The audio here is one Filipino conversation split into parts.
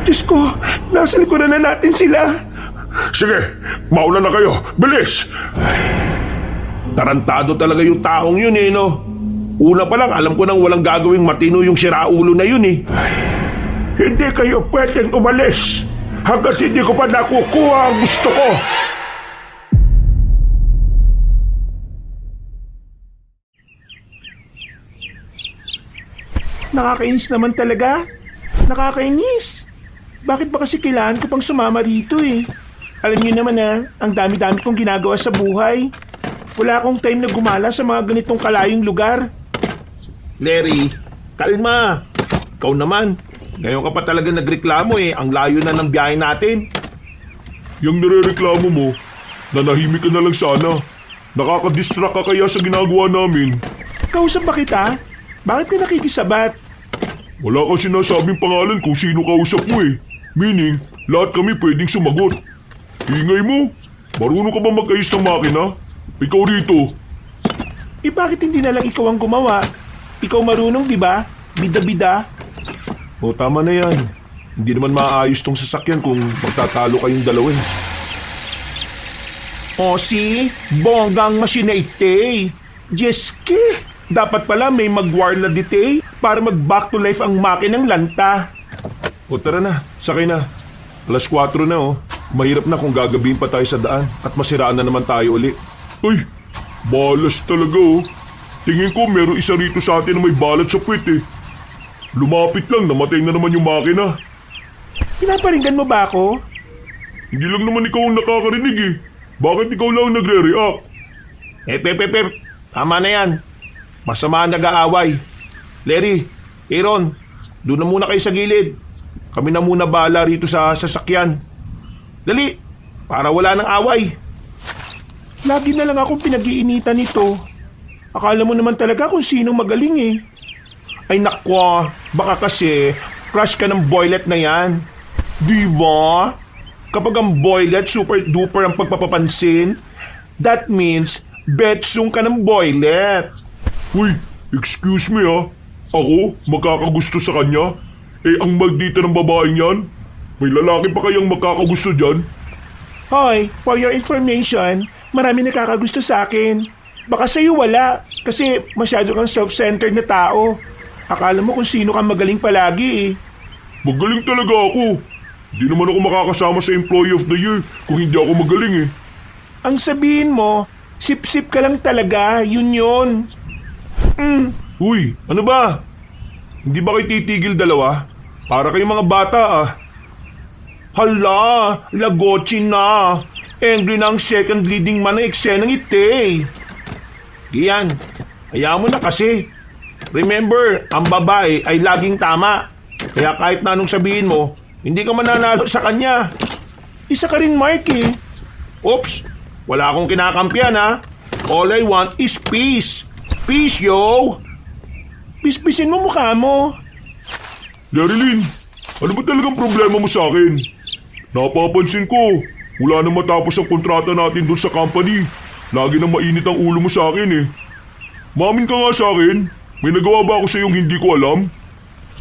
Diyos ko, nasa likuran na natin sila. Sige, mauna na kayo. Bilis! Tarantado talaga yung taong yun eh, no? Una pa lang, alam ko nang walang gagawing matino yung siraulo na yun eh. Hindi kayo pwedeng umalis hanggat hindi ko pa nakukuha ang gusto ko. Nakakainis naman talaga. Nakakainis. Bakit ba kasi kailangan ko pang sumama dito eh? Alam niyo naman ang dami-dami kong ginagawa sa buhay. Wala akong time na gumala sa mga ganitong kalayong lugar. Larry, kalma. Ikaw naman, ngayon ka pa talaga nagreklamo eh. Ang layo na ng biyahe natin. Yung nirereklamo mo, nanahimik ka na lang sana. Nakaka-distract ka kaya sa ginagawa namin. Kausap ba kita? Bakit ka nakikisabat? Wala kang sinasabing pangalan kung sino kausap mo eh. Meaning, lahat kami pwedeng sumagot. Ingay mo. Marunong ka ba mag-ayos ng makina? Ikaw rito. Eh bakit hindi na lang ikaw ang gumawa? Ikaw marunong, di ba? Bida-bida. O tama na yan. Hindi naman maayos tong sasakyan kung magtatalo kayong dalawa. O si, bonggang masina ite. Jeske, dapat pala may mag-warla dite para mag-back to life ang makinang lanta. O tara na, sakay na. 4:00 na oh. Mahirap na kung gagabihin pa tayo sa daan at masiraan na naman tayo uli. Uy, balas talaga oh. Tingin ko meron isa rito sa atin na may balat sa puwet eh. Lumapit lang, namatay na naman yung makina. Pinaparinggan mo ba ako? Hindi lang naman ikaw ang nakakarinig eh. Bakit ikaw lang nagre-react? Pep. Tama na yan. Masama ang nag-aaway. Larry, Aaron, doon na muna kayo sa gilid. Kami na muna bahala rito sa sasakyan. Dali, para wala nang away. Lagi na lang akong pinag-iinitan nito. Akala mo naman talaga kung sinong magaling eh. Ay nakwa, baka kasi crush ka ng boylet na yan. Di ba? Kapag ang boylet super duper ang pagpapapansin, that means betsung ka ng boylet. Uy, excuse me ah. Ako, magkakagusto sa kanya? Eh, ang maldita ng babaeng yan? May lalaki pa kayang magkakagusto dyan? Hoy, for your information, marami nakakagusto sa akin. Baka sa'yo wala, kasi masyado kang self-centered na tao. Akala mo kung sino kang magaling palagi eh. Magaling talaga ako. Hindi naman ako makakasama sa Employee of the Year kung hindi ako magaling eh. Ang sabihin mo, sip-sip ka lang talaga, yun. Uy, ano ba? Hindi ba kayo titigil dalawa? Para kayong mga bata ah. Hala, lagotsin na. Angry na ang second leading man ng eksenang ite. Giyan, hayaan mo na kasi. Remember, ang babae ay laging tama. Kaya kahit na anong sabihin mo, hindi ka mananalo sa kanya. Isa ka rin, Mark eh. Oops, wala akong kinakampiyan ha. All I want is peace. Peace, yo! Pispisin mo mukha mo. Darilyn, ano ba talagang problema mo sa akin? Napapansin ko, wala nang matapos ang kontrata natin doon sa company. Lagi nang mainit ang ulo mo sa akin eh. Mamin ka nga sa akin, may nagawa ba ako sa iyong hindi ko alam?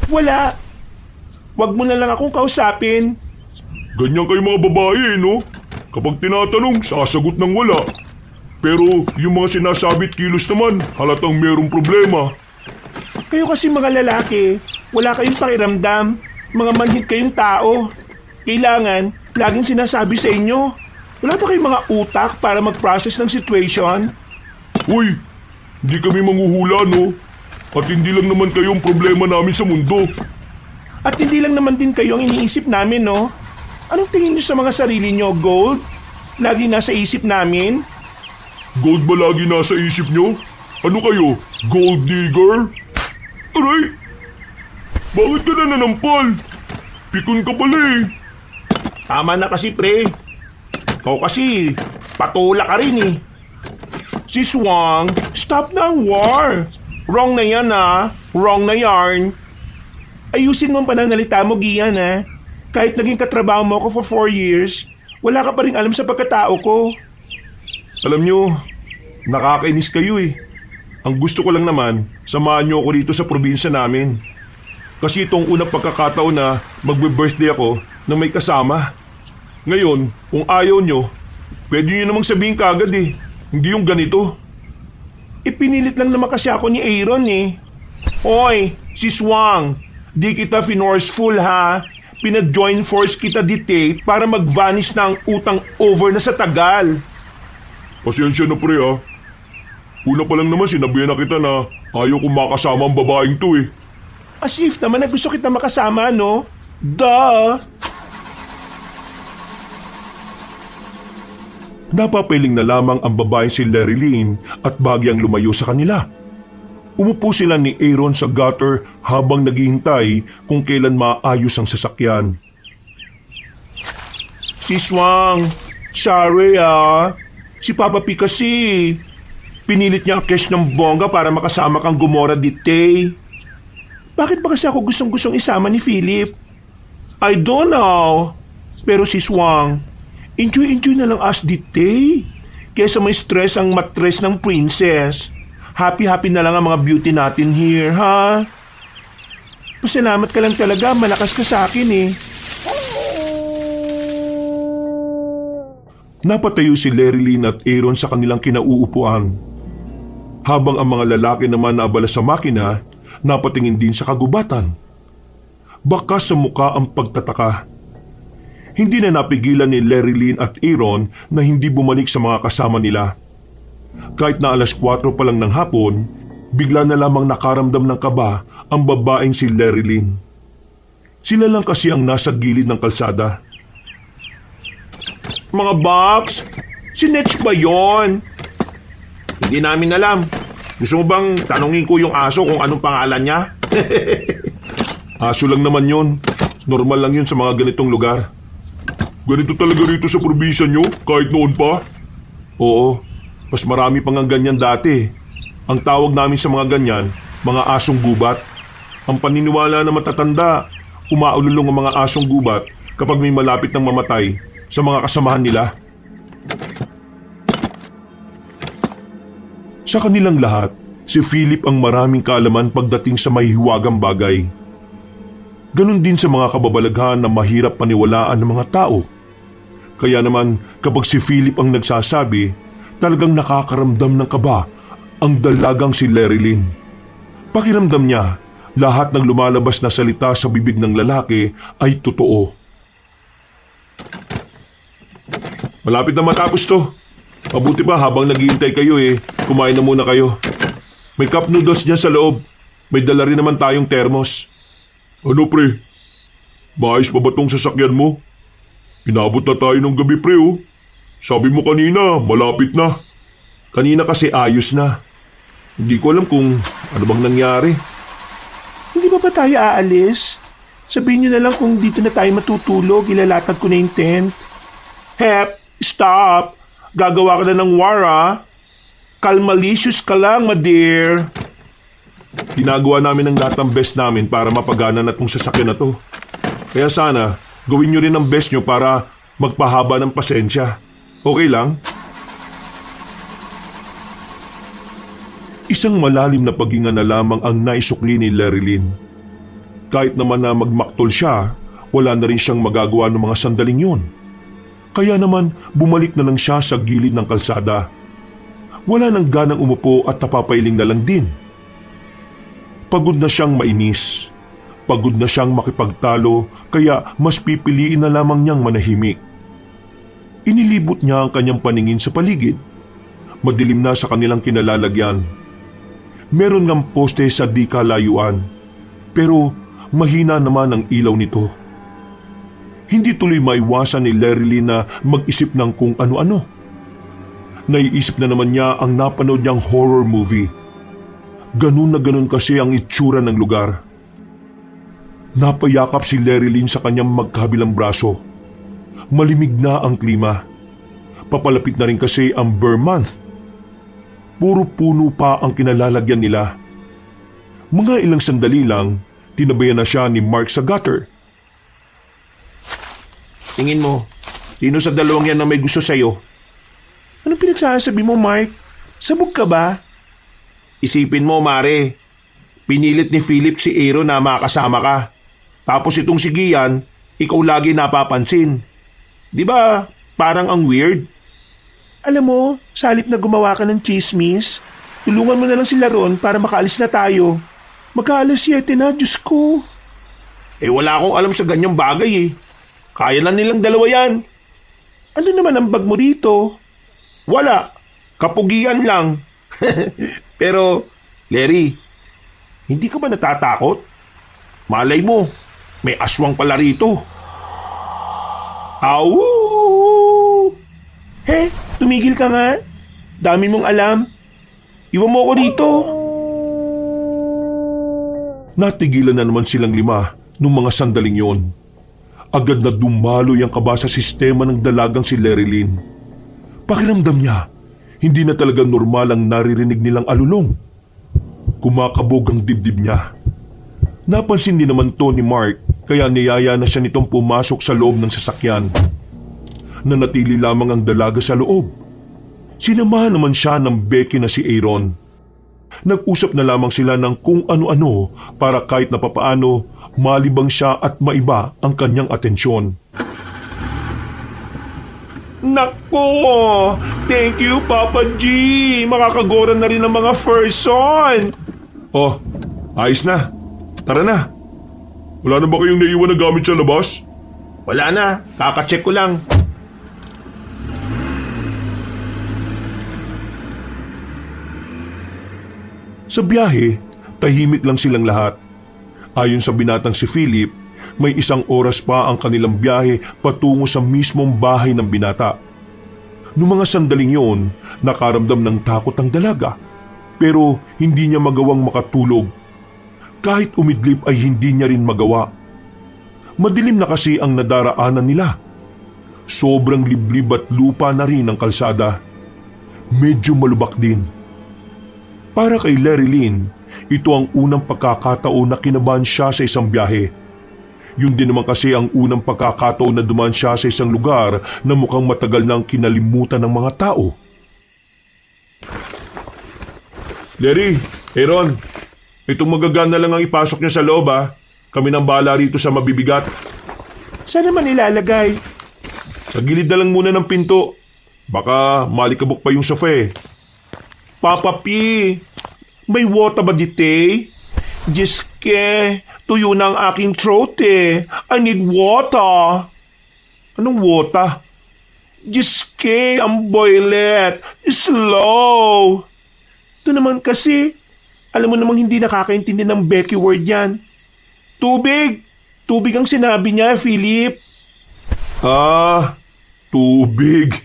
Wala. Wag mo na lang akong kausapin. Ganyan kayo mga babae eh, no? Kapag tinatanong, sasagot ng wala. Pero yung mga sinasabit kilos naman, halatang merong problema. Kayo kasi mga lalaki, wala kayong pakiramdam. Mga manhid kayong tao. Kailangan, laging sinasabi sa inyo. Wala ba kayong mga utak para mag-process ng situation? Uy, hindi kami manghuhula, no? At hindi lang naman kayo ang problema namin sa mundo. At hindi lang naman din kayo ang iniisip namin, no? Anong tingin niyo sa mga sarili niyo, Gold? Lagi nasa isip namin? Gold ba lagi nasa isip nyo? Ano kayo? Gold digger? Aray! Bakit ka na nanampal? Pikon ka pala eh. Tama na kasi, pre. Ikaw kasi, patula ka rin eh. Si Swang, stop na ang war. Wrong na yan ah. Wrong na yarn. Ayusin mo ang pananalita mo, Gian ah. Kahit naging katrabaho mo ako for 4 years, wala ka pa rin alam sa pagkatao ko. Alam nyo, nakakainis kayo eh. Ang gusto ko lang naman, samahan nyo ako dito sa probinsya namin. Kasi itong unang pagkakataon na magbe-birthday ako na may kasama. Ngayon, kung ayaw nyo, pwede nyo namang sabihin kagad eh. Hindi yung ganito. Ipinilit lang naman kasi ako ni Aaron eh. Hoy, si Swang, di kita finorseful ha. Pina-join force kita dite para mag-vanish na ang utang over na sa tagal. Pasensya na pre ha. Una pa lang naman sinabihan na kita na ayaw kong makasama ang babaeng to eh. As if naman na gusto kita makasama, no? Duh! Napapiling na lamang ang babaeng si Larry Lynn at bagyang lumayo sa kanila. Umupo sila ni Aaron sa gutter habang naghihintay kung kailan maayos ang sasakyan. Si Swang, sorry ah. Si Papa P kasi. Pinilit niya ang cash ng bongga para makasama kang gumora dite. Bakit ba kasi ako gustong-gustong isama ni Philip? I don't know. Pero si Swang, enjoy na lang us dite. Kesa may stress ang matres ng princess. Happy-happy na lang ang mga beauty natin here, ha? Pasalamat ka lang talaga, malakas ka sa akin eh. Napatayo si Larry Lynn at Aaron sa kanilang kinauupuan. Habang ang mga lalaki naman na abala sa makina, napatingin din sa kagubatan. Bakas sa muka ang pagtataka. Hindi na napigilan ni Larry Lynn at Aaron na hindi bumalik sa mga kasama nila. Kahit na 4:00 pa lang ng hapon, bigla na lamang nakaramdam ng kaba ang babaeng si Larry Lynn. Sila lang kasi ang nasa gilid ng kalsada. Mga box, si Netch ba yun? Hindi namin alam. Gusto mo bang tanungin ko yung aso kung anong pangalan niya? Aso lang naman yun. Normal lang yun sa mga ganitong lugar. Ganito talaga rito sa probinsya nyo, kahit noon pa? Oo, mas marami pang ang ganyan dati. Ang tawag namin sa mga ganyan, mga asong gubat. Ang paniniwala na matatanda, umaululong ang mga asong gubat kapag may malapit ng mamatay sa mga kasamahan nila. Sa kanilang lahat, si Philip ang maraming kaalaman pagdating sa mahihiwagang bagay. Ganon din sa mga kababalaghan na mahirap paniwalaan ng mga tao. Kaya naman kapag si Philip ang nagsasabi, talagang nakakaramdam ng kaba ang dalagang si Larry Lynn. Pakiramdam niya, lahat ng lumalabas na salita sa bibig ng lalaki ay totoo. Malapit na matapos to. Mabuti pa habang naghihintay kayo kumain na muna kayo. May cup noodles dyan sa loob. May dala rin naman tayong termos. Ano pre? Maayos pa ba tong sasakyan mo? Inabot na tayo ng gabi pre oh. Sabi mo kanina, malapit na. Kanina kasi ayos na. Hindi ko alam kung ano bang nangyari. Hindi ba tayo aalis? Sabihin niyo na lang kung dito na tayo matutulog, ilalatag ko na yung tent. Hep, stop! Gagawa ka na ng war ah. Kalmalicious ka lang, my dear. Ginagawa namin ang lahat ng best namin para mapagana na itong sasakyan na to. Kaya sana, gawin nyo rin ang best nyo para magpahaba ng pasensya. Okay lang? Isang malalim na paghinga na lamang ang naisukli ni Larry Lynn. Kahit naman na magmaktol siya, wala na rin siyang magagawa ng mga sandaling yun. Kaya naman bumalik na lang siya sa gilid ng kalsada. Wala nang ganang umupo at napapailing na lang din. Pagod na siyang mainis. Pagod na siyang makipagtalo kaya mas pipiliin na lamang niyang manahimik. Inilibot niya ang kanyang paningin sa paligid. Madilim na sa kanilang kinalalagyan. Meron ngang poste sa di kalayuan, pero mahina naman ang ilaw nito. Hindi tuloy maiwasan ni Larry Lynn na mag-isip ng kung ano-ano. Naiisip na naman niya ang napanood niyang horror movie. Ganun na ganun kasi ang itsura ng lugar. Napayakap si Larry Lynn sa kanyang magkabilang braso. Malimig na ang klima. Papalapit na rin kasi ang Burr Month. Puro puno pa ang kinalalagyan nila. Mga ilang sandali lang, tinabayan na siya ni Mark sa gutter. Tingin mo, sino sa dalawang yan na may gusto sa'yo? Anong pinagsasabi mo, Mark? Sabog ka ba? Isipin mo, Mare. Pinilit ni Philip si Aaron na makasama ka. Tapos itong si Gian, ikaw lagi napapansin. Di ba parang ang weird? Alam mo, sa halip na gumawa ka ng chismis, tulungan mo na lang sila ron para makaalis na tayo. Mag-aalas 7 na, Diyos ko. Wala akong alam sa ganyang bagay eh. Kaya lang nilang dalawa yan. Ano naman ang bag mo dito? Wala. Kapugian lang. Pero, Larry, hindi ka ba natatakot? Malay mo, may aswang pala rito. Aw! Tumigil ka nga. Dami mong alam. Iwan mo ako dito. Natigilan na naman silang lima nung mga sandaling yon. Agad na dumaloy ang kaba sa sistema ng dalagang si Larry Lynn. Pakiramdam niya, hindi na talaga normal ang naririnig nilang alulong. Kumakabog ang dibdib niya. Napansin din naman to ni Mark, kaya niyaya na siya nitong pumasok sa loob ng sasakyan. Nanatili lamang ang dalaga sa loob. Sinamahan naman siya ng Becky na si Aaron. Nag-usap na lamang sila ng kung ano-ano para kahit na papaano malibang siya at maiba ang kanyang atensyon. Nako! Thank you, Papa G! Makakagora na rin ang mga person! Oh, ayos na. Tara na. Wala na ba kayong naiwan na gamit sa labas? Wala na, kakacheck ko lang. Sa biyahe, tahimik lang silang lahat. Ayon sa binatang si Philip, may 1 oras pa ang kanilang biyahe patungo sa mismong bahay ng binata. Noong mga sandaling yon, nakaramdam ng takot ang dalaga, pero hindi niya magawang makatulog. Kahit umidlip ay hindi niya rin magawa. Madilim na kasi ang nadaraanan nila. Sobrang liblib at lupa na rin ang kalsada. Medyo malubak din. Para kay Larry Lynn, ito ang unang pagkakataon na kinabahan siya sa isang biyahe. Yun din naman kasi ang unang pagkakataon na dumaan siya sa isang lugar na mukhang matagal nang kinalimutan ng mga tao. Larry, Aaron, itong magagana lang ang ipasok niyo sa loob ha. Kami nang bahala rito sa mabibigat. Saan naman ilalagay? Sa gilid na lang muna ng pinto. Baka malikabok pa yung sofa eh. Papa P, may water ba dite? Jiske, tuyo na ang aking throat eh. I need water. Anong water? Jiske, ang boilet. Slow. Ito naman kasi, alam mo namang hindi nakakaintindi ng Becky word yan. Tubig! Tubig ang sinabi niya, Philip. Tubig.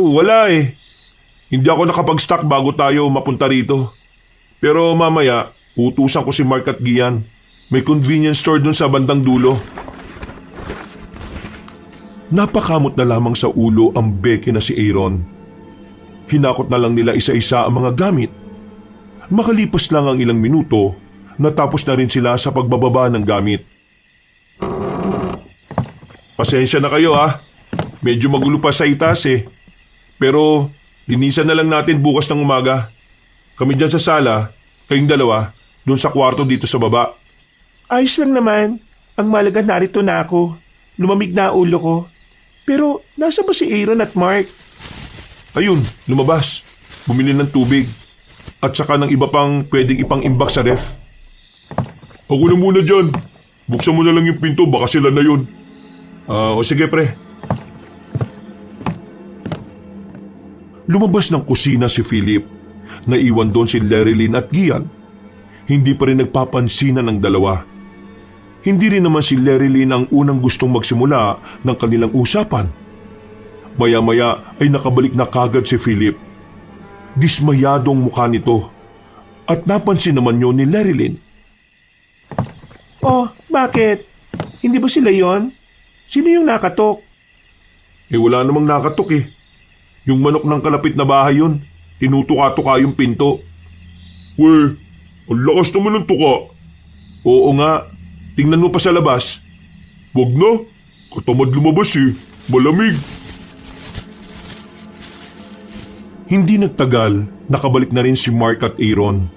Wala eh. Hindi ako nakapag-stock bago tayo mapunta rito. Pero mamaya, utusan ko si Mark at Gian. May convenience store dun sa bandang dulo. Napakamot na lamang sa ulo ang Becky na si Aaron. Hinakot na lang nila isa-isa ang mga gamit. Makalipas lang ang ilang minuto, natapos na rin sila sa pagbababa ng gamit. Pasensya na kayo ha. Medyo magulo pa sa itas eh. Pero linisan na lang natin bukas ng umaga. Kami dyan sa sala, kayong dalawa, doon sa kwarto dito sa baba. Ayos lang naman. Ang malaga narito na ako. Lumamig na ulo ko. Pero nasa ba si Aaron at Mark? Ayun, lumabas. Bumili ng tubig. At saka ng iba pang pwedeng ipang-imbak sa ref. Ako na muna dyan. Buksan mo na lang yung pinto, baka sila na yun. O sige pre. Lumabas ng kusina si Philip. Naiwan doon si Larry Lynn at Gian. Hindi pa rin nagpapansinan ng dalawa. Hindi rin naman si Larry Lynn ang unang gustong magsimula ng kanilang usapan. Maya-maya ay nakabalik na kagad si Philip. Dismayadong mukha nito. At napansin naman yun ni Larry Lynn. Oh, bakit? Hindi ba sila yon? Sino yung nakatok? Wala namang nakatok eh. Yung manok ng kalapit na bahay yun. Tinutuka-tuka yung pinto. Weh, ang lakas naman ng tuka. Oo nga, tingnan mo pa sa labas. Wag na, katamad lumabas eh. Malamig. Hindi nagtagal, nakabalik na rin si Mark at Aaron.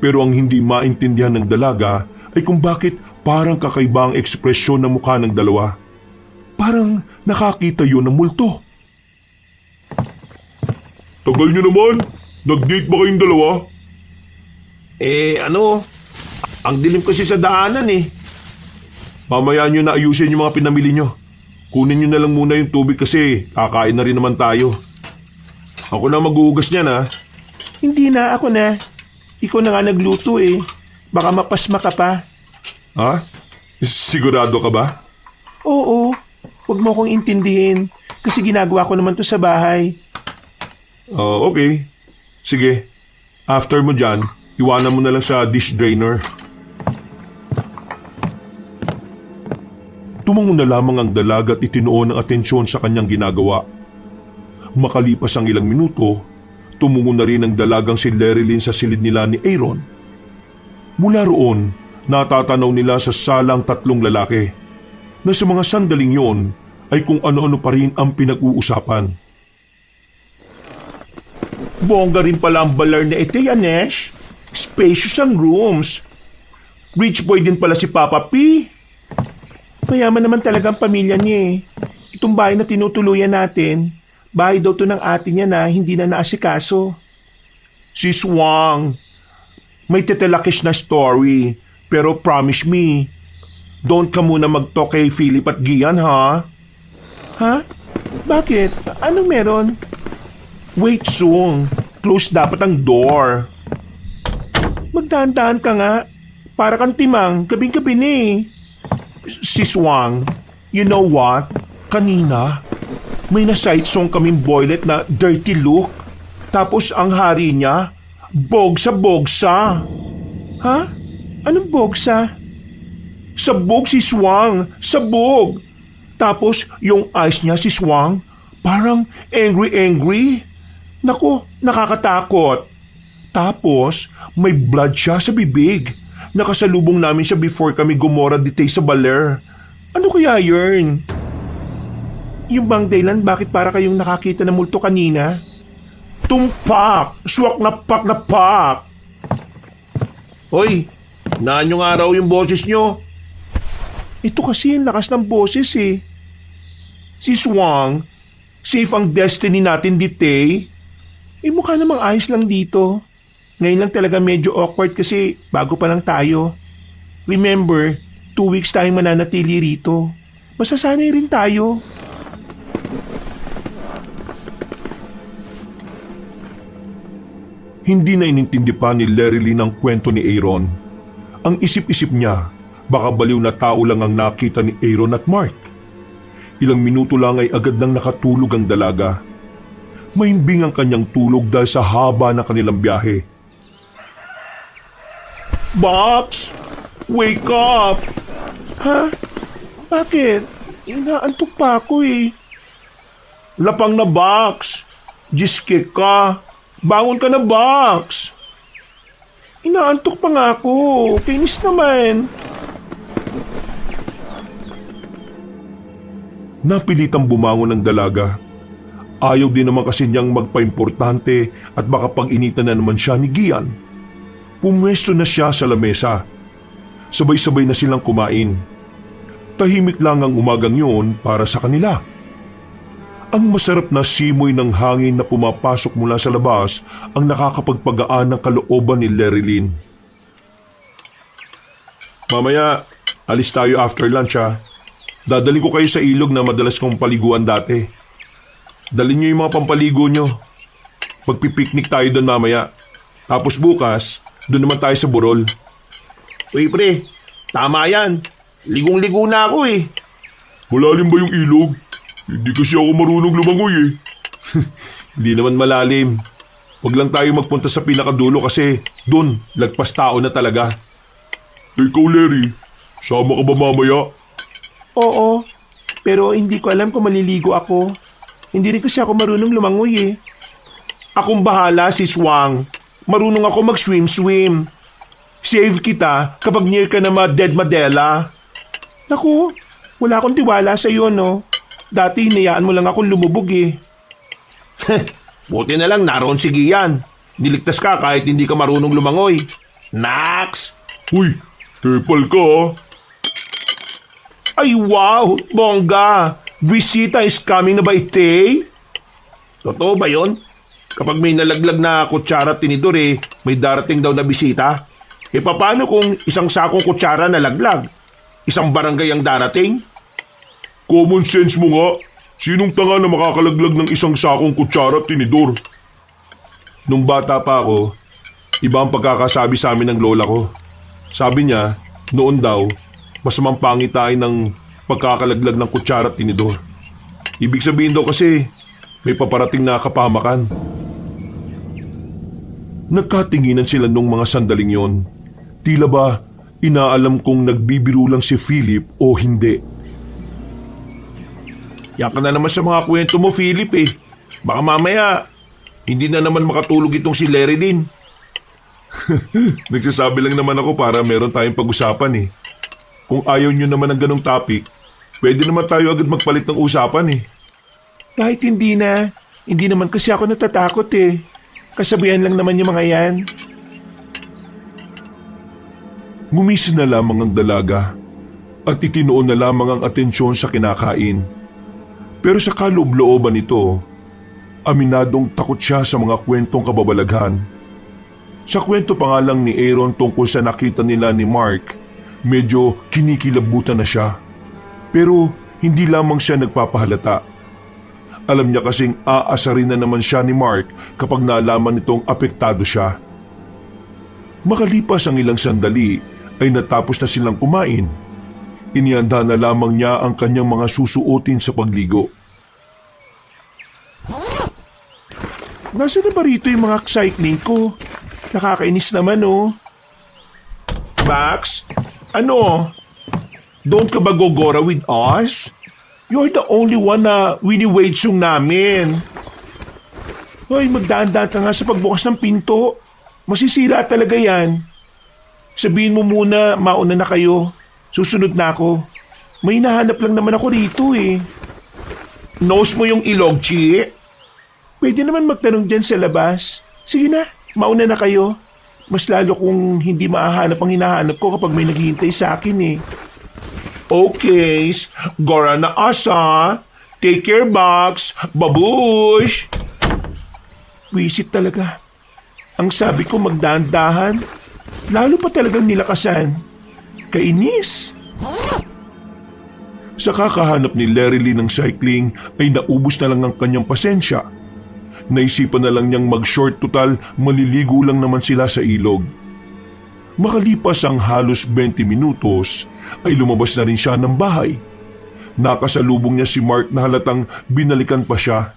Pero ang hindi maintindihan ng dalaga ay kung bakit parang kakaiba ang ekspresyon ng mukha ng dalawa. Parang nakakita yun ng multo. Tagal nyo naman. Nag-date ba kayong dalawa? Ang dilim kasi sa daanan eh. Mamaya nyo na ayusin yung mga pinamili nyo. Kunin nyo na lang muna yung tubig kasi kakain na rin naman tayo. Ako na maghuhugas niyan ha. Hindi na, ako na. Ikaw na nga nagluto eh. Baka mapasma ka pa. Ha? Sigurado ka ba? Oo, huwag mo akong intindihin. Kasi ginagawa ko naman to sa bahay. Okay. Sige. After mo dyan, iwanan mo na lang sa dish drainer. Tumango na lamang ang dalaga at itinuon ng atensyon sa kanyang ginagawa. Makalipas ang ilang minuto, tumungo na rin ang dalagang si Lerilyn sa silid nila ni Aaron. Mula roon, natatanaw nila sa salang tatlong lalaki na sa mga sandaling yon ay kung ano-ano pa rin ang pinag-uusapan. Bongga rin pala ang balar na ito, Yanesh. Spacious ang rooms. Rich boy din pala si Papa P. Mayaman naman talaga ang pamilya niya eh. Itong bahay na tinutuluyan natin, bahay daw to ng ate niya na hindi na naasikaso. Si Swang, may tetelakish na story, pero promise me, don't ka muna mag-talk kay Philip at Gian, ha? Ha? Bakit? Anong meron? Wait, Sung. Close dapat ang door. Magdahan-dahan ka nga. Para kang timang, gabing-gabi na eh. Si Swang, you know what? Kanina, may na-sight song kaming boylet na dirty look. Tapos ang hari niya, bogsa-bogsa. Ha? Anong bogsa? Sabog si Swang. Sabog. Tapos yung eyes niya si Swang, parang angry-angry. Naku, nakakatakot. Tapos, may blood siya sa bibig. Nakasalubong namin siya before kami gumora dite sa baler. Ano kaya yun? Yung bang dahilan bakit para kayong nakakita ng multo kanina? Tumpak! Swak na pak! Hoy, naan nga raw yung boses nyo? Ito kasi ang lakas ng boses eh. Si Swang, safe ang destiny natin dite. Mukha namang ayos lang dito. Ngayon lang talaga medyo awkward kasi bago pa lang tayo. Remember, 2 weeks tayong mananatili rito. Masasanay rin tayo. Hindi na inintindi pa ni Lerilyn ang kwento ni Aaron. Ang isip-isip niya, baka baliw na tao lang ang nakita ni Aaron at Mark. Ilang minuto lang ay agad nang nakatulog ang dalaga. Mahimbing ang kanyang tulog dahil sa haba ng kanilang biyahe. Box! Wake up! Ha? Bakit? Inaantok pa ako eh. Lapang na, Box! Jiske ka! Bangon ka na, Box! Inaantok pa nga ako. Kainis naman. Napilitang bumangon ng dalaga. Ayaw din naman kasi niyang magpa-importante at baka pag-initan na naman siya ni Gian. Pumwesto na siya sa lamesa. Sabay-sabay na silang kumain. Tahimik lang ang umagang yun para sa kanila. Ang masarap na simoy ng hangin na pumapasok mula sa labas ang nakakapagpagaan ng kalooban ni Lerilyn. Mamaya, alis tayo after lunch ha. Dadalhin ko kayo sa ilog na madalas kong paliguan dati. Dalhin niyo yung mga pampaligo niyo. Magpipiknik tayo doon mamaya. Tapos bukas, doon naman tayo sa burol. Uy pre, tama yan. Ligong-ligo na ako eh. Malalim ba yung ilog? Hindi kasi ako marunong lumangoy eh. Hindi naman malalim. Huwag lang tayo magpunta sa pinakadulo kasi doon, lagpas tao na talaga. Ikaw Larry, sama ka ba mamaya? Oo, pero hindi ko alam kung maliligo ako. Hindi rin kasi ako marunong lumangoy eh. Akong bahala, si Swang. Marunong ako mag-swim-swim. Save kita kapag near ka na ma-dead Madela. Naku, wala akong tiwala sa iyo, no? Dati hinayaan mo lang akong lumubog eh. Buti na lang naroon si Gian. Niligtas ka kahit hindi ka marunong lumangoy. Nax! Uy, hepal ka ah. Ay wow! Bongga! Bisita is coming na ba ite? Totoo ba yon? Kapag may nalaglag na kutsara at tinidor may darating daw na bisita? Paano kung isang sakong kutsara nalaglag? Isang barangay ang darating? Common sense mo nga. Sinong tanga na makakalaglag ng isang sakong kutsara at tinidor? Nung bata pa ako, iba ang pagkakasabi sa amin ng lola ko. Sabi niya, noon daw, masamang pangitain ng pagkakalaglag ng kutsara at tinidor. Ibig sabihin daw kasi, may paparating na kapahamakan. Nagkatinginan sila nung mga sandaling yon. Tila ba inaalam kong nagbibiro lang si Philip o hindi. Yan ka na naman sa mga kwento mo, Philip Baka mamaya, hindi na naman makatulog itong si Larry din. Nagsasabi lang naman ako para meron tayong pag-usapan Kung ayaw nyo naman ng ganong topic, pwede naman tayo agad magpalit ng usapan Kahit hindi na, hindi naman kasi ako natatakot Kasabihan lang naman yung mga yan. Ngumisi na lamang ang dalaga at itinoon na lamang ang atensyon sa kinakain. Pero sa kaloob-looban nito, aminadong takot siya sa mga kwentong kababalaghan. Sa kwento pa nga lang ni Aaron tungkol sa nakita nila ni Mark, medyo kinikilabutan na siya. Pero hindi lamang siya nagpapahalata. Alam niya kasing aasarin na naman siya ni Mark kapag nalaman nitong apektado siya. Makalipas ang ilang sandali ay natapos na silang kumain. Inihanda na lamang niya ang kanyang mga susuotin sa pagligo. Nasaan na ba rito yung mga cycling ko? Nakakainis naman Max, ano? Don't ka ba gogora with us? You're the only one na wini-wage yung namin. Hoy, magdaan-daan ka nga sa pagbukas ng pinto. Masisira talaga yan. Sabihin mo muna, mauna na kayo. Susunod na ako. May hinahanap lang naman ako rito Nose mo yung ilog, Chi? Pwede naman magtanong dyan sa labas. Sige na, mauna na kayo. Mas lalo kung hindi maahanap ang hinahanap ko kapag may naghihintay sa akin Okay, gora na asa. Take care, Box. Babush! Wisit talaga. Ang sabi ko magdahan-dahan. Lalo pa talagang nilakasan. Kainis. Sa kakahanap ni Larry Lee ng cycling ay naubos na lang ang kanyang pasensya. Naisipan na lang niyang mag-short total, maliligo lang naman sila sa ilog. Makalipas ang halos 20 minutos ay lumabas na rin siya ng bahay. Nakasalubong niya si Mark na halatang binalikan pa siya.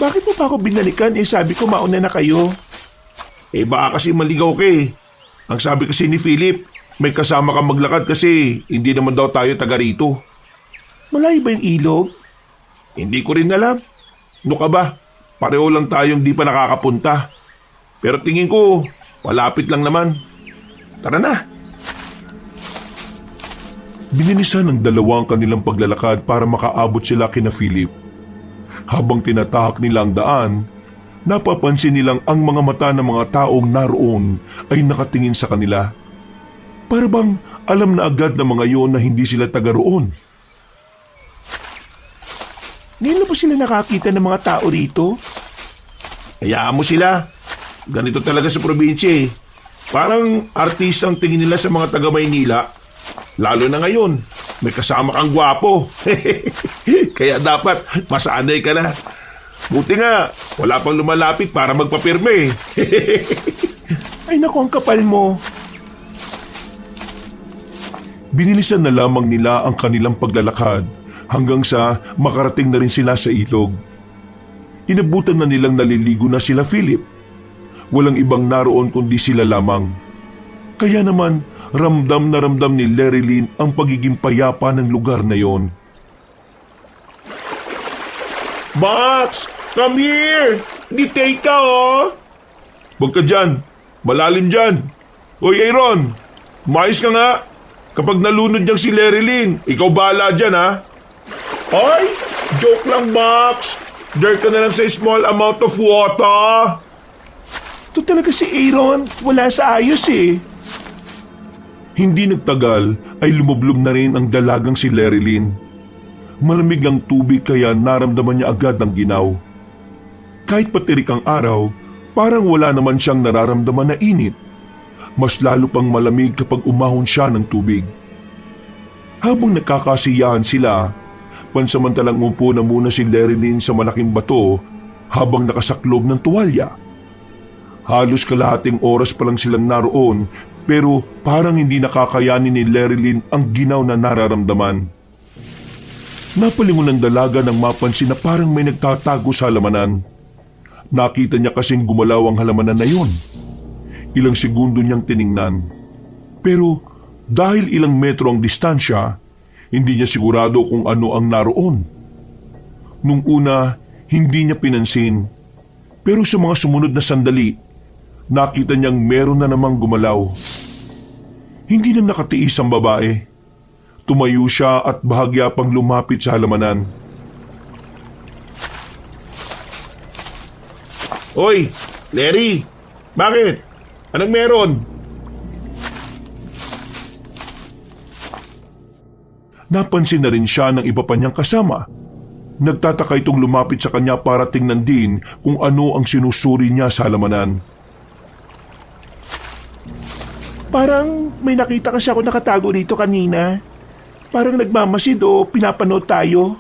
Bakit mo pa ako binalikan? Sabi ko mauna na kayo. Baka kasi maligaw ka Ang sabi kasi ni Philip, may kasama kang maglakad kasi hindi naman daw tayo taga rito. Malayo ba yung ilog? Hindi ko rin alam. Ano ka ba? Pareho lang tayong di pa nakakapunta. Pero tingin ko, malapit lang naman. Tara na. Bininisan ng dalawang kanilang paglalakad para makaabot sila kina Philip. Habang tinatahak nila ang daan, napapansin nilang ang mga mata ng mga taong naroon ay nakatingin sa kanila. Para bang alam na agad ng mga yon na hindi sila taga roon. Ngayon na ba sila nakakita ng mga tao rito? Hayaan mo sila. Ganito talaga sa probinsya Parang artistang tingin nila sa mga taga Maynila. Lalo na ngayon, may kasama kang gwapo. Kaya dapat masanay ka na. Buti nga, wala pang lumalapit para magpapirme. Ay naku, ang kapal mo. Binilisan na lamang nila ang kanilang paglalakad hanggang sa makarating na rin sila sa ilog. Inabutan na nilang naliligo na sila Philip. Walang ibang naroon kundi sila lamang. Kaya naman, ramdam na ramdam ni Larry Lynn ang pagiging payapa ng lugar na yon. Max, come here! Ditay ka Huwag ka dyan. Malalim dyan. Hoy Aaron, umayos ka nga. Kapag nalunod niyang si Larry Lynn, ikaw bahala dyan Ay, joke lang Max. Dirt ka na lang sa small amount of water. Ito talaga si Aaron. Wala sa ayos eh. Hindi nagtagal ay lumublob na rin ang dalagang si Lerilyn. Malamig ang tubig kaya naramdaman niya agad ang ginaw. Kahit patirik ang araw, parang wala naman siyang nararamdaman na init. Mas lalo pang malamig kapag umahon siya ng tubig. Habang nagkakasiyahan sila, pansamantalang umupo na muna si Lerilyn sa malaking bato habang nakasaklob ng tuwalya. Halos kalahating oras pa lang silang naroon pero parang hindi nakakayanin ni Lerilyn ang ginaw na nararamdaman. Napalingon ng dalaga nang mapansin na parang may nagtatago sa halamanan. Nakita niya kasing gumalaw ang halamanan na yun. Ilang segundo niyang tiningnan. Pero dahil ilang metro ang distansya, hindi niya sigurado kung ano ang naroon. Nung una, hindi niya pinansin. Pero sa mga sumunod na sandali, nakita niyang meron na namang gumalaw. Hindi na nakatiis ang babae. Tumayo siya at bahagya pang lumapit sa halamanan. Hoy, Larry! Bakit? Anong meron? Napansin na rin siya ng iba pa niyang kasama. Nagtataka itong lumapit sa kanya para tingnan din kung ano ang sinusuri niya sa halamanan. Parang may nakita kasi ako nakatago dito kanina. Parang nagmamasid o pinapanood tayo.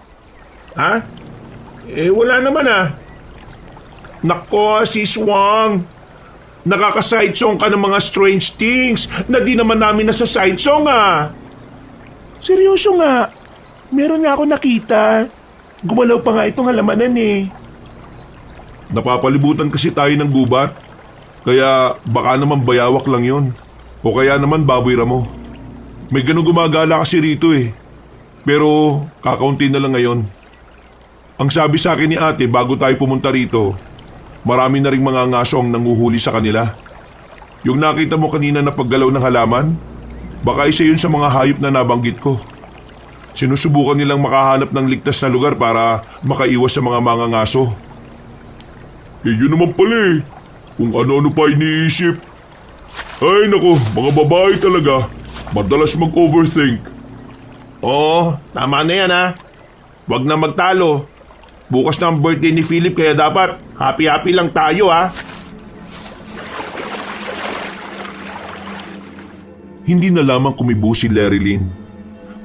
Ha? Wala naman ah. Nako, si Swang. Nakaka-side song ka ng mga strange things na di naman namin nasa side song ah. Seryoso nga. Meron nga ako nakita. Gumalaw pa nga itong halamanan eh. Napapalibutan kasi tayo ng gubat. Kaya baka naman bayawak lang yon. O kaya naman baboy ramo. May ganun gumagala kasi rito eh. Pero kakaunti na lang ngayon. Ang sabi sa akin ni ate bago tayo pumunta rito, marami na ring mga ngaso ang nanguhuli sa kanila. Yung nakita mo kanina na paggalaw ng halaman, baka isa yun sa mga hayop na nabanggit ko. Sinusubukan nilang makahanap ng ligtas na lugar para makaiwas sa mga ngaso. Yun naman pala eh. Kung ano-ano pa iniisip. Ay nako, mga babae talaga. Madalas mag-overthink. Oo, tama na yan ha. Huwag na magtalo. Bukas na ang birthday ni Philip kaya dapat happy-happy lang tayo ha. Hindi na lamang kumibo si Lerilyn.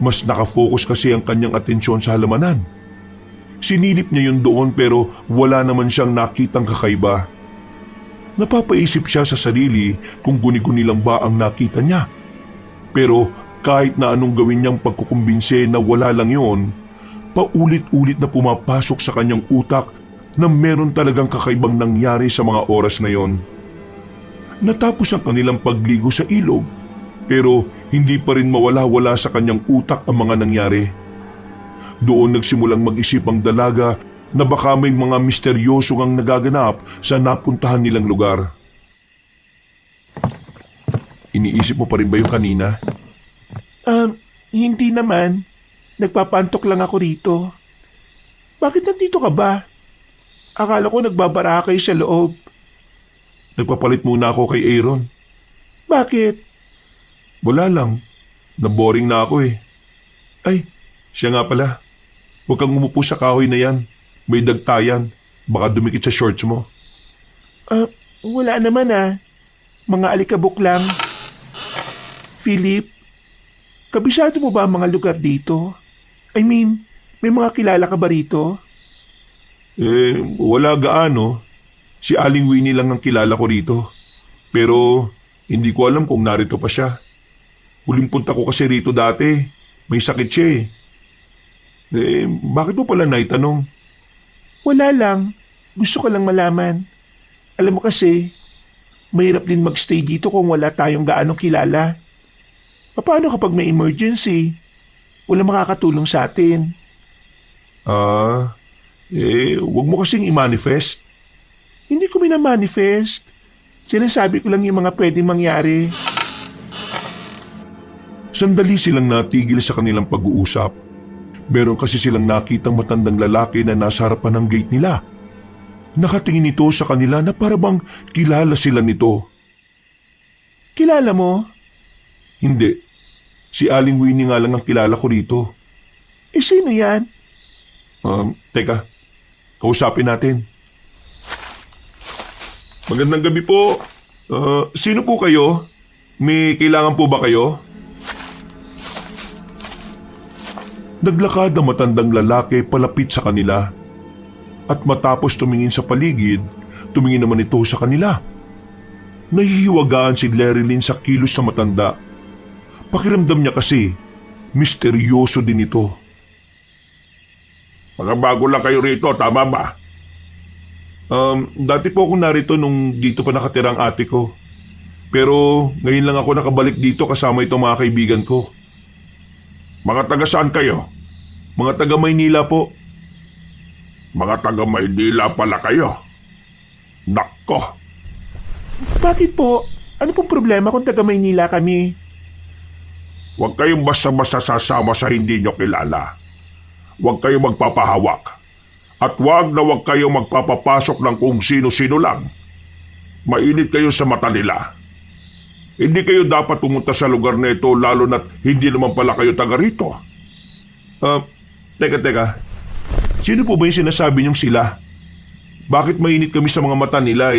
Mas nakafocus kasi ang kanyang atensyon sa halamanan. Sinilip niya yun doon pero wala naman siyang nakitang kakaiba. Napapaisip siya sa sarili kung guni-guni lang ba ang nakita niya. Pero kahit na anong gawin niyang pagkukumbinse na wala lang yun, paulit-ulit na pumapasok sa kanyang utak na meron talagang kakaibang nangyari sa mga oras na yon. Natapos ang kanilang pagligo sa ilog, pero hindi pa rin mawala-wala sa kanyang utak ang mga nangyari. Doon nagsimulang mag-isip ang dalaga na baka may mga misteryosong ang nagaganap sa napuntahan nilang lugar. Iniisip mo pa rin ba yung kanina? Hindi naman. Nagpapantok lang ako rito. Bakit nandito ka ba? Akala ko nagbabara kayo sa loob. Nagpapalit muna ako kay Aaron. Bakit? Wala lang. Naboring na ako eh. Ay, siya nga pala. Huwag kang umupo sa kahoy na yan. May dagtayan. Baka dumikit sa shorts mo. Wala naman ah. Mga alikabok lang. Philip, kabisado mo ba ang mga lugar dito? I mean, may mga kilala ka ba rito? Wala gaano. Si Aling Winnie lang ang kilala ko rito. Pero hindi ko alam kung narito pa siya. Huling punta ko kasi rito dati. May sakit siya eh. Bakit mo pala naitanong? Wala lang. Gusto ko lang malaman. Alam mo kasi, mahirap din magstay dito kung wala tayong gaanong kilala. Paano kapag may emergency? Wala makakatulong sa atin. Wag mo kasing i-manifest. Hindi ko minamanifest. Sinasabi ko lang yung mga pwedeng mangyari. Sandali silang natigil sa kanilang pag-uusap. Meron kasi silang nakitang matandang lalaki na nasa harapan ng gate nila. Nakatingin ito sa kanila na parabang kilala sila nito. Kilala mo? Hindi. Si Aling Winnie nga lang ang kilala ko rito. Sino yan? Teka. Kausapin natin. Magandang gabi po. Sino po kayo? May kailangan po ba kayo? Naglakad ang matandang lalaki palapit sa kanila. At matapos tumingin sa paligid, tumingin naman ito sa kanila. Nahihiwagaan si Lerilyn sa kilos na matanda. Pakiramdam niya kasi, misteryoso din ito. Mga bago lang kayo rito, tama ba? Dati po akong narito nung dito pa nakatira ang ate ko. Pero ngayon lang ako nakabalik dito kasama itong mga kaibigan ko. Mga taga saan kayo? Mga taga Maynila po. Mga taga Maynila pala kayo. Nako. Bakit po? Ano pong problema kung taga Maynila kami? Huwag kayong basta-basta sasama sa hindi nyo kilala. Huwag kayong magpapahawak. At huwag kayong magpapapasok ng kung sino-sino lang. Mainit kayo sa mata nila. Hindi kayo dapat pumunta sa lugar na ito lalo na't hindi naman pala kayo taga rito. Teka. Sino po ba yung sinasabi niyong sila? Bakit mainit kami sa mga mata nila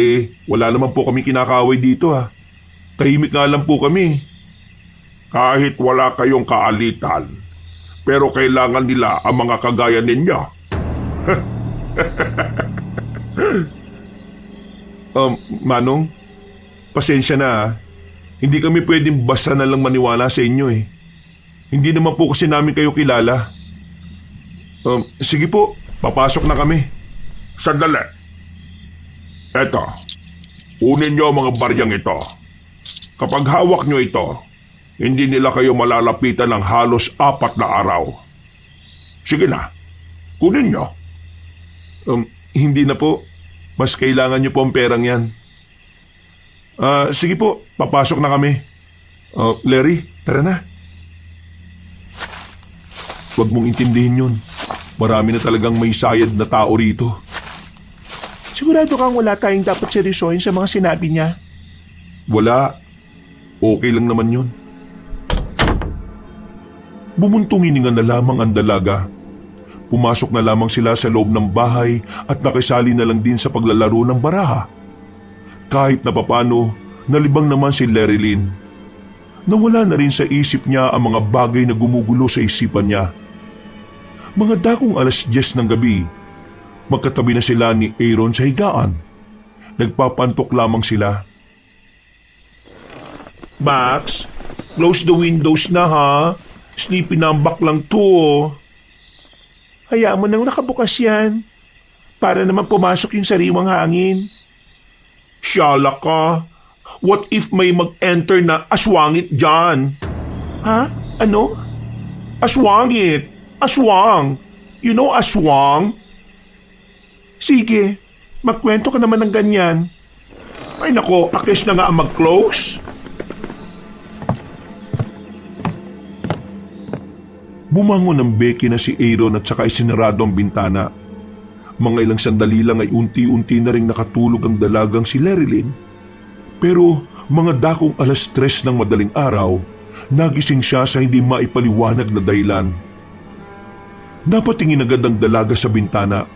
wala naman po kami kinakaaway dito ha. Tahimik nga lang po kami. Kahit wala kayong kaalitan, pero kailangan nila ang mga kagaya ninyo. Manong, pasensya na ha. Hindi kami pwedeng basta na lang maniwala sa inyo Hindi naman po kasi namin kayo kilala. Sige po, papasok na kami. Sandali. Eto, kunin nyo ang mga baryang ito. Kapag hawak nyo ito, hindi nila kayo malalapitan ng halos 4 na araw. Sige na, kunin nyo. Hindi na po. Mas kailangan niyo po ang perang yan. Sige po, papasok na kami. Larry, tara na. Huwag mong intindihin yun. Marami na talagang may sayad na tao rito. Sigurado kang wala tayong dapat seryosohin sa mga sinabi niya? Wala. Okay lang naman yun. Bumuntong hininga na lamang ang dalaga. Pumasok na lamang sila sa loob ng bahay at nakisali na lang din sa paglalaro ng baraha. Kahit na papano, nalibang naman si Lerilyn. Nawala na rin sa isip niya ang mga bagay na gumugulo sa isipan niya. Mga dakong 10:00 ng gabi, magkatabi na sila ni Aaron sa higaan. Nagpapantok lamang sila. Max, close the windows na ha. Sleepy number lang to. Hayaan mo nang nakabukas yan. Para naman pumasok yung sariwang hangin. Shala ka. What if may mag-enter na aswangit dyan? Ha? Ano? Aswangit. Aswang. You know aswang? Sige, magkwento ka naman ng ganyan. Ay nako, akis na nga ang mag-close. Bumangon ng Becky na si Aaron at saka isinarado ang bintana. Mga ilang sandali lang ay unti-unti na rin nakatulog ang dalagang si Lerilyn. Pero mga dakong 3:00 ng madaling araw, nagising siya sa hindi maipaliwanag na dahilan. Napatingin agad ang dalaga sa bintana.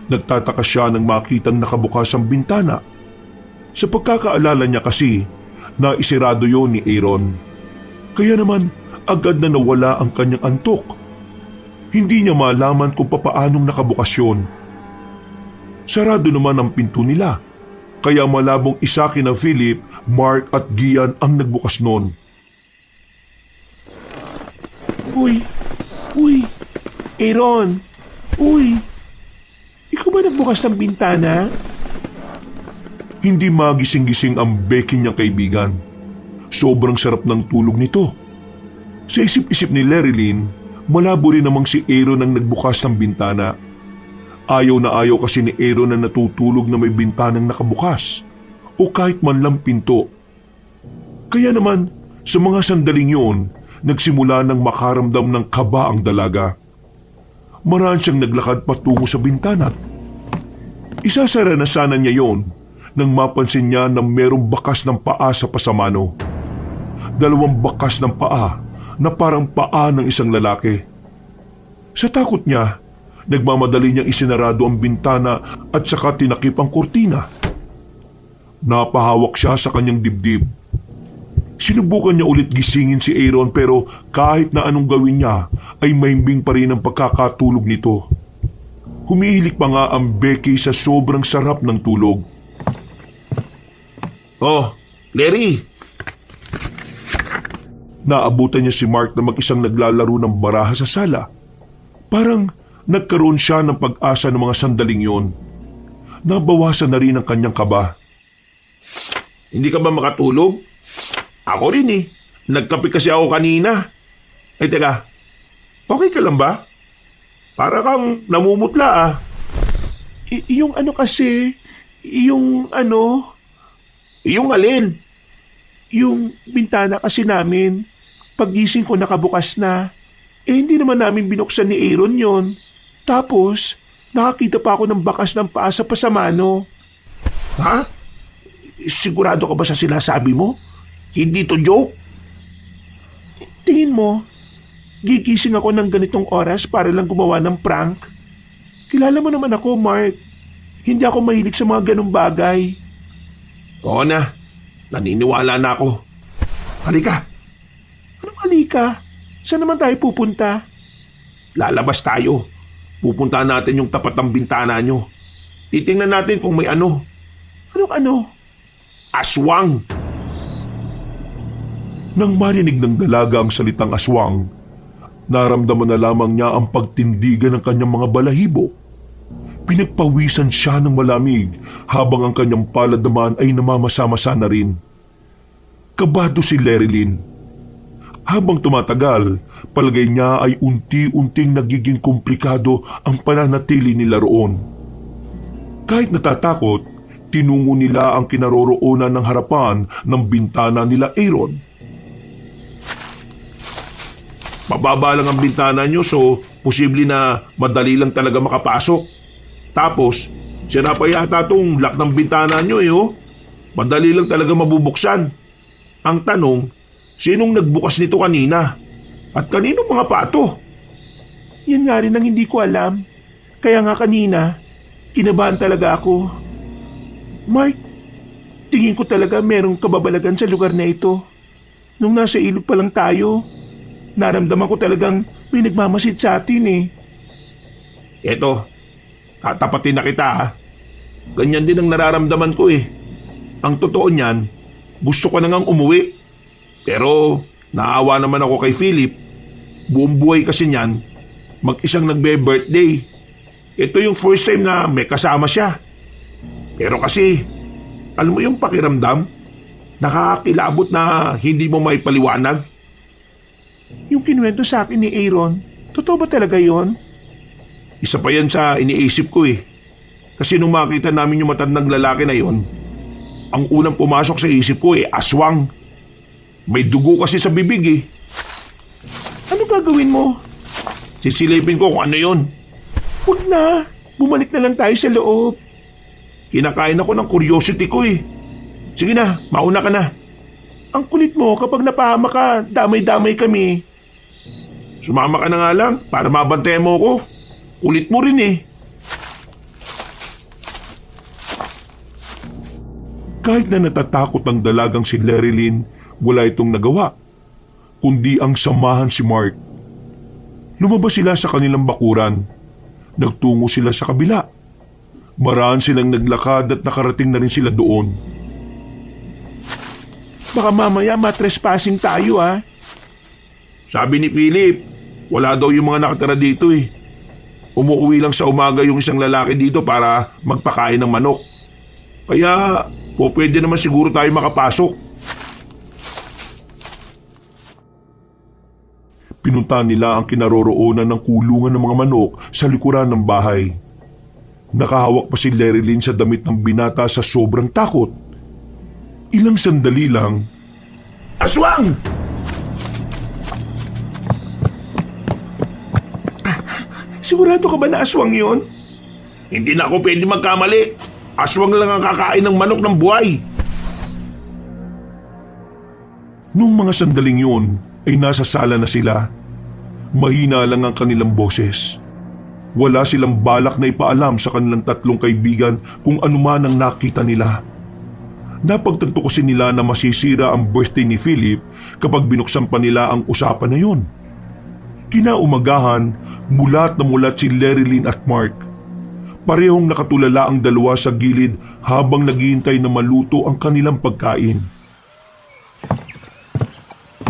Nagtataka siya nang makitang nakabukas ang bintana. Sa pagkakaalala niya kasi, naisirado yon ni Aaron. Kaya naman, agad na nawala ang kanyang antok. Hindi niya malaman kung papaanong nakabukas yun. Sarado naman ang pinto nila, kaya malabong isa kina Philip, Mark at Gian ang nagbukas noon. Uy, Aaron, ikaw ba nagbukas ng bintana? Hindi magising-gising ang Becky niyang kaibigan. Sobrang sarap ng tulog nito. Sa isip-isip ni Lerilyn, malabo rin namang si Aaron ang nagbukas ng bintana. Ayaw na ayaw kasi ni Aaron na natutulog na may bintanang nakabukas o kahit man lang pinto. Kaya naman, sa mga sandaling yun, nagsimula ng makaramdam ng kaba ang dalaga. Maraan siyang naglakad patungo sa bintana. Isasara na sana niya yon nang mapansin niya na merong bakas ng paa sa pasamano. 2 bakas ng paa na parang paa ng isang lalaki. Sa takot niya, nagmamadali niyang isinarado ang bintana at saka tinakip ang kurtina. Napahawak siya sa kanyang dibdib. Sinubukan niya ulit gisingin si Aaron pero kahit na anong gawin niya ay mahimbing pa rin ang pagkakatulog nito. Humihilik pa nga ang Becky sa sobrang sarap ng tulog. Oh, Larry! Naabutan niya si Mark na mag-isang naglalaro ng baraha sa sala. Parang nagkaroon siya ng pag-asa ng mga sandaling yon. Nabawasan na rin ang kanyang kaba. Hindi ka ba makatulog? Ako rin eh. Nagkape kasi ako kanina. Ay teka, okay ka lang ba? Para kang namumutla ah. Yung ano kasi, yung ano, Yung alin? yung bintana kasi namin, paggising ko nakabukas na. Hindi naman namin binuksan ni Aaron yon. Tapos, nakakita pa ako ng bakas ng paa sa pasamano. Ha? Sigurado ka ba sa sinasabi mo? Hindi to joke? Tingin mo, gigising ako ng ganitong oras para lang gumawa ng prank? Kilala mo naman ako, Mark. Hindi ako mahilig sa mga ganong bagay. Oo na. Naniniwala na ako. Halika. Anong halika? Saan naman tayo pupunta? Lalabas tayo. Pupuntahan natin yung tapat ng bintana nyo. Titingnan natin kung may ano. Anong ano? Aswang. Nang marinig ng dalaga ang salitang aswang, naramdaman na lamang niya ang pagtindigan ng kanyang mga balahibo. Pinagpawisan siya ng malamig habang ang kanyang palad naman ay namamasa-masa na rin. Kabado si Lerilyn. Habang tumatagal, palagay niya ay unti-unting nagiging komplikado ang pananatili nila roon. Kahit natatakot, tinungo nila ang kinaroroonan ng harapan ng bintana nila Aaron. Mababa lang ang bintana nyo so posible na madali lang talaga makapasok. Tapos, sira pa yata tong lock ng bintana nyo eh oh. Madali lang talaga mabubuksan. Ang tanong, sinong nagbukas nito kanina? At kaninong mga pato? Yan nga rin ang hindi ko alam. Kaya nga kanina, kinabahan talaga ako. Mark, tingin ko talaga merong kababalagan sa lugar na ito. Nung nasa ilog pa lang tayo, naramdaman ko talagang may nagmamasid sa atin eh. Eto, tatapatin na kita ha. Ganyan din ang nararamdaman ko eh. Ang totoo niyan, gusto ko na ngang umuwi. Pero naawa naman ako kay Philip. Buong buhay kasi niyan, mag-isang nagbe-birthday. Ito yung first time na may kasama siya. Pero kasi, alam mo yung pakiramdam? Nakakakilabot na hindi mo may paliwanag. Yung kinuwento sa akin ni Aaron, totoo ba talaga yon? Isa pa yan sa iniisip ko eh. Kasi nung makita namin yung matandang lalaki na yon, ang unang pumasok sa isip ko eh, aswang. May dugo kasi sa bibig eh. Ano gagawin mo? Sisilipin ko kung ano yon. Huwag na, bumalik na lang tayo sa loob. Kinakain ako ng curiosity ko eh. Sige na, mauna ka na. Ang kulit mo kapag napahama ka, damay-damay kami. Sumama ka na nga lang para mabantayan mo ko. Kulit mo rin eh. Kahit na natatakot ang dalagang si Lerilyn, wala itong nagawa, kundi ang samahan si Mark. Lumabas sila sa kanilang bakuran. Nagtungo sila sa kabila. Maraan silang naglakad at nakarating na rin sila doon. Baka mamaya matrespassing tayo ah. Sabi ni Philip, wala daw yung mga nakatira dito eh. Umuwi lang sa umaga yung isang lalaki dito para magpakain ng manok. Kaya pwede naman siguro tayo makapasok. Pinuntahan nila ang kinaroroonan ng kulungan ng mga manok sa likuran ng bahay. Nakahawak pa si Lerilyn sa damit ng binata sa sobrang takot. Ilang sandali lang, Aswang! Sigurado ka ba na aswang yon? Hindi na ako pwede magkamali. Aswang lang ang kakain ng manok ng buhay. Nung mga sandaling yun ay nasa sala na sila. Mahina lang ang kanilang boses. Wala silang balak na ipaalam sa kanilang tatlong kaibigan kung anuman ang nakita nila. Napagtanto kasi nila na masisira ang birthday ni Philip kapag binuksan pa nila ang usapan na yun. Kinaumagahan, mulat na mulat si Lerilyn at Mark. Parehong nakatulala ang dalawa sa gilid habang naghihintay na maluto ang kanilang pagkain.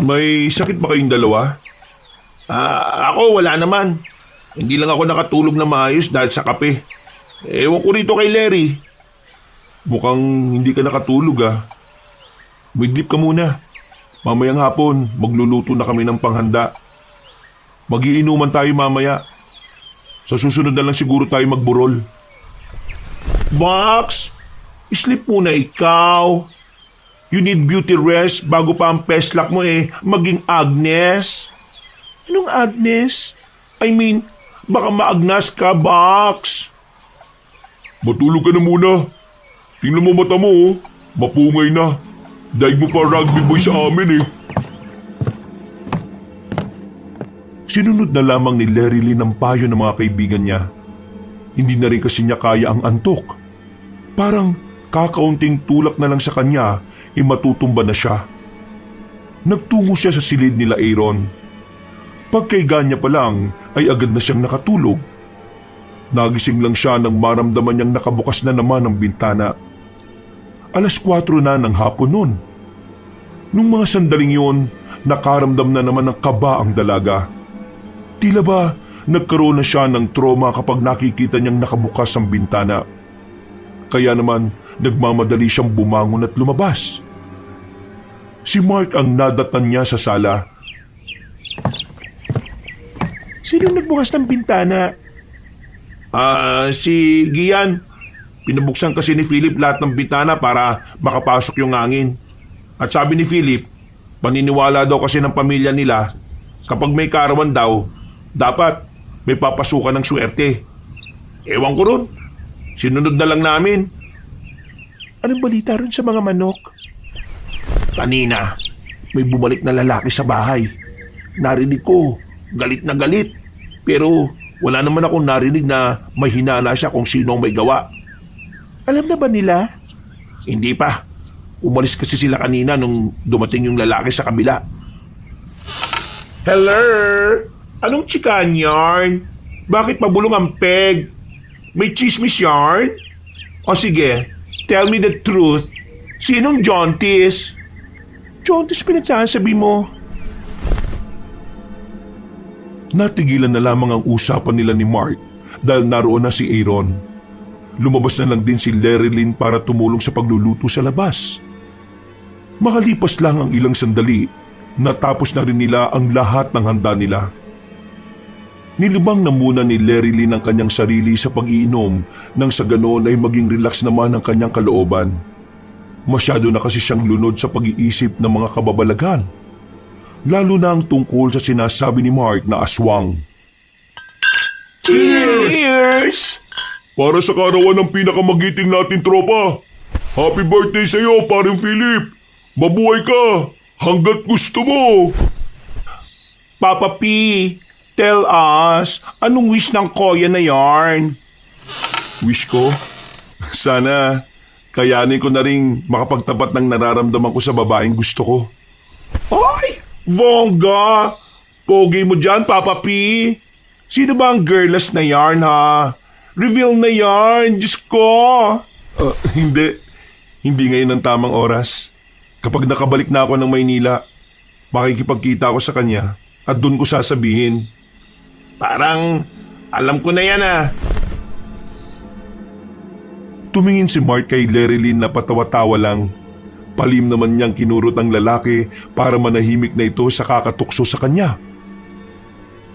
May sakit ba kayong dalawa? Ako wala naman. Hindi lang ako nakatulog na maayos dahil sa kape. Ewan ko rito kay Larry. Mukhang hindi ka nakatulog Midlip ka muna. Mamayang hapon, magluluto na kami ng panghanda. Magiinuman tayo mamaya. Sa susunod na lang siguro tayo magburol. Box, sleep muna ikaw. You need beauty rest bago pa ang peslak mo maging Agnes. Anong Agnes? I mean, baka maagnas ka, Box. Matulog ka na muna. Tingnan mo mata mo mapungay na. Daig mo pa rugby boy sa amin Sinunod na lamang ni Lerilyn ang payo ng mga kaibigan niya. Hindi na rin kasi niya kaya ang antok. Parang kakaunting tulak na lang sa kanya matutumba na siya. Nagtungo siya sa silid nila Aaron. Pagkaiga niya pa lang ay agad na siyang nakatulog. Nagising lang siya nang maramdaman niyang nakabukas na naman ang bintana. 4:00 na ng hapon noon. Nung mga sandaling yun, nakaramdam na naman ng kaba ang dalaga. Tila ba nagkaroon na siya ng trauma kapag nakikita niyang nakabukas ang bintana. Kaya naman nagmamadali siyang bumangon at lumabas. Si Mark ang nadatan niya sa sala. Sino nagbukas ng bintana? Si Gian. Pinabuksan kasi ni Philip lahat ng bintana para makapasok yung hangin. At sabi ni Philip, paniniwala daw kasi ng pamilya nila, kapag may karawan daw, dapat may papasukan ng swerte. Ewan ko ron. Sinunod na lang namin. Anong balita ron sa mga manok? Kanina, may bumalik na lalaki sa bahay. Narinig ko, galit na galit. Pero wala naman akong narinig na may hinala siya kung sino ang may gawa. Alam na ba nila? Hindi pa. Umalis kasi sila kanina nung dumating yung lalaki sa kabila. Hello? Anong chikan yarn? Bakit mabulong ang peg? May chismis yarn? O sige, tell me the truth. Sinong Jontis? Jontis pinagsasabi mo. Natigilan na lamang ang usapan nila ni Mark dahil naroon na si Aaron. Lumabas na lang din si Lerilyn para tumulong sa pagluluto sa labas. Makalipas lang ang ilang sandali, natapos na rin nila ang lahat ng handa nila. Nilibang na muna ni Lerilyn ang kanyang sarili sa pag-iinom nang sa ganoon ay maging relax naman ang kanyang kalooban. Masyado na kasi siyang lunod sa pag-iisip ng mga kababalaghan. Lalo na ang tungkol sa sinasabi ni Mark na aswang. Cheers! Para sa karawan ng pinakamagiting natin tropa. Happy birthday sa iyo, paring Philip. Mabuhay ka hanggat gusto mo. Papa P, tell us, anong wish ng Koya na yarn? Wish ko? Sana kayanin ko na rin makapagtapat ng nararamdaman ko sa babaeng gusto ko. Ay! Bongga! Pogi mo dyan, Papa P. Sino ba ang girlless na yarn, ha? Reveal na yarn, Diyos ko! Hindi. Hindi ngayon ang tamang oras. Kapag nakabalik na ako ng Maynila, makikipagkita ako sa kanya at doon ko sasabihin. Parang alam ko na yan, ha? Tumingin si Mark kay Lerilyn na patawa-tawa lang. Palim naman niyang kinurot ang lalaki para manahimik na ito sa kakatukso sa kanya.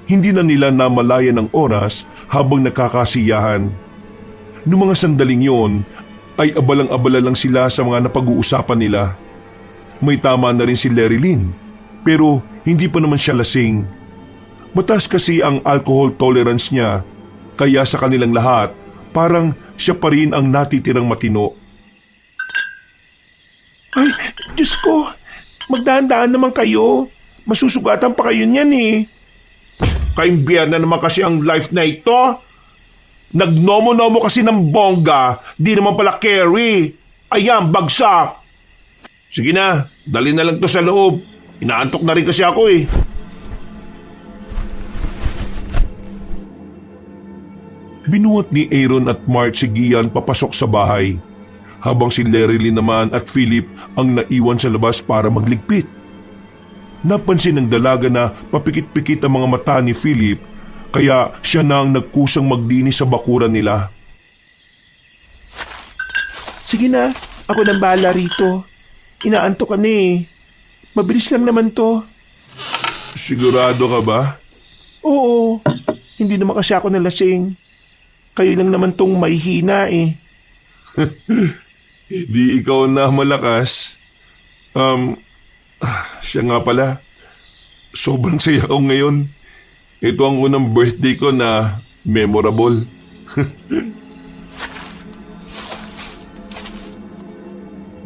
Hindi na nila namalayan ang oras habang nakakasiyahan. Noong mga sandaling yon, ay abalang-abala lang sila sa mga napag-uusapan nila. May tama na rin si Lerilyn, pero hindi pa naman siya lasing. Mataas kasi ang alcohol tolerance niya, kaya sa kanilang lahat, parang siya pa rin ang natitirang matino. Ay, Diyos ko. Magdahan-dahan naman kayo. Masusugatan pa kayo niyan eh. Kaimbyan na naman kasi ang life na ito. Nagnomo-nomo kasi ng bongga, di naman pala carry. Ayan, bagsak. Sige na, dali na lang to sa loob. Inaantok na rin kasi ako eh. Binuhat ni Aaron at Mark si Gian papasok sa bahay, habang si Lerilyn naman at Philip ang naiwan sa labas para magligpit. Napansin ng dalaga na papikit-pikit ang mga mata ni Philip, kaya siya na ang nagkusang maglinis sa bakuran nila. Sige na, ako nang bahala rito. Inaantok ka na eh. Mabilis lang naman to. Sigurado ka ba? Oo, hindi naman kasi ako nalasing. Kayo lang naman tong may hina eh. Di ikaw na malakas. Siya nga pala. Sobrang saya ko ngayon. Ito ang unang birthday ko na memorable.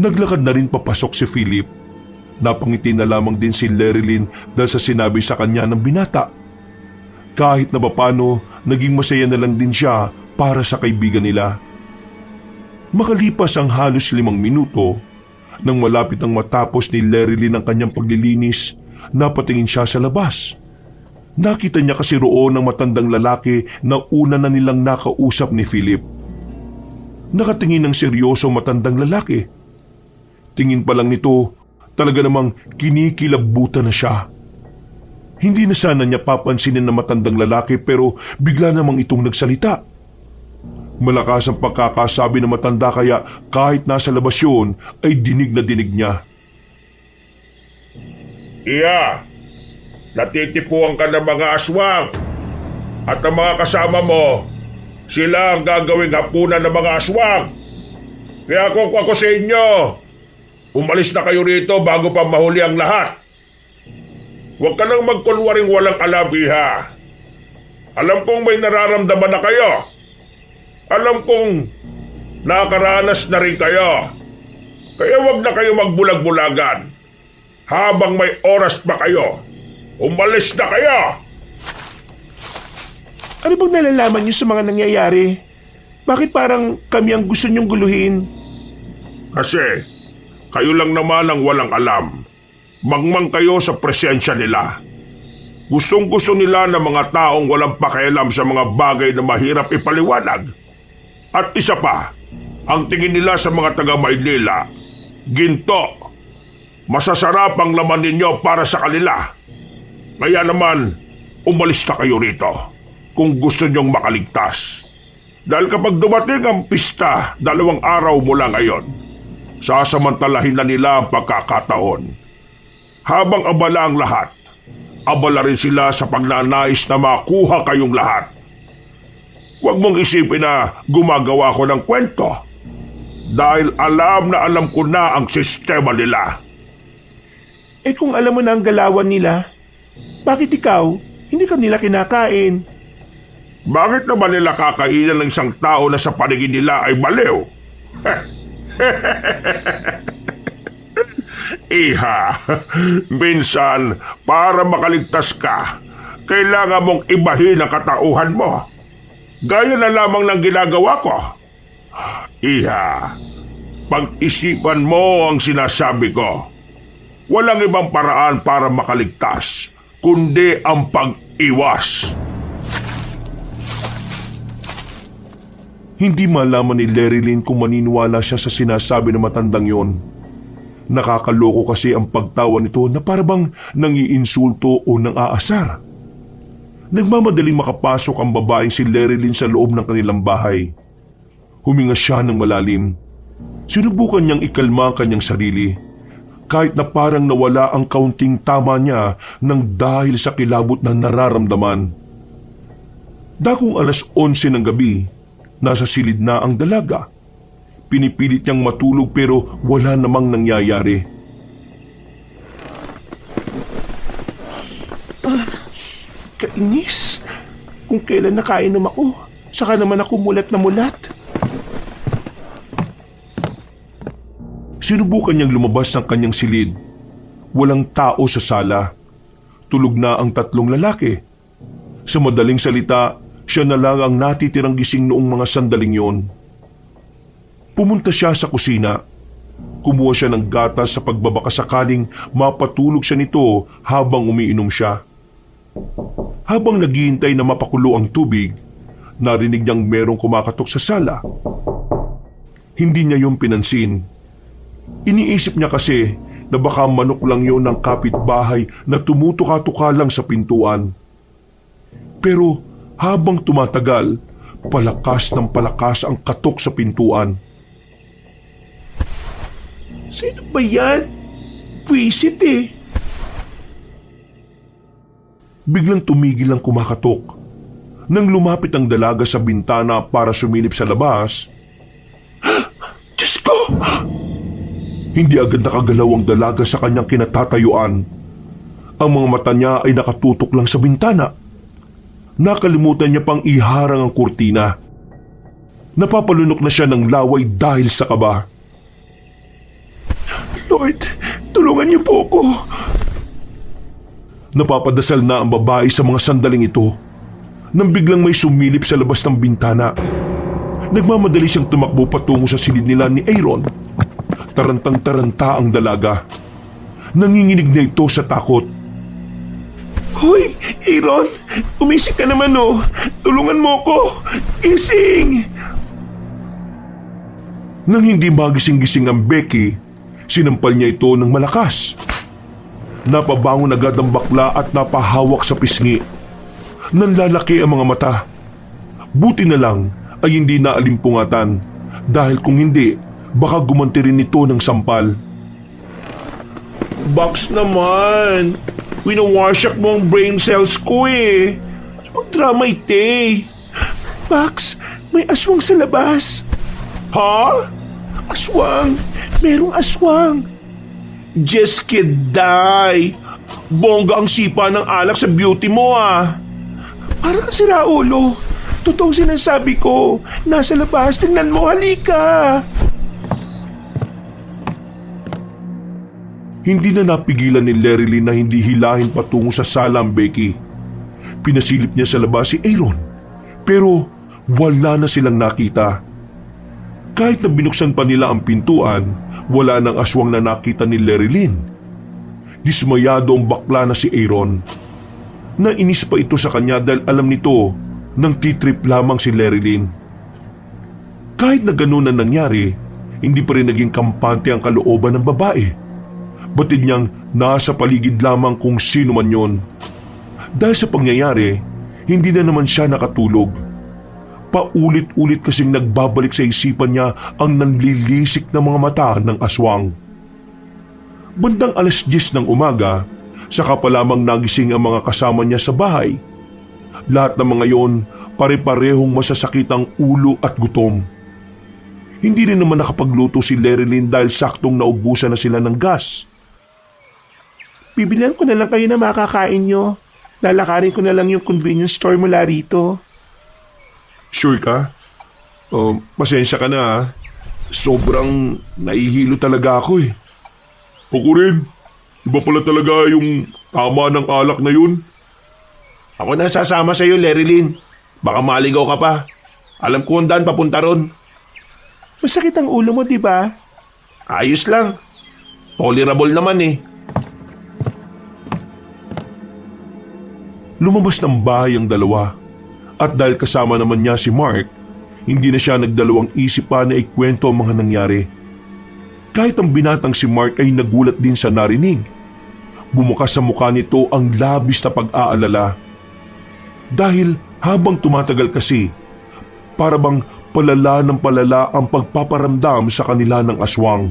Naglakad na rin papasok si Philip. Napangiti na lamang din si Lerilyn dahil sa sinabi sa kanya ng binata. Kahit na papano, naging masaya na lang din siya para sa kaibigan nila. Makalipas ang halos 5 minuto, nang malapit ang matapos ni Lerilyn ang kanyang paglilinis, napatingin siya sa labas. Nakita niya kasi roon ang matandang lalaki na una na nilang nakausap ni Philip. Nakatingin ng seryoso matandang lalaki. Tingin pa lang nito, talaga namang kinikilabutan na siya. Hindi na sana niya papansinin na matandang lalaki pero bigla namang itong nagsalita. Malakas ang pagkakasabi ng matanda kaya kahit nasa labas yun ay dinig na dinig niya. Iya, natitipuan ka ng mga aswang. At ang mga kasama mo, sila ang gagawing hapunan ng mga aswang. Kaya kung ako sa inyo, umalis na kayo rito bago pa mahuli ang lahat. Huwag ka nang magkunwaring walang alam, iha. Alam kong may nararamdaman na kayo. Alam kong nakaranas na rin kayo. Kaya huwag na kayo magbulag-bulagan. Habang may oras pa kayo, umalis na kayo! Ano bang nalalaman niyo sa mga nangyayari? Bakit parang kami ang gusto niyong guluhin? Kasi kayo lang naman ang walang alam. Mangmang kayo sa presensya nila. Gustong-gusto nila ng mga taong walang pakialam sa mga bagay na mahirap ipaliwanag. At isa pa, ang tingin nila sa mga taga-Maynila, ginto. Masasarap ang laman ninyo para sa kanila. Kaya naman, umalis na kayo rito kung gusto nyong makaligtas. Dahil kapag dumating ang pista, 2 araw mula ngayon, sasamantalahin na nila ang pagkakataon. Habang abala ang lahat, abala rin sila sa pagnanais na makuha kayong lahat. Huwag mong isipin na gumagawa ko ng kwento. Dahil alam na alam ko na ang sistema nila. Eh kung alam mo na ang galawan nila, bakit ikaw hindi ka nila kinakain? Bakit naman nila kakainin ng isang tao na sa paningin nila ay baliw? Iha, minsan para makaligtas ka, kailangan mong ibahin ang katauhan mo. Gaya na lamang ng ginagawa ko. Iha, pag-isipan mo ang sinasabi ko. Walang ibang paraan para makaligtas, kundi ang pag-iwas. Hindi malaman ni Lerilyn kung maniniwala siya sa sinasabi ng matandang yon. Nakakaloko kasi ang pagtawa nito na parabang nangiinsulto o nang aasar. Nagmamadaling makapasok ang babaeng si Lerilyn sa loob ng kanilang bahay. Huminga siya ng malalim. Sinubukan niyang ikalma ang kanyang sarili. Kahit na parang nawala ang kaunting tama niya nang dahil sa kilabot na nararamdaman. Dakong 11:00 ng gabi, nasa silid na ang dalaga. Pinipilit niyang matulog pero wala namang nangyayari. Kainis. Kung kailan nakainom ako, Saka naman ako mulat na mulat. Sinubukan niyang lumabas ng kanyang silid. Walang tao sa sala. Tulog na ang tatlong lalaki. Sa madaling salita, siya na lang ang natitirang gising noong mga sandaling yon. Pumunta siya sa kusina. Kumuha siya ng gatas sa pagbabaka sakaling mapatulog siya nito habang umiinom siya. Habang naghihintay na mapakulo ang tubig, narinig niyang merong kumakatok sa sala. Hindi niya yung pinansin. Iniisip niya kasi na baka manok lang yon ng kapitbahay na tumutuka-tuka lang sa pintuan. Pero habang tumatagal, palakas ng palakas ang katok sa pintuan. Sino ba yan? Pwisit eh. Biglang tumigil ang kumakatok. Nang lumapit ang dalaga sa bintana para sumilip sa labas, Diyos ko! hindi agad nakagalaw ang dalaga sa kanyang kinatatayuan. Ang mga mata niya ay nakatutok lang sa bintana. Nakalimutan niya pang iharang ang kurtina. Napapalunok na siya ng laway dahil sa kaba. Lord, tulungan niyo po ako. Napapadasal na ang babae sa mga sandaling ito nang biglang may sumilip sa labas ng bintana. Nagmamadali siyang tumakbo patungo sa silid nila ni Aaron. Tarantang-taranta ang dalaga. Nanginginig na ito sa takot. Hoy, Aaron, umisik ka naman oh. Tulungan mo ko. Gising! Nang hindi magising-gising ang Becky, sinampal niya ito ng malakas. Napabangon agad ang bakla at napahawak sa pisngi. Nanlalaki ang mga mata. Buti na lang ay hindi naalimpungatan dahil kung hindi, baka gumanti rin ito ng sampal. Box naman. Winawasak mo ang brain cells ko eh. Ano bang drama ite? Max, may aswang sa labas. Ha? Aswang! Merong aswang! Just kiday. Bongga ang sipa ng alak sa beauty mo ah. Parang si Raulo. Totoong sinasabi ko. Nasa labas, tingnan mo, halika! Hindi na napigilan ni Lerilyn na hindi hilahin patungo sa sala ang Becky. Pinasilip niya sa labas si Aaron, pero wala na silang nakita. Kahit na binuksan pa nila ang pintuan, wala nang aswang na nakita ni Lerilyn. Dismayado ang bakla na si Aaron. Nainis pa ito sa kanya dahil alam nito nang titrip lamang si Lerilyn. Kahit na ganun ang nangyari, hindi pa rin naging kampante ang kalooban ng babae. Batid niyang nasa paligid lamang kung sino man yon. Dahil sa pangyayari, hindi na naman siya nakatulog. Paulit-ulit kasing nagbabalik sa isipan niya ang nanlilisik na mga mata ng aswang. Bandang 10:00 ng umaga, saka pa lamang nagising ang mga kasama niya sa bahay. Lahat ng mga yon, pare-parehong masasakit ang ulo at gutom. Hindi rin naman nakapagluto si Lerilyn dahil saktong naubusan na sila ng gas. Bibilihan ko na lang kayo na makakain nyo. Lalakarin ko na lang yung convenience store mula rito. Sure ka? Pasensya ka na ha. Sobrang nahihilo talaga ako eh. Ako rin. Iba pala talaga yung tama ng alak na yun. Ako na sasama sa'yo, Lerilyn. Baka maligaw ka pa. Alam ko ang daan papunta ron. Masakit ang ulo mo, di ba? Ayos lang. Tolerable naman eh. Lumabas ng bahay ang dalawa. At dahil kasama naman niya si Mark, hindi na siya nagdalawang isip pa na ikwento ang mga nangyari. Kahit ang binatang si Mark ay nagulat din sa narinig. Bumukas sa mukha nito ang labis na pag-aalala. Dahil habang tumatagal kasi, para bang palala ng palala ang pagpaparamdam sa kanila ng aswang.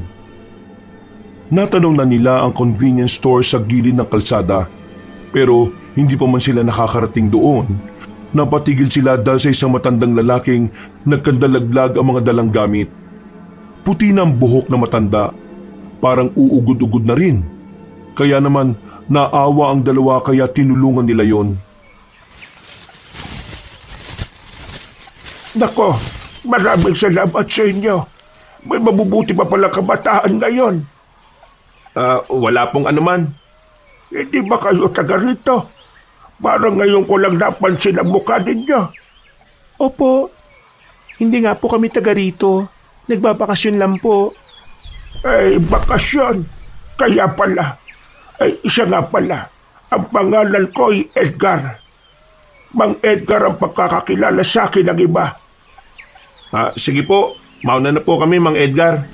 Natanong na nila ang convenience store sa gilid ng kalsada, pero hindi pa man sila nakakarating doon. Napatigil sila dahil sa isang matandang lalaking nagkandalaglag ang mga dalang gamit. Puti na ang buhok na matanda, parang uugod-ugod na rin. Kaya naman naawa ang dalawa kaya tinulungan nila yon. Nako, maraming salamat sa inyo. May mabubuti pa pala kabataan ngayon. Wala pong anuman. Hindi ba kayo taga rito? Parang ngayon ko lang napansin ang mukha ninyo. Opo. Hindi nga po kami taga rito. Nagbabakasyon lang po. Ay, bakasyon. Kaya pala. Ay, isa nga pala. Ang pangalan ko ay Edgar. Mang Edgar ang pagkakakilala sa akin ng iba. Sige po. Mauna na po kami, Mang Edgar.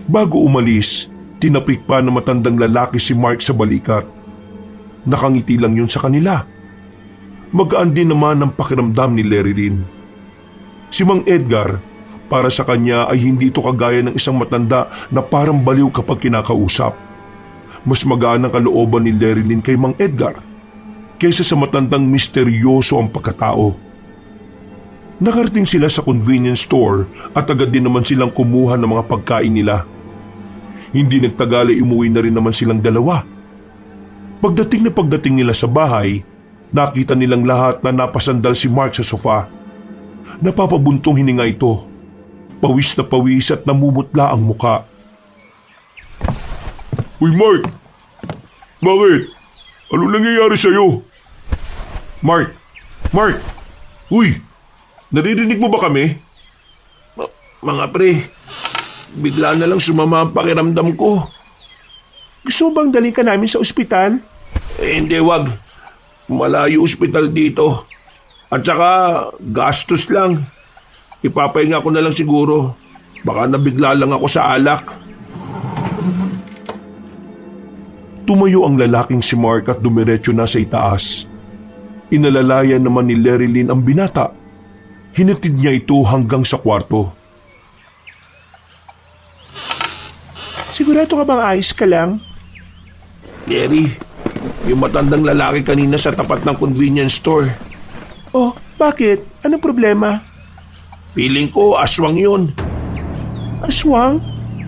Bago umalis, tinapik pa ng matandang lalaki si Mark sa balikat. Nakangiti lang yun sa kanila. Magaan din naman ang pakiramdam ni Larry Lynn. Si Mang Edgar, para sa kanya ay hindi ito kagaya ng isang matanda na parang baliw kapag kinakausap. Mas magaan ang kalooban ni Larry Lynn kay Mang Edgar kaysa sa matandang misteryoso ang pagkatao. Nakarating sila sa convenience store at agad din naman silang kumuha ng mga pagkain nila. Hindi nagtagal ay umuwi na rin naman silang dalawa. Pagdating nila sa bahay, nakita nilang lahat na napasandal si Mark sa sofa. Napapabuntong hininga ito. Pawis na pawis at namumutla ang muka. Uy, Mark! Bakit? Ano nangyayari sa'yo? Mark! Mark! Uy! Naririnig mo ba kami? Mga pre, bigla na lang sumama ang pakiramdam ko. Gusto mo bang dalhin ka namin sa ospital? Hindi, wag. Malayo ospital dito. At saka, gastos lang. Ipapahinga ko na lang siguro. Baka nabigla lang ako sa alak. Tumayo ang lalaking si Mark at dumiretso na sa itaas. Inalalayan naman ni Larry Lynn ang binata. Hinatid niya ito hanggang sa kwarto. Sigurado ka bang ayos ka lang? Larry, yung matandang lalaki kanina sa tapat ng convenience store. Oh, bakit? Anong problema? Feeling ko aswang yun. Aswang?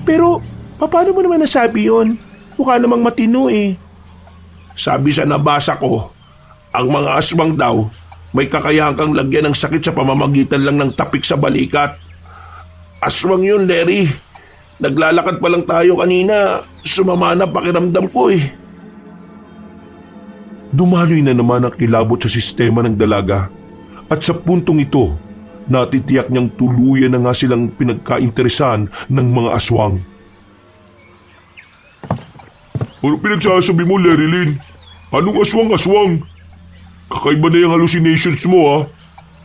Pero, paano mo naman nasabi yun? Mukha namang matino eh. Sabi sa nabasa ko, ang mga aswang daw may kakayahan kang lagyan ng sakit sa pamamagitan lang ng tapik sa balikat. Aswang yun, Larry. Naglalakad pa lang tayo kanina, sumama na pakiramdam ko eh. Dumaloy na naman ang kilabot sa sistema ng dalaga at sa puntong ito, natitiyak niyang tuluyan na nga silang pinagkainteresan ng mga aswang. Ano pinagsasabi mo, Larry Lynn? Anong aswang-aswang? Kakaiba na yung hallucinations mo, ha?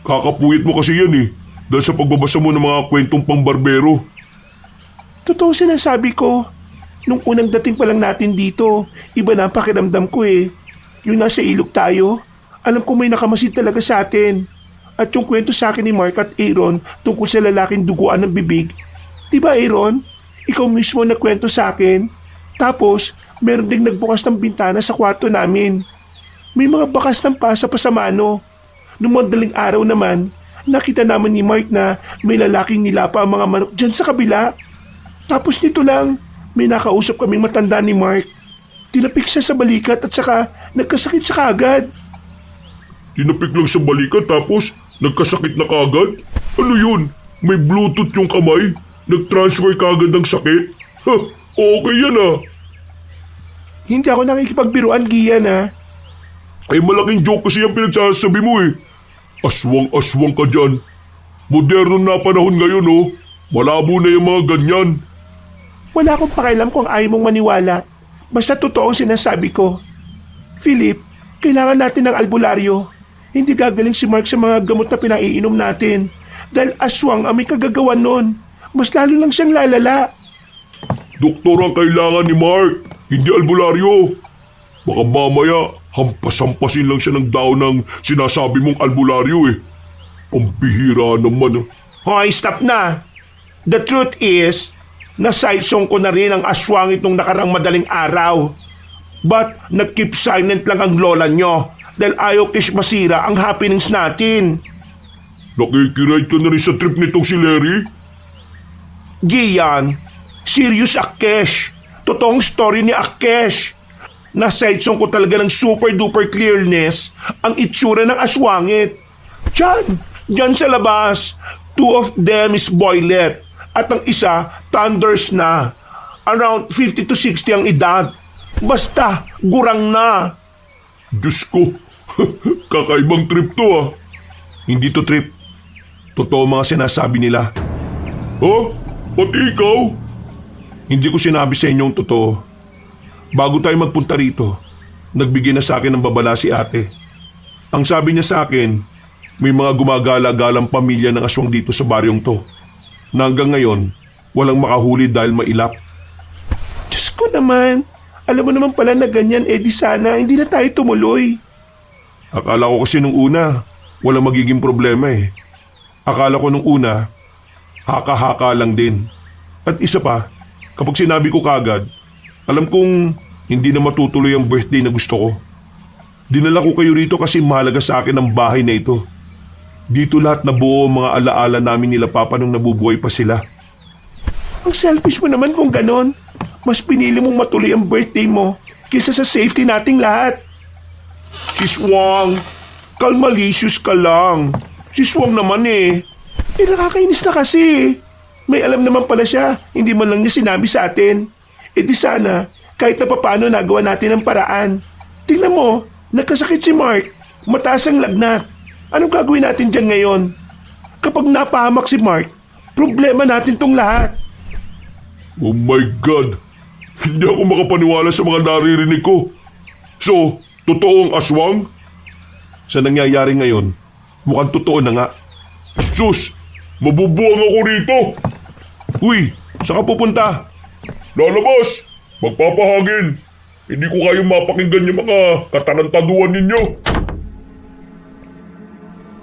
Kakapuyat mo kasi yan eh, dahil sa pagbabasa mo ng mga kwentong pangbarbero. Totoo sinasabi ko. Nung unang dating pa lang natin dito, iba na ang pakiramdam ko eh. Yung nasa ilog tayo, alam ko may nakamasid talaga sa atin. At yung kwento sa akin ni Mark at Aaron tungkol sa lalaking duguan ng bibig. Diba Aaron? Ikaw mismo nagkwento sa akin. Tapos, meron ding nagbukas ng bintana sa kwarto namin. May mga bakas ng pasa pa sa mano. Noong madaling araw naman, nakita naman ni Mark na may lalaking nilapa ang mga manok dyan sa kabila. Tapos nito lang, may nakausap kaming matanda ni Mark. Tinapik siya sa balikat at saka nagkasakit siya kaagad. Tinapik lang sa balikat tapos nagkasakit na kaagad? Ano yun? May Bluetooth yung kamay? Nag-transfer kaagad ng sakit? Ha, okay yan ah. Hindi ako nakikipagbiruan, Gian ha. Ay malaking joke kasi yung pinagsasabi mo eh. Aswang-aswang ka dyan. Moderno na panahon ngayon oh. Malabo na yung mga ganyan. Wala akong pakialam kung ayaw mong maniwala. Basta totoo ang sinasabi ko. Philip, kailangan natin ng albularyo. Hindi gagaling si Mark sa mga gamot na pinaiinom natin. Dahil aswang ang may kagagawan nun. Mas lalo lang siyang lalala. Doktor ang kailangan ni Mark, hindi albularyo. Baka mamaya, hampas-hampasin lang siya ng daon ng sinasabi mong albularyo eh. Ang bihira naman. Hoy, stop na! The truth is, nasaysong ko na rin ang aswang itong nakarang madaling araw. But nag-keep silent lang ang lola nyo dahil ayaw kish masira ang happenings natin. Nakikiride ka na rin sa trip nitong si Larry? Gian, serious Akesh. Totoong story ni Akesh. Nasaitsong ko talaga ng super duper clearness ang itsura ng aswangit. Diyan sa labas, 2 of them is boylet at ang isa thunders na. Around 50 to 60 ang edad. Basta, gurang na. Diyos ko, kakaibang trip to ah. Hindi to trip. Totoo mga sinasabi nila. Oh, pati ikaw? Hindi ko sinabi sa inyong totoo. Bago tayo magpunta rito, nagbigay na sa akin ng babala si ate. Ang sabi niya sa akin, may mga gumagala-galang pamilya ng aswang dito sa baryong to. Na hanggang ngayon, walang makahuli dahil mailap. Diyos ko naman, alam mo naman pala na ganyan, di sana hindi na tayo tumuloy. Akala ko kasi nung una, walang magiging problema eh. Akala ko nung una, haka-haka lang din. At isa pa, kapag sinabi ko kagad, alam kong hindi na matutuloy ang birthday na gusto ko. Dinala ko kayo rito kasi mahalaga sa akin ang bahay na ito. Dito lahat nabuo ang mga alaala namin nila Papa nung nabubuhay pa sila. Ang selfish mo naman kung ganon. Mas pinili mong matuloy ang birthday mo kaysa sa safety nating lahat. Siswang, kalmalicious ka lang. Siswang naman eh. Nakakainis na kasi. May alam naman pala siya. Hindi man lang niya sinabi sa atin. Di sana, kahit na papaano nagawa natin ang paraan. Tingnan mo, nagkasakit si Mark. Mataas ang lagnat. Anong gagawin natin dyan ngayon? Kapag napahamak si Mark, problema natin tong lahat. Oh my God! Hindi ako makapaniwala sa mga naririnig ko. So, totoo ang aswang? Sa nangyayari ngayon, mukhang totoo na nga. Sus! Mabubuang ako rito! Uy, saan ka pupunta? Lalabas! Magpapahangin! Hindi ko kayo mapakinggan yung mga katarantaduan ninyo.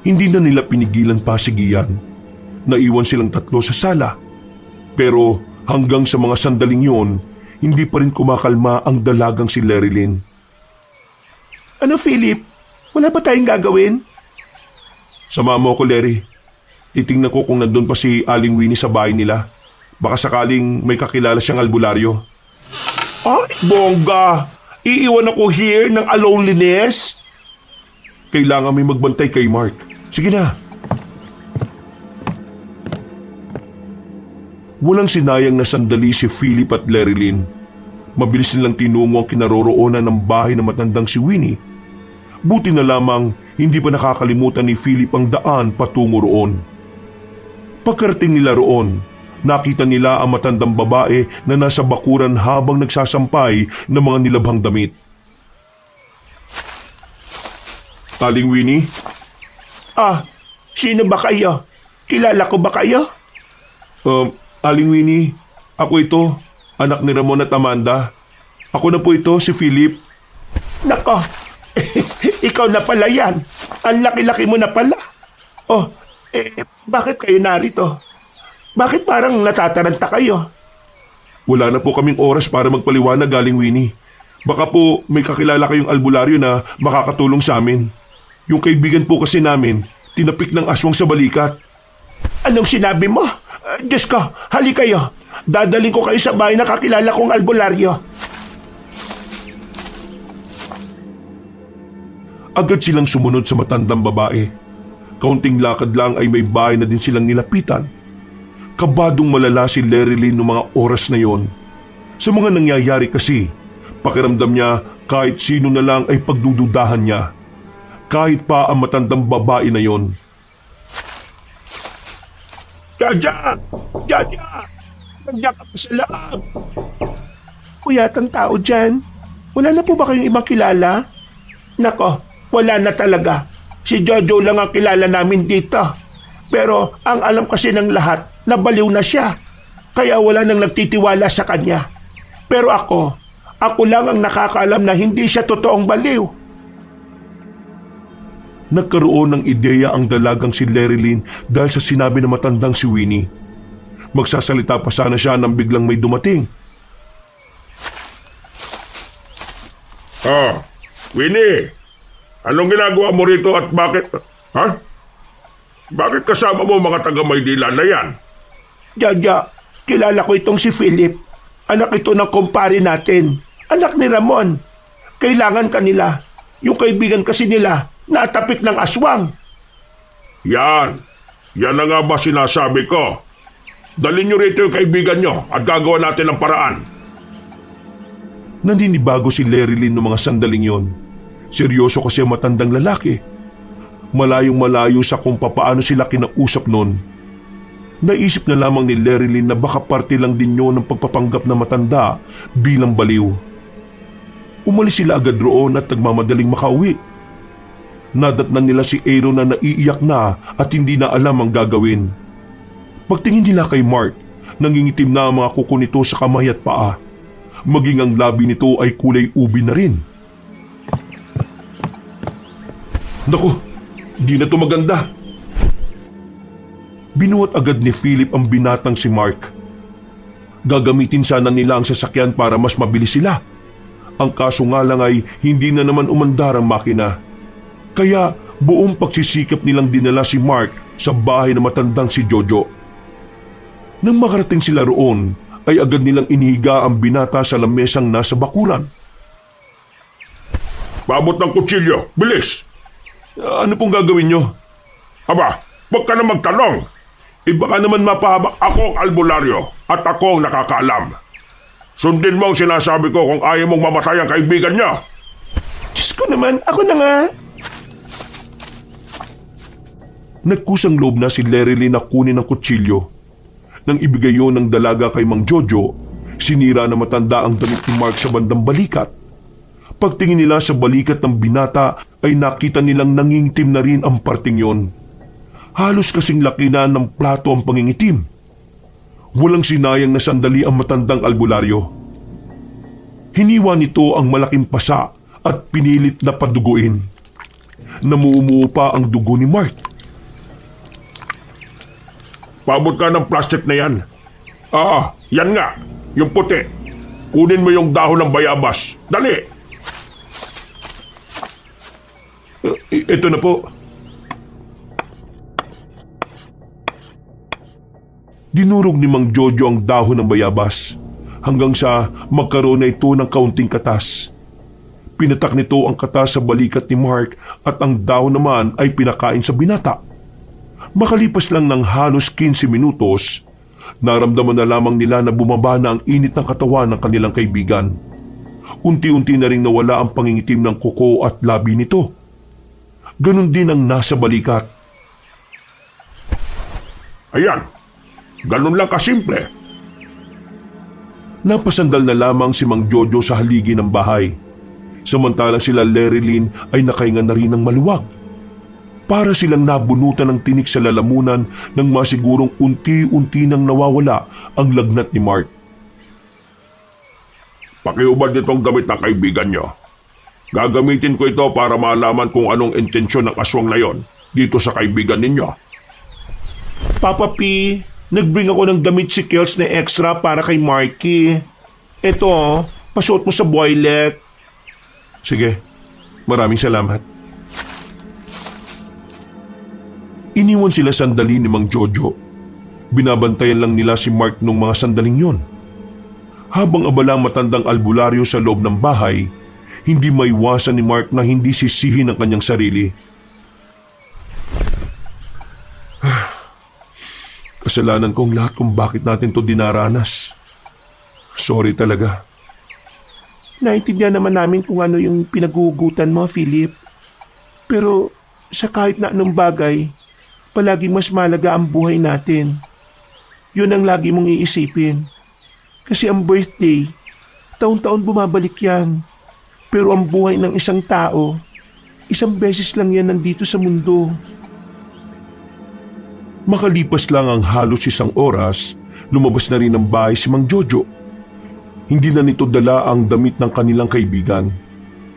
Hindi na nila pinigilan pa si Gian. Naiwan silang tatlo sa sala. Pero hanggang sa mga sandaling yon, hindi pa rin kumakalma ang dalagang si Lerilyn. Ano Philip? Wala ba tayong gagawin? Sama mo ako, Larry. Titingnan ko kung nandun pa si Aling Winnie sa bahay nila. Baka sakaling may kakilala siyang albularyo. Ay, bongga! Iiwan ako here ng aloneliness? Kailangan may magbantay kay Mark. Sige na. Walang sinayang na sandali si Philip at Lerilyn. Mabilis nilang tinungo ang kinaroroonan ng bahay ng matandang si Winnie. Buti na lamang hindi pa nakakalimutan ni Philip ang daan patungo roon. Pagkarating nila roon, nakita nila ang matandang babae na nasa bakuran habang nagsasampay ng mga nilabhang damit. Aling Winnie? Sino ba kayo? Kilala ko ba kayo? Aling Winnie, ako ito, anak ni Ramon at Amanda. Ako na po ito, si Philip. Nako, ikaw na pala yan. Ang laki-laki mo na pala. Bakit kayo narito? Bakit parang natataranta kayo? Wala na po kaming oras para magpaliwanag, Aling Winnie. Baka po may kakilala kayong albularyo na makakatulong sa amin. Yung kaibigan po kasi namin, tinapik ng aswang sa balikat. Anong sinabi mo? Diyos ko, hali kayo. Dadaling ko kayo sa bahay na kakilala kong albularyo. Agad silang sumunod sa matandang babae. Kaunting lakad lang ay may bahay na din silang nilapitan. Kabadong malala si Lerilyn noong mga oras na yon. Sa mga nangyayari kasi, pakiramdam niya kahit sino na lang ay pagdududahan niya. Kahit pa ang matandang babae na yon. Jaja! Jaja! Nandiyan ka pa sa loob! Kuyatang tao dyan. Wala na po ba kayong ibang kilala? Nako, wala na talaga. Si Jojo lang ang kilala namin dito. Pero ang alam kasi ng lahat, nabaliw na siya. Kaya wala nang nagtitiwala sa kanya. Pero ako lang ang nakakaalam na hindi siya totoong baliw. Nagkaroon ng ideya ang dalagang si Lerilyn dahil sa sinabi ng matandang si Winnie. Magsasalita pa sana siya nang biglang may dumating. Winnie, anong ginagawa mo rito at bakit? Bakit kasama mo mga taga-Maynila na yan? Jaja, kilala ko itong si Philip. Anak ito ng kumpare natin. Anak ni Ramon. Kailangan kanila. Yung kaibigan kasi nila, natapik ng aswang. Yan. Yan na nga ba sinasabi ko? Dalhin niyo rito yung kaibigan niyo at gagawa natin ng paraan. Naninibago si Larry Lynn noong mga sandaling yon. Seryoso kasi ang matandang lalaki. Malayong malayo sa kung papaano sila kinausap noon. Naisip na lamang ni Larry Lynn na baka parte lang din yun ng pagpapanggap na matanda bilang baliw. Umalis sila agad roon at nagmamadaling makauwi. Nadatnan nila si Aaron na naiiyak na at hindi na alam ang gagawin. Pagtingin nila kay Mark, nangingitim na ang mga kuko nito sa kamay at paa. Maging ang labi nito ay kulay ubi na rin. Naku, di na to maganda. Binuhat agad ni Philip ang binatang si Mark. Gagamitin sana nila ang sasakyan para mas mabilis sila. Ang kaso nga lang ay hindi na naman umandar ang makina. Kaya buong pagsisikap nilang dinala si Mark sa bahay na matandang si Jojo. Nang makarating sila roon, ay agad nilang inihiga ang binata sa lamesang nasa bakuran. Paabot ng kutsilyo, bilis! Ano pong gagawin nyo? Aba, huwag ka na magtanong. Baka naman mapahabak. Ako ang albularyo at ako ang nakakaalam. Sundin mo ang sinasabi ko kung ayaw mong mamatay ang kaibigan niya. Diyos ko naman, ako na nga. Nagkusang loob na si Larry Lynn na kunin ang kutsilyo. Nang ibigay yun ng dalaga kay Mang Jojo, sinira na matanda ang damit ni Mark sa bandang balikat. Pagtingin nila sa balikat ng binata ay nakita nilang nangingitim na rin ang parting yon. Halos kasing laki na ng plato ang pangingitim. Walang sinayang na sandali ang matandang albularyo. Hiniwa nito ang malaking pasa at pinilit na paduguin. Namumuo pa ang dugo ni Mark. Paabot ka ng plastic na yan. Yan nga, yung puti. Kunin mo yung dahon ng bayabas. Dali! Ito na po. Dinurog ni Mang Jojo ang dahon ng bayabas hanggang sa magkaroon na ito ng kaunting katas. Pinatak nito ang katas sa balikat ni Mark at ang dahon naman ay pinakain sa binata. Makalipas lang ng halos 15 minutos, naramdaman na lamang nila na bumaba na ang init ng katawan ng kanilang kaibigan. Unti-unti na rin nawala ang pangingitim ng kuko at labi nito. Ganon din ang nasa balikat. Ayan, ganun lang kasimple. Napasandal na lamang si Mang Jojo sa haligi ng bahay. Samantalang sila Larry Lynn ay nakahinga na rin ng maluwag. Para silang nabunutan ng tinik sa lalamunan nang masigurong unti-unti nang nawawala ang lagnat ni Mark. Pakiubad nitong gamit ng kaibigan niyo. Gagamitin ko ito para malaman kung anong intensyon ng aswang na yon dito sa kaibigan ninyo. Papa P, nagbring ako ng damit si Kels na extra para kay Marky. Ito, pasuot mo sa boylet. Sige, maraming salamat. Iniwan sila sandali ni Mang Jojo. Binabantayan lang nila si Mark nung mga sandaling yon. Habang abala ang matandang albularyo sa loob ng bahay, hindi maiwasan ni Mark na hindi sisihin ang kanyang sarili. Kasalanan kong lahat kung bakit natin to dinaranas. Sorry talaga. Naintindihan naman namin kung ano yung pinagugutan mo, Philip. Pero sa kahit na anong bagay, palaging mas malaga ang buhay natin. Yun ang lagi mong iisipin. Kasi ang birthday, taon-taon bumabalik yan. Pero ang buhay ng isang tao, isang beses lang yan nandito sa mundo. Makalipas lang ang halos 1 oras, lumabas na rin ng bahay si Mang Jojo. Hindi na nito dala ang damit ng kanilang kaibigan.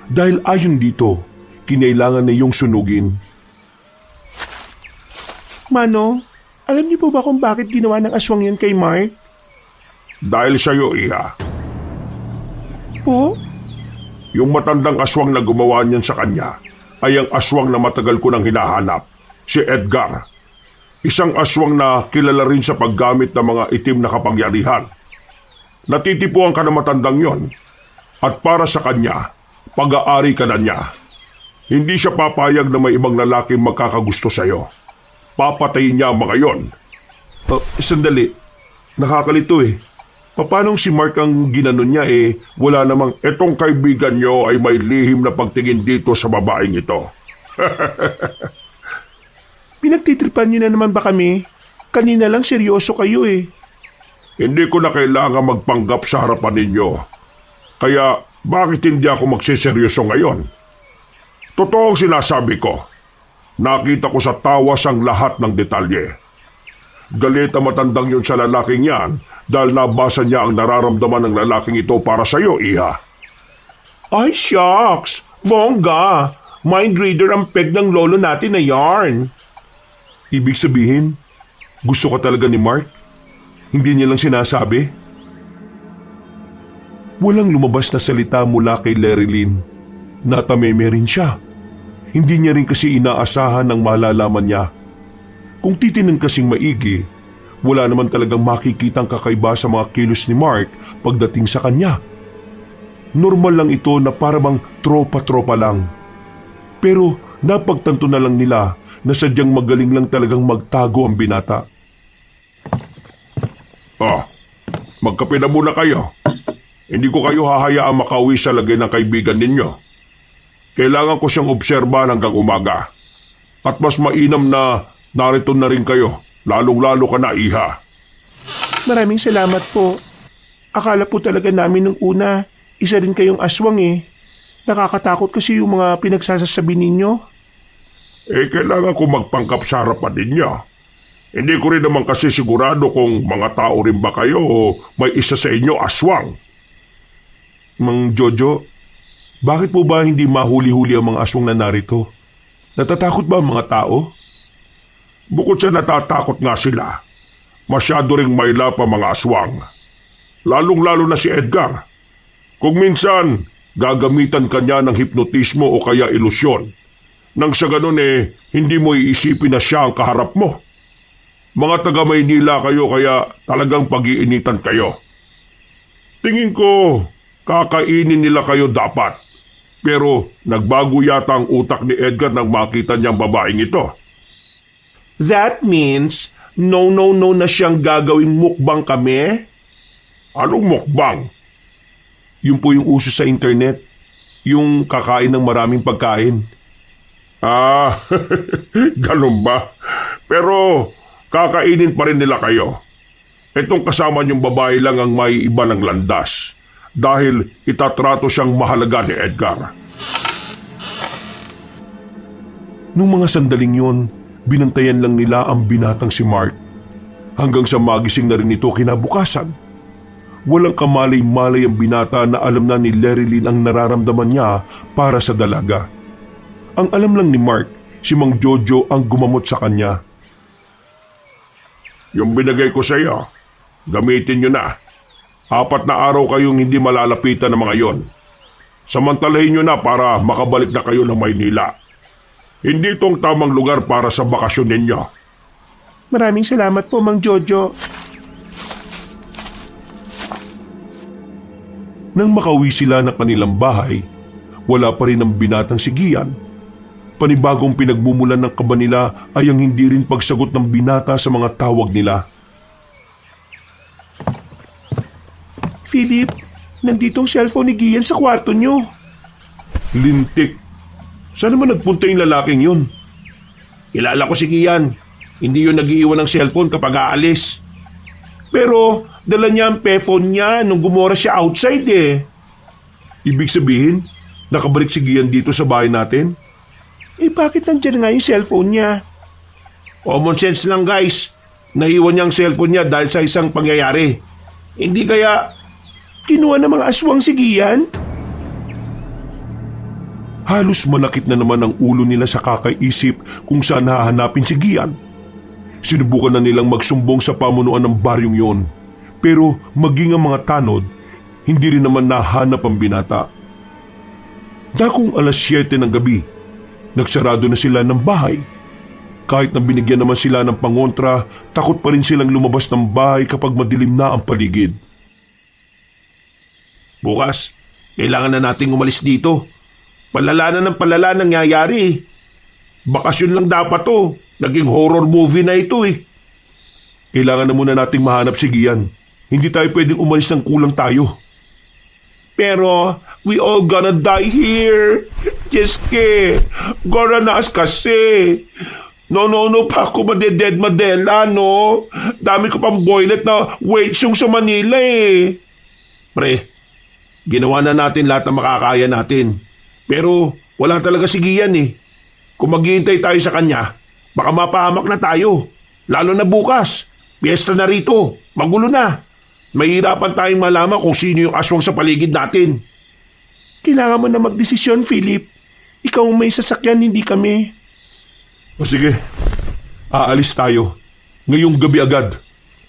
Dahil ayon dito, kinailangan na iyong sunugin. Mano, alam niyo po ba kung bakit ginawa ng aswang yan kay Mark? Dahil sa'yo, Iha. Po? Yung matandang aswang na gumawa niyan sa kanya ay ang aswang na matagal ko nang hinahanap, si Edgar. Isang aswang na kilala rin sa paggamit ng mga itim na kapangyarihan. Natitipuan ka ng matandang yon at para sa kanya pag-aari ka na niya. Hindi siya papayag na may ibang lalaking magkakagusto sa'yo. Papatayin niya ang mga yon. Sandali. Nakakalito eh. Paanong si Mark ang ginanon niya wala namang... Etong kaibigan niyo ay may lihim na pagtingin dito sa babaeng ito. Pinagtitripan niyo na naman ba kami? Kanina lang seryoso kayo eh. Hindi ko na kailangan magpanggap sa harapan ninyo. Kaya bakit hindi ako magseseryoso ngayon? Totoo ang sinasabi ko. Nakita ko sa tawas ang lahat ng detalye. Galit ang matandang yun sa lalaking yan dahil nabasa niya ang nararamdaman ng lalaking ito para sa iyo, Iha. Ay, shucks! Bongga! Mind reader ang peg ng lolo natin na yarn. Ibig sabihin, gusto ka talaga ni Mark? Hindi niya lang sinasabi? Walang lumabas na salita mula kay Larry Lynn. Natameme rin siya. Hindi niya rin kasi inaasahan ng malalaman niya. Kung titinan kasing maigi, wala naman talagang makikitang kakaiba sa mga kilos ni Mark pagdating sa kanya. Normal lang ito na parang tropa-tropa lang. Pero napagtanto na lang nila na sadyang magaling lang talagang magtago ang binata. Magkape na muna kayo. Hindi ko kayo hahayaang makauwi sa lagay ng kaibigan ninyo. Kailangan ko siyang obserbahan hanggang umaga. At mas mainam na narito na rin kayo, lalong-lalo ka na, Iha. Maraming salamat po. Akala po talaga namin nung una, isa rin kayong aswang eh. Nakakatakot kasi yung mga pinagsasasabi ninyo. Kailangan ko magpangkap sa harapan ninyo. Hindi ko rin naman kasi sigurado kung mga tao rin ba kayo o may isa sa inyo aswang. Mang Jojo, bakit po ba hindi mahuli-huli ang mga aswang na narito? Natatakot ba ang mga tao? Bukod sa natatakot nga sila, masyado ring mailap ang mga aswang. Lalong-lalo na si Edgar. Kung minsan, gagamitan kanya ng hipnotismo o kaya ilusyon. Nang sa ganun hindi mo iisipin na siya ang kaharap mo. Mga taga Maynila kayo kaya talagang pag-iinitan kayo. Tingin ko, kakainin nila kayo dapat. Pero nagbago yata ang utak ni Edgar nang makita niyang babaeng ito. That means, no na siyang gagawing mukbang kami? Anong mukbang? Yun po yung uso sa internet. Yung kakain ng maraming pagkain. Ganun ba? Pero kakainin pa rin nila kayo. Itong kasama niyong babae lang ang may iba ng landas dahil itatrato siyang mahalaga ni Edgar. Nung mga sandaling yon, binantayan lang nila ang binatang si Mark. Hanggang sa magising na rin ito kinabukasan. Walang kamalay-malay ang binata na alam na ni Larry Lynn ang nararamdaman niya para sa dalaga. Ang alam lang ni Mark, si Mang Jojo ang gumamot sa kanya. Yung binigay ko sa iyo, gamitin nyo na. 4 na araw kayong hindi malalapitan ng mga yon. Samantalahin nyo na para makabalik na kayo ng Maynila. Hindi itong tamang lugar para sa bakasyon ninyo. Maraming salamat po, Mang Jojo. Nang makauwi sila ng kanilang bahay, wala pa rin ang binatang si Gian. Panibagong pinagmumulan ng kaba nila ay ang hindi rin pagsagot ng binata sa mga tawag nila. Philip, nandito ang cellphone ni Gian sa kwarto niyo. Lintik. Saan naman nagpunta yung lalaking yun? Kilala ko si Gian. Hindi yun nag-iiwan ng cellphone kapag aalis. Pero dala niya ang payphone niya nung gumora siya outside eh. Ibig sabihin, nakabalik si Gian dito sa bahay natin? Bakit nandiyan nga yung cellphone niya? Common sense lang guys. Naiwan niya ang cellphone niya dahil sa isang pangyayari. Hindi kaya kinuha ng mga aswang si Gian? Halos malakit na naman ang ulo nila sa kakaisip kung saan hahanapin si Gian. Sinubukan na nilang magsumbong sa pamunuan ng baryong yon. Pero maging ang mga tanod, hindi rin naman nahanap ang binata. Dakong 7:00 ng gabi, nagsarado na sila ng bahay. Kahit na binigyan naman sila ng pangontra, takot pa rin silang lumabas ng bahay kapag madilim na ang paligid. bukas, kailangan na nating umalis dito. Palala na ng palala nangyayari. Bakasyon lang dapat to. Naging horror movie na ito eh. Kailangan na muna nating mahanap si Gian. Hindi tayo pwedeng umalis ng kulang tayo. Pero we all gonna die here. Jeske, goranas kasi. No, pa ako madeded madela, no? Dami ko pang boylet na wait yung sa Manila eh. Pre, ginawa na natin lahat ng makakaya natin. Pero wala talaga si Gian eh. Kung maghihintay tayo sa kanya, baka mapahamak na tayo. Lalo na bukas. Piyesta na rito. Magulo na. Mahirapan tayong malaman kung sino yung aswang sa paligid natin. Kailangan mo na magdesisyon, Philip. Ikaw ang may sasakyan, hindi kami. O sige, aalis tayo. Ngayong gabi agad.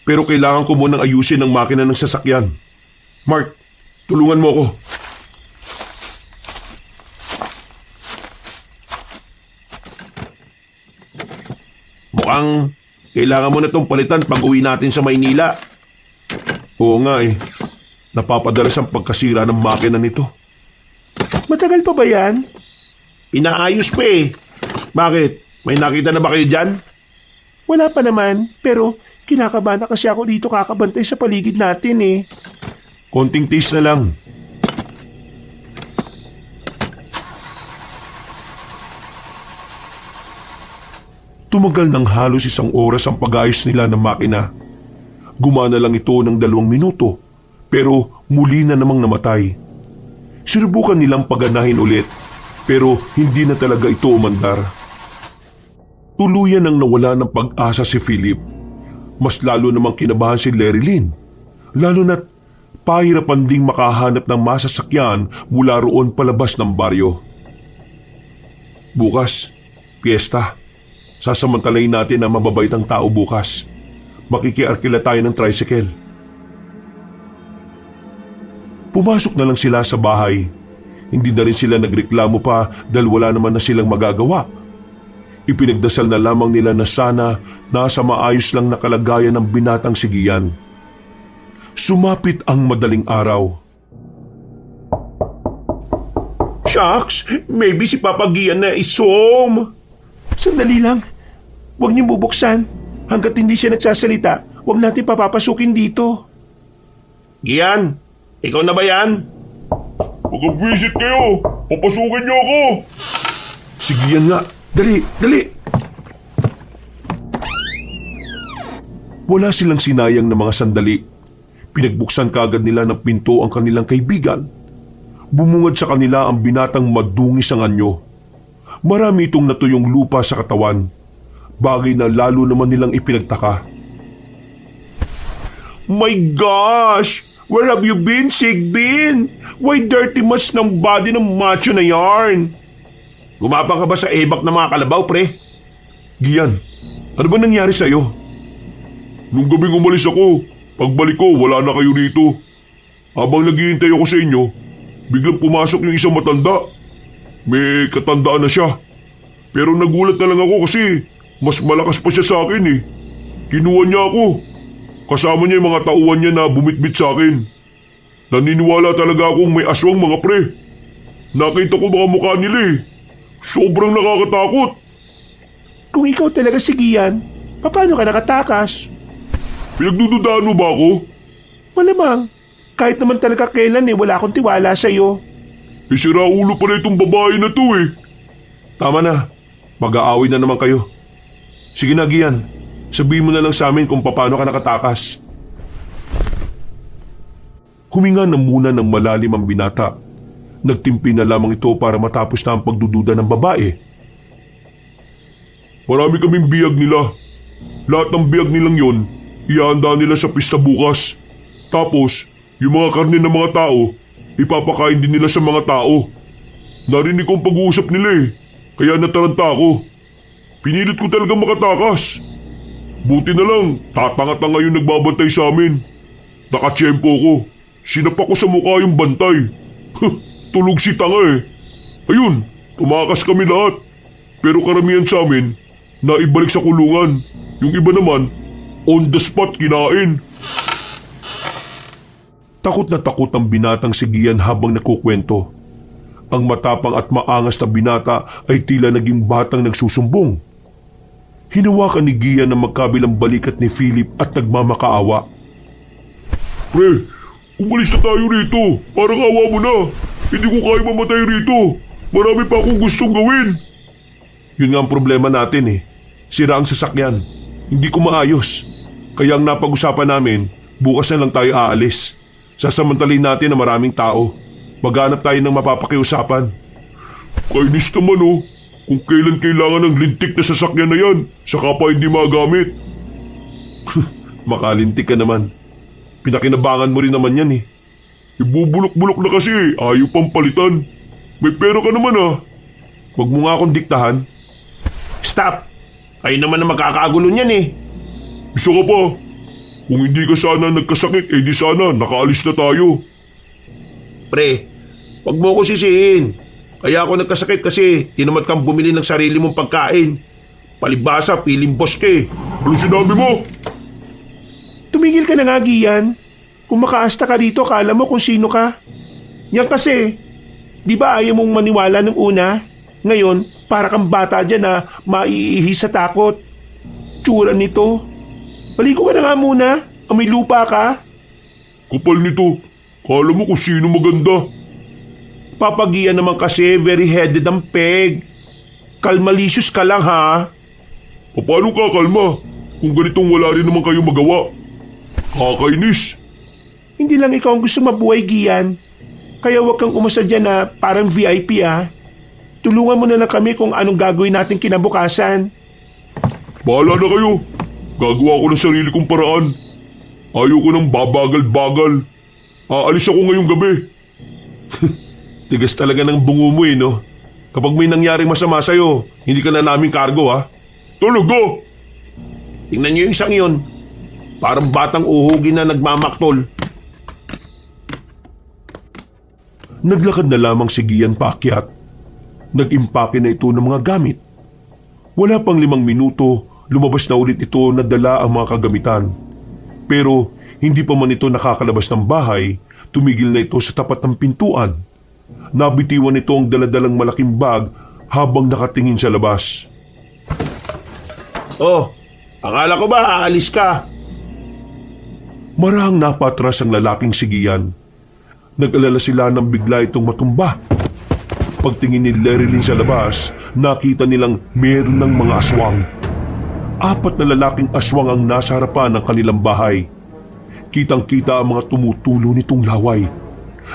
Pero kailangan ko munang ayusin ang makina ng sasakyan. Mark, tulungan mo ako. Mukhang kailangan mo na itong palitan pag uwi natin sa Maynila. Oo nga eh. Napapadalas ang pagkasira ng makina nito. Matagal pa ba yan? Inaayos pa eh. Bakit? May nakita na ba kayo dyan? Wala pa naman, pero kinakabahan na kasi ako dito kakabantay sa paligid natin eh. Konting tiis na lang. Tumagal ng halos 1 oras ang pag-ayos nila ng makina. Gumana lang ito ng 2 minuto, pero muli na namang namatay. Sinubukan nilang paganahin ulit, pero hindi na talaga ito umandar. Tuluyan ang nawala ng pag-asa si Philip. Mas lalo namang kinabahan si Larry Lynn. Lalo na't pahirapan ding makahanap ng masasakyan mula roon palabas ng baryo. Bukas, piyesta. Sasamantalayin natin ang mababaitang tao bukas. Makikiarkila tayo ng tricycle. Pumasok na lang sila sa bahay. Hindi na rin sila nagreklamo pa dahil wala naman na silang magagawa. Ipinagdasal na lamang nila na sana nasa maayos lang na kalagayan ng binatang si Gian. Sumapit ang madaling araw. Shucks, maybe si Papa Gian na isom. Sandali lang. Huwag niyong bubuksan. Hanggat hindi siya nagsasalita, huwag natin papapasukin dito. Gian, ikaw na ba yan? Mag-visit kayo! Papasukin niyo ako! Sige yan nga! Dali! Dali! Wala silang sinayang na mga sandali. Pinagbuksan kaagad nila ng pinto ang kanilang kaibigan. Bumungad sa kanila ang binatang madungis ang anyo. Marami itong natuyong lupa sa katawan. Bagay na lalo naman nilang ipinagtaka. My gosh! Where have you been, Sigbin? Why dirty much ng body ng macho na yarn? Gumapang ka ba sa ebak ng mga kalabaw, pre? Gian, ano ba nangyari sa'yo? Nung gabing umalis ako, pagbalik ko wala na kayo dito. Habang naghihintay ako sa inyo, biglang pumasok yung isang matanda. May katandaan na siya. Pero nagulat na lang ako kasi mas malakas pa siya sa akin eh. Kinuha niya ako. Kasama niya yung mga tauhan niya na bumitbit sa akin. Naniniwala talaga akong may aswang mga pre. Nakita ko mga mukha nila eh. Sobrang nakakatakot. Kung ikaw talaga si Gian, paano ka nakatakas? Pinagdududaan mo ba ako? Malamang. Kahit naman talaga kailan wala akong tiwala sa'yo. Sira ulo pala itong babae na to eh. Tama na. Mag-aaway na naman kayo. Sige na, Gian. Sabihin mo na lang sa amin kung paano ka nakatakas. Huminga na muna ng malalim ang binata. Nagtimpi na lamang ito para matapos na ang pagdududa ng babae. Marami kaming biyag nila. Lahat ng biyag nilang yon, ihahanda nila sa pista bukas. Tapos, yung mga karne ng mga tao, ipapakain din nila sa mga tao. Narinig kong pag-uusap nila eh, kaya nataranta ako. Pinilit ko talaga makatakas. Buti na lang, tatanga-tanga yung nagbabantay sa amin. Nakatsyempo ko. Sinapak ko sa mukha yung bantay. Tulog si tanga eh. Ayun, tumakas kami lahat. Pero karamihan sa amin, naibalik sa kulungan. Yung iba naman, on the spot kinain. Takot na takot ang binatang si Gian habang nakukwento. Ang matapang at maangas na binata ay tila naging batang nagsusumbong. Hinawakan ni Gian ang magkabilang balikat ni Philip at nagmamakaawa. Pre, umalis na tayo rito. Parang awa mo na. Hindi ko kaya mamatay rito. Marami pa akong gustong gawin. Yun nga ang problema natin eh. Sira ang sasakyan. Hindi ko maayos. Kaya ang napag-usapan namin, bukas na lang tayo aalis. Sasamantalin natin na maraming tao. Maghanap tayo ng mapapakiusapan. Kainis naman oh. Kung kailan kailangan ng lintik na sasakyan na yan, saka pa hindi magamit. Makalintik ka naman. Pinakinabangan mo rin naman yan eh. Ibubulok-bulok na kasi, ayaw pang palitan. May pera ka naman ah. Huwag mo nga akong diktahan. Stop! Kayo naman na magkakagulo niyan eh. Isa ka pa. Kung hindi ka sana nagkasakit, eh di sana nakaalis na tayo. Pre, wag mo ko sisihin. Kaya ako nagkasakit kasi tinamad kang bumili ng sarili mong pagkain. Palibhasa, piling boss ka eh. Ano sinabi mo? Tumigil ka na nga, Gian. Kung makaasta ka rito, akala mo kung sino ka. Yan kasi, di ba ayaw mong maniwala ng una? Ngayon, para kang bata dyan na maiihi sa takot. Tsura nito. Maligo ka na nga muna. Amoy lupa ka. Kapal nito. Kala mo kung sino maganda. Papagian naman kasi very headed ang peg. Kalmalicious ka lang ha. Paano kakalma? Kung ganitong wala rin naman kayo magawa. Kakainis. Hindi lang ikaw ang gusto mabuhay, Gian. Kaya huwag kang umasa dyan na parang VIP ah. Tulungan mo na lang kami kung anong gagawin natin kinabukasan. Bahala na kayo. Gagawa ko ng sarili kong paraan. Ayoko nang babagal-bagal. Aalis ako ngayong gabi. Tigas talaga ng bungo mo eh no. Kapag may nangyaring masama sa'yo, hindi ka na namin kargo ha. Talaga? Tingnan niyo yung isang yun. Parang batang uhugin na nagmamaktol. Naglakad na lamang si Gian paakyat. Nag-impake na ito ng mga gamit. Wala pang 5 minuto, lumabas na ulit ito na dala ang mga kagamitan. Pero hindi pa man ito nakakalabas ng bahay, tumigil na ito sa tapat ng pintuan. Nabitiwan ito ang daladalang malaking bag habang nakatingin sa labas. Oh, akala ko ba aalis ka? Marahang napatras ang lalaking si Gian. Nag-alala sila nang bigla itong matumba. Pagtingin ni Lerilyn sa labas, nakita nilang meron ng mga aswang. 4 na lalaking aswang ang nasa harapan ng kanilang bahay. Kitang-kita ang mga tumutulo nitong laway.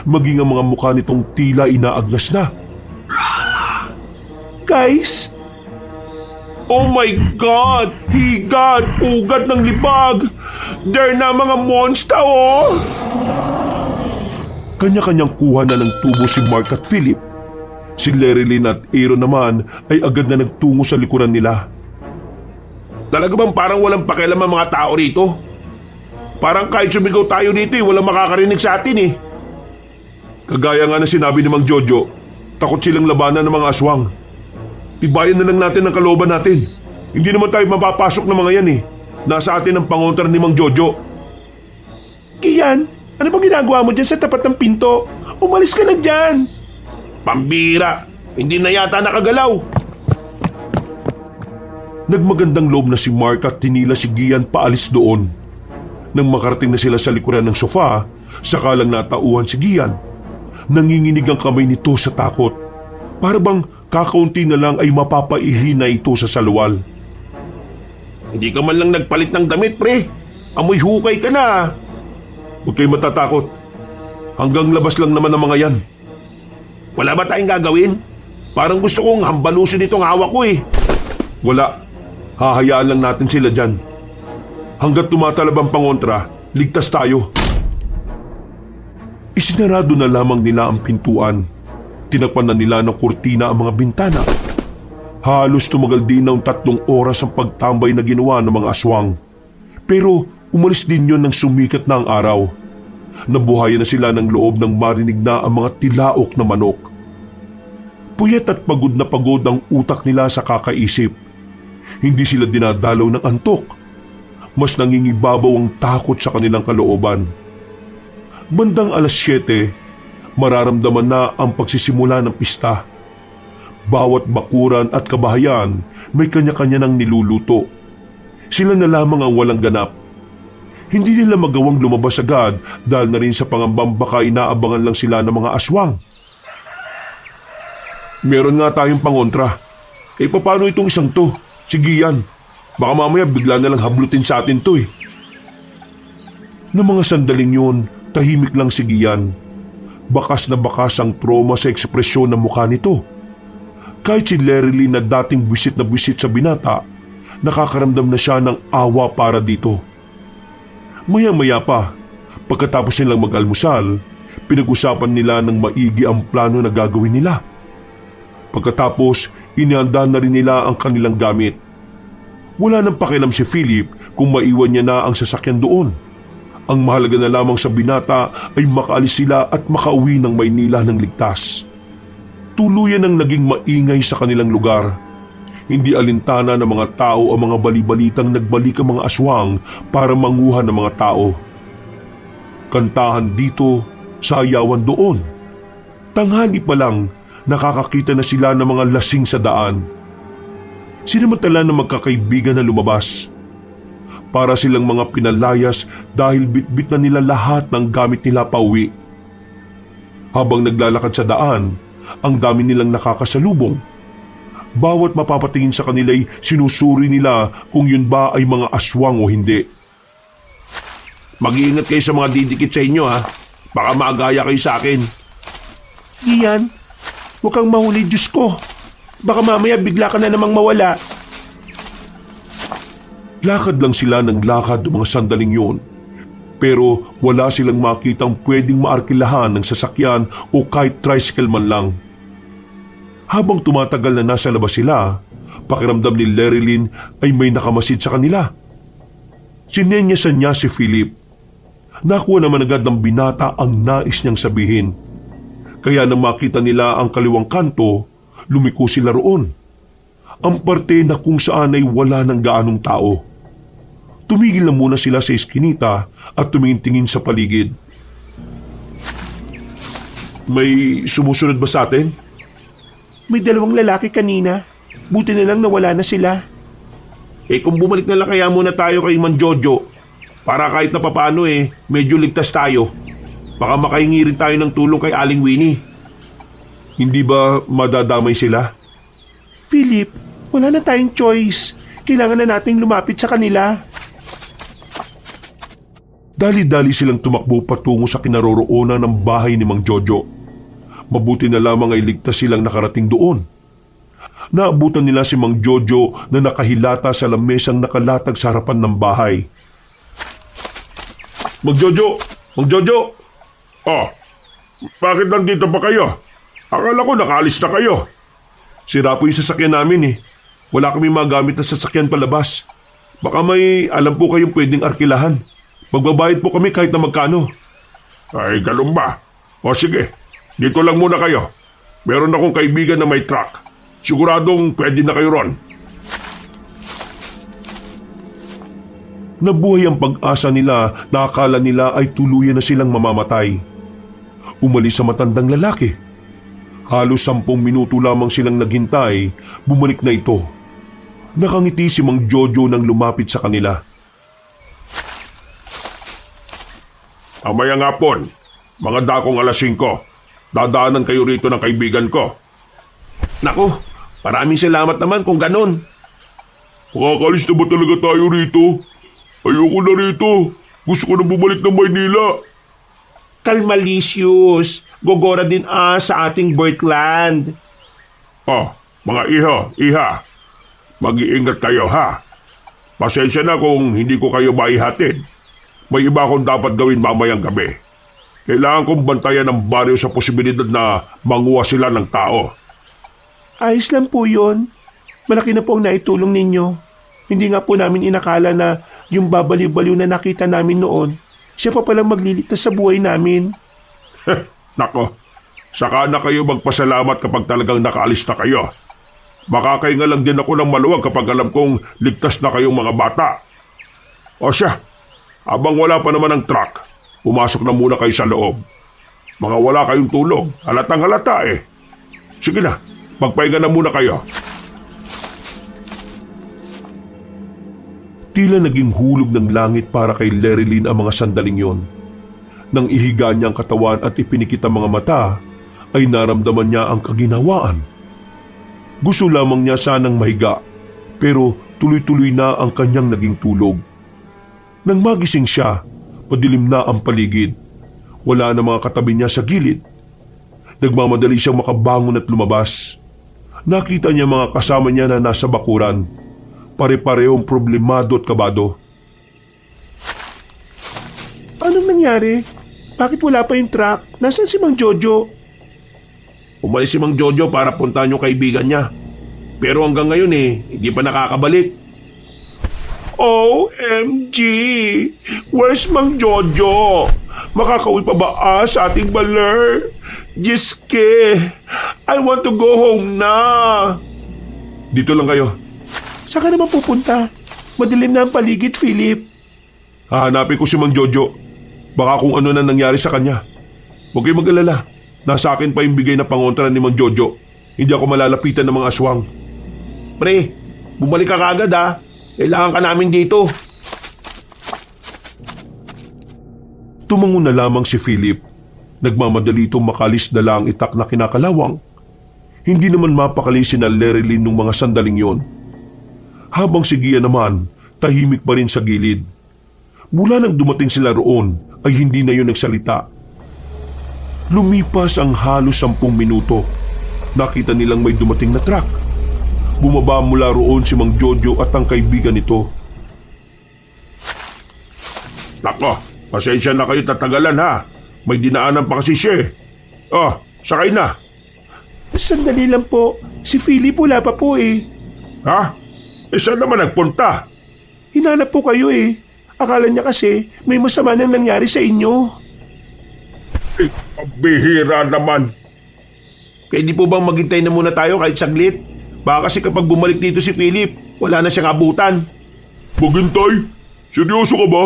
Maging ang mga mukha nitong tila inaagnas na. Guys, Oh my God! Higad! Ugat ng libag! There na mga monster oh! Kanya-kanyang kuha na ng tubo si Mark at Philip. Si Lerilyn at Aaron naman ay agad na nagtungo sa likuran nila. Talaga bang parang walang pakialam ang mga tao rito? Parang kahit sumigaw tayo dito walang makakarinig sa atin eh. Kagaya nga na sinabi ni Mang Jojo, takot silang labanan ng mga aswang. Tibayan na lang natin ang kalooban natin. Hindi naman tayo mapapasok ng mga yan eh. Nasa atin ang pangontra ni Mang Jojo. Gian, ano bang ginagawa mo dyan sa tapat ng pinto? Umalis ka na dyan. Pambira! Hindi na yata nakagalaw. Nagmagandang loob na si Mark at tinila si Gian paalis doon. Nang makarating na sila sa likuran ng sofa, saka lang natauhan si Gian. Nanginginig ang kamay nito sa takot. Para bang kakaunti na lang ay mapapaihi na ito sa salwal. Hindi ka man lang nagpalit ng damit, pre. Amoy hukay ka na. Huwag kayo matatakot. Hanggang labas lang naman ang mga yan. Wala ba tayong gagawin? Parang gusto kong hambalusin itong hawak ko eh. Wala. Hahayaan lang natin sila dyan. Hanggat tumatalab ang pangontra, ligtas tayo. Isinarado na lamang nila ang pintuan. Tinakpan na nila ng kurtina ang mga bintana. Halos tumagal din ng 3 oras ang pagtambay na ginawa ng mga aswang. Pero umalis din yon nang sumikat na ang araw. Nabuhayan na sila ng loob nang marinig na ang mga tilaok na manok. Puyat at pagod na pagod ang utak nila sa kakaisip. Hindi sila dinadalaw ng antok. Mas nangingibabaw ang takot sa kanilang kalooban. Bandang 7:00, mararamdaman na ang pagsisimula ng pista. Bawat bakuran at kabahayan may kanya-kanya ng niluluto. Sila na lamang ang walang ganap. Hindi nila magawang lumabas agad dahil na rin sa pangambang baka inaabangan lang sila ng mga aswang. Meron nga tayong pangontra. Paano itong isang to? Sige yan. Baka mamaya bigla na lang hablutin sa atin to eh. Na mga sandaling yun, tahimik lang si Gian. Bakas na bakas ang trauma sa ekspresyon ng mukha nito. Kahit si Lerilyn na dating buwisit na buwisit sa binata, nakakaramdam na siya ng awa para dito. Maya-maya pa, pagkatapos nilang mag-almusal, pinag-usapan nila ng maigi ang plano na gagawin nila. Pagkatapos, inihanda na rin nila ang kanilang gamit. Wala nang pakialam si Philip kung maiwan niya na ang sasakyan doon. Ang mahalaga na lamang sa binata ay makaalis sila at makauwi ng Maynila ng ligtas. Tuluyan ang naging maingay sa kanilang lugar. Hindi alintana ng mga tao ang mga balibalitang nagbalik ang mga aswang para manguha ng mga tao. Kantahan dito, sayawan doon. Tanghali pa lang, nakakakita na sila ng mga lasing sa daan. Sinamantala ng magkakaibigan na lumabas. Para silang mga pinalayas dahil bitbit na nila lahat ng gamit nila pauwi. Habang naglalakad sa daan, ang dami nilang nakakasalubong. Bawat mapapatingin sa kanila'y sinusuri nila kung yun ba ay mga aswang o hindi. Mag-iingat kayo sa mga didikit sa inyo ha. Baka maagaya kayo sa akin. Gian, huwag kang mahuli, Diyos ko. Baka mamaya bigla ka na namang mawala. Lakad lang sila ng lakad ng mga sandaling yun. Pero wala silang makitang pwedeng maarkilahan ng sasakyan o kahit tricycle man lang. Habang tumatagal na nasa labas sila, pakiramdam ni Lerilyn ay may nakamasid sa kanila. Sinenyasan niya si Philip. Nakuha naman agad ng binata ang nais niyang sabihin. Kaya nang makita nila ang kaliwang kanto, lumiko sila roon. Ang parte na kung saan ay wala ng gaanong tao. Tumigil na muna sila sa eskinita at tumingin-tingin sa paligid. May sumusunod ba sa atin? May dalawang lalaki kanina. Buti na lang nawala na sila. Kung bumalik na lang kaya muna tayo kay Man Jojo, para kahit na papaano medyo ligtas tayo. Baka makahingi rin tayo ng tulong kay Aling Winnie. Hindi ba madadamay sila? Philip, wala na tayong choice. Kailangan na nating lumapit sa kanila. Dali-dali silang tumakbo patungo sa kinaroroonan ng bahay ni Mang Jojo. Mabuti na lamang ay ligtas silang nakarating doon. Naabutan nila si Mang Jojo na nakahilata sa lamesang nakalatag sa harapan ng bahay. Mang Jojo! Mang Jojo! Oh, bakit nandito pa kayo? Akala ko nakaalis na kayo. Sira po yung sasakyan namin eh. Wala kami magamit na sasakyan palabas. Baka may alam po kayong pwedeng arkilahan. Magbabayad po kami kahit na magkano. Ay, ganun ba? O sige, dito lang muna kayo. Meron akong kaibigan na may truck. Siguradong pwede na kayo ron. Nabuhay ang pag-asa nila na akala nila ay tuluyan na silang mamamatay. Umalis sa matandang lalaki. Halos 10 minuto lamang silang naghintay, bumalik na ito. Nakangiti si Mang Jojo nang lumapit sa kanila. Amayang hapon, mga dakong 5:00. Dadaanan kayo rito ng kaibigan ko. Naku, maraming salamat naman kung ganun. Makakalis na ba talaga tayo rito? Ayoko na rito. Gusto ko na bumalik ng Maynila. Kalmalicious. Gogora din sa ating birthland. Oh, mga iha. Mag-iingat kayo ha. Pasensya na kung hindi ko kayo maihatid. May iba akong dapat gawin mamayang gabi. Kailangan kong bantayan ang baryo sa posibilidad na manguha sila ng tao. Ayos lang po yun. Malaki na po ang naitulong ninyo. Hindi nga po namin inakala na yung babaliw-baliw na nakita namin noon, siya pa palang magliligtas sa buhay namin. Nako, saka na kayo magpasalamat kapag talagang nakaalis na kayo. Makakahinga lang din ako ng maluwag kapag alam kong ligtas na kayong mga bata. O siya, habang wala pa naman ang truck, pumasok na muna kayo sa loob. Mga wala kayong tulog. Halatang halata eh. Sige na, magpahinga na muna kayo. Tila naging hulog ng langit para kay Lerilyn ang mga sandaling yon. Nang ihiga niya ang katawan at ipinikit ang mga mata, ay naramdaman niya ang kaginhawaan. Gusto lamang niya sanang mahiga, pero tuloy-tuloy na ang kanyang naging tulog. Nang magising siya, madilim na ang paligid. Wala na mga katabi niya sa gilid. Nagmamadali siyang makabangon at lumabas. Nakita niya mga kasama niya na nasa bakuran. Pare-parehong problemado at kabado. Anong nangyari? Bakit wala pa yung truck? Nasaan si Mang Jojo? Umalis si Mang Jojo para puntahan yung kaibigan niya. Pero hanggang ngayon hindi pa nakakabalik. OMG! Where's Mang Jojo? Makakauwi pa ba sa ating baler? Jiske! I want to go home na! Dito lang kayo. Saan ka naman pupunta? Madilim na ang paligid, Philip. Hahanapin ko si Mang Jojo. Baka kung ano na nangyari sa kanya. Huwag kayong mag-alala. Nasa akin pa yung bigay na pangontra ni Mang Jojo. Hindi ako malalapitan ng mga aswang. Pre, bumalik ka kagad Kailangan ka namin dito. Tumango na lamang si Philip. Nagmamadali itong makalis dala ang itak na kinakalawang. Hindi naman mapakali si Lerilyn nung mga sandaling yon. Habang si Gia naman, tahimik pa rin sa gilid. Mula nang dumating sila roon, ay hindi na yun nagsalita. Lumipas ang halos 10 minuto. Nakita nilang may dumating na truck. Bumaba mula roon si Mang Jojo at ang kaibigan nito. Nako, pasensya na kayo tatagalan ha. May dinaanan pa kasi siya eh. Oh, sakay na. Sandali lang po. Si Philip wala pa po Ha? Saan naman nagpunta? Hinanap po kayo Akala niya kasi may masama nang nangyari sa inyo. Bihira naman. Pwede po bang maghintay na muna tayo kahit saglit? Baka kasi kapag bumalik dito si Philip, wala na siyang abutan. Maghintay? Seryoso ka ba?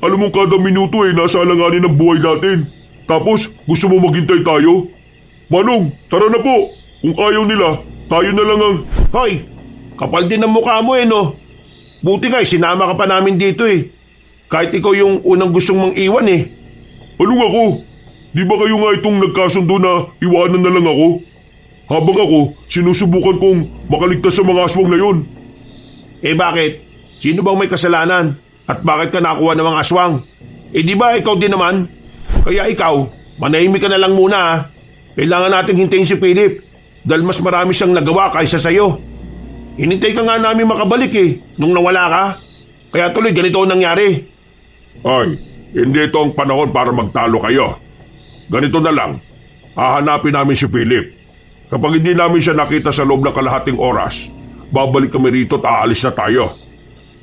Alam mo kada minuto nasa alanganin ng buhay natin. Tapos gusto mo maghintay tayo? Manong, tara na po. Kung ayaw nila, tayo na lang ang... Hoy, kapal din ang mukha mo no? Buti nga sinama ka pa namin dito Kahit ikaw yung unang gustong mang iwan Anong ako? Di ba kayo nga itong nagkasundo na iwanan na lang ako? Habang ako, sinusubukan kong makaligtas sa mga aswang na yun. Bakit? Sino bang may kasalanan? At bakit ka nakuha ng mga aswang? Di ba ikaw din naman? Kaya ikaw, manahimik ka na lang muna Kailangan nating hintayin si Philip dahil mas marami siyang nagawa kaysa sa'yo. Hinintay ka nga namin makabalik nung nawala ka. Kaya tuloy ganito ang nangyari. Ay, hindi ito ang panahon para magtalo kayo. Ganito na lang, hahanapin namin si Philip. Kapag hindi namin siya nakita sa loob ng kalahating oras, babalik kami rito at aalis na tayo.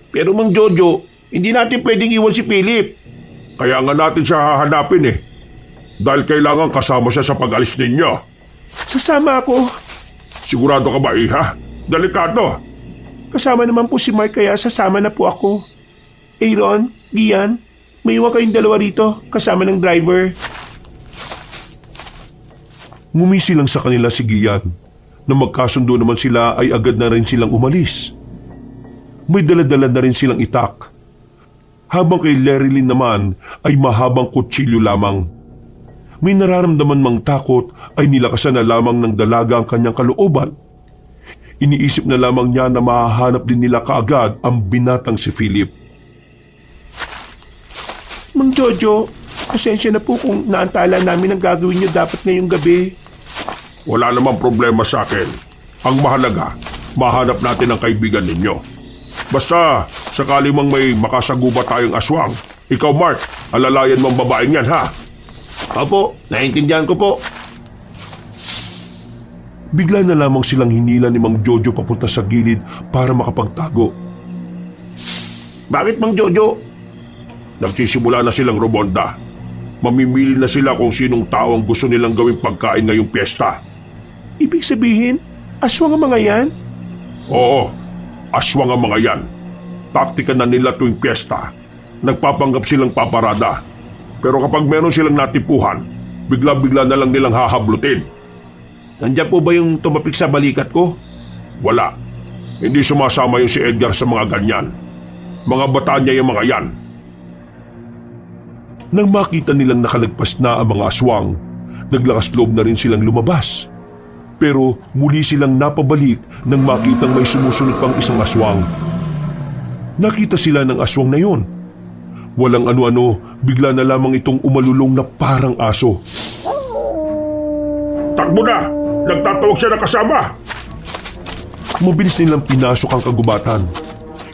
Pero Mang Jojo, hindi natin pwedeng iwan si Philip. Kaya nga natin siya hahanapin Dahil kailangan kasama siya sa pag-alis ninyo. Sasama ako. Sigurado ka ba, Iha? Delikado. Kasama naman po si Mark kaya sasama na po ako. Aaron, Gian, may iwan kayong dalawa rito kasama ng driver. Ngumisi lang sa kanila si Gian. Nang magkasundo naman sila ay agad na rin silang umalis. May daladala na rin silang itak. Habang kay Lerilyn naman ay mahabang kutsilyo lamang. May nararamdaman mang takot ay nilakasan na lamang ng dalaga ang kanyang kalooban. Iniisip na lamang niya na mahahanap din nila kaagad ang binatang si Philip. Mang Jojo, pasensya na po kung naantala namin ang gagawin niyo dapat ngayong gabi. Wala namang problema sa akin. Ang mahalaga, mahanap natin ang kaibigan ninyo. Basta, sakali mang may makasaguba tayong aswang, ikaw Mark, alalayan mong babaeng yan ha. Opo, naiintindihan ko po. Bigla na lamang silang hinila ni Mang Jojo papunta sa gilid para makapagtago. Bakit Mang Jojo? Nagsisimula na silang rumonda. Mamimili na sila kung sinong tao ang gusto nilang gawing pagkain ngayong piyesta. Ibig sabihin, aswang ang mga yan? Oo, aswang ang mga yan. Taktika na nila tuwing piyesta. Nagpapanggap silang paparada. Pero kapag meron silang natipuhan, bigla-bigla na lang nilang hahablutin. Nandiyan po ba yung tumapik sa balikat ko? Wala. Hindi sumasama yung si Edgar sa mga ganyan. Mga bata niya yung mga yan. Nang makita nilang nakalagpas na ang mga aswang, naglakas loob na rin silang lumabas. Pero muli silang napabalik nang makitang may sumusunod pang isang aswang. Nakita sila ng aswang na yon. Walang ano-ano, bigla na lamang itong umalulong na parang aso. Takbo na! Nagtatawag siya ng kasama! Mabilis nilang pinasok ang kagubatan.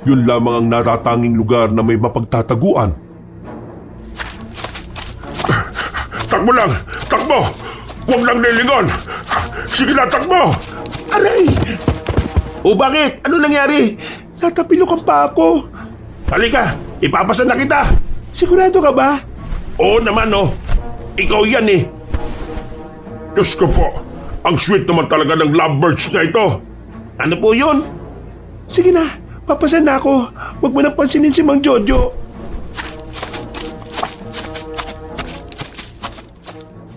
Yun lamang ang natatanging lugar na may mapagtataguan. Takbo lang! Takbo! Huwag lang nilingon! Sige na, takbo! Aray! O bakit? Ano nangyari? Natapilokan pa ako. Halika, ipapasa na kita. Sigurado ka ba? Oo naman oh. Ikaw yan eh. Diyos ko po, ang sweet naman talaga ng lovebirds na ito. Ano po yun? Sige na, papasan na ako. Huwag mo nang pansinin si Mang Jojo.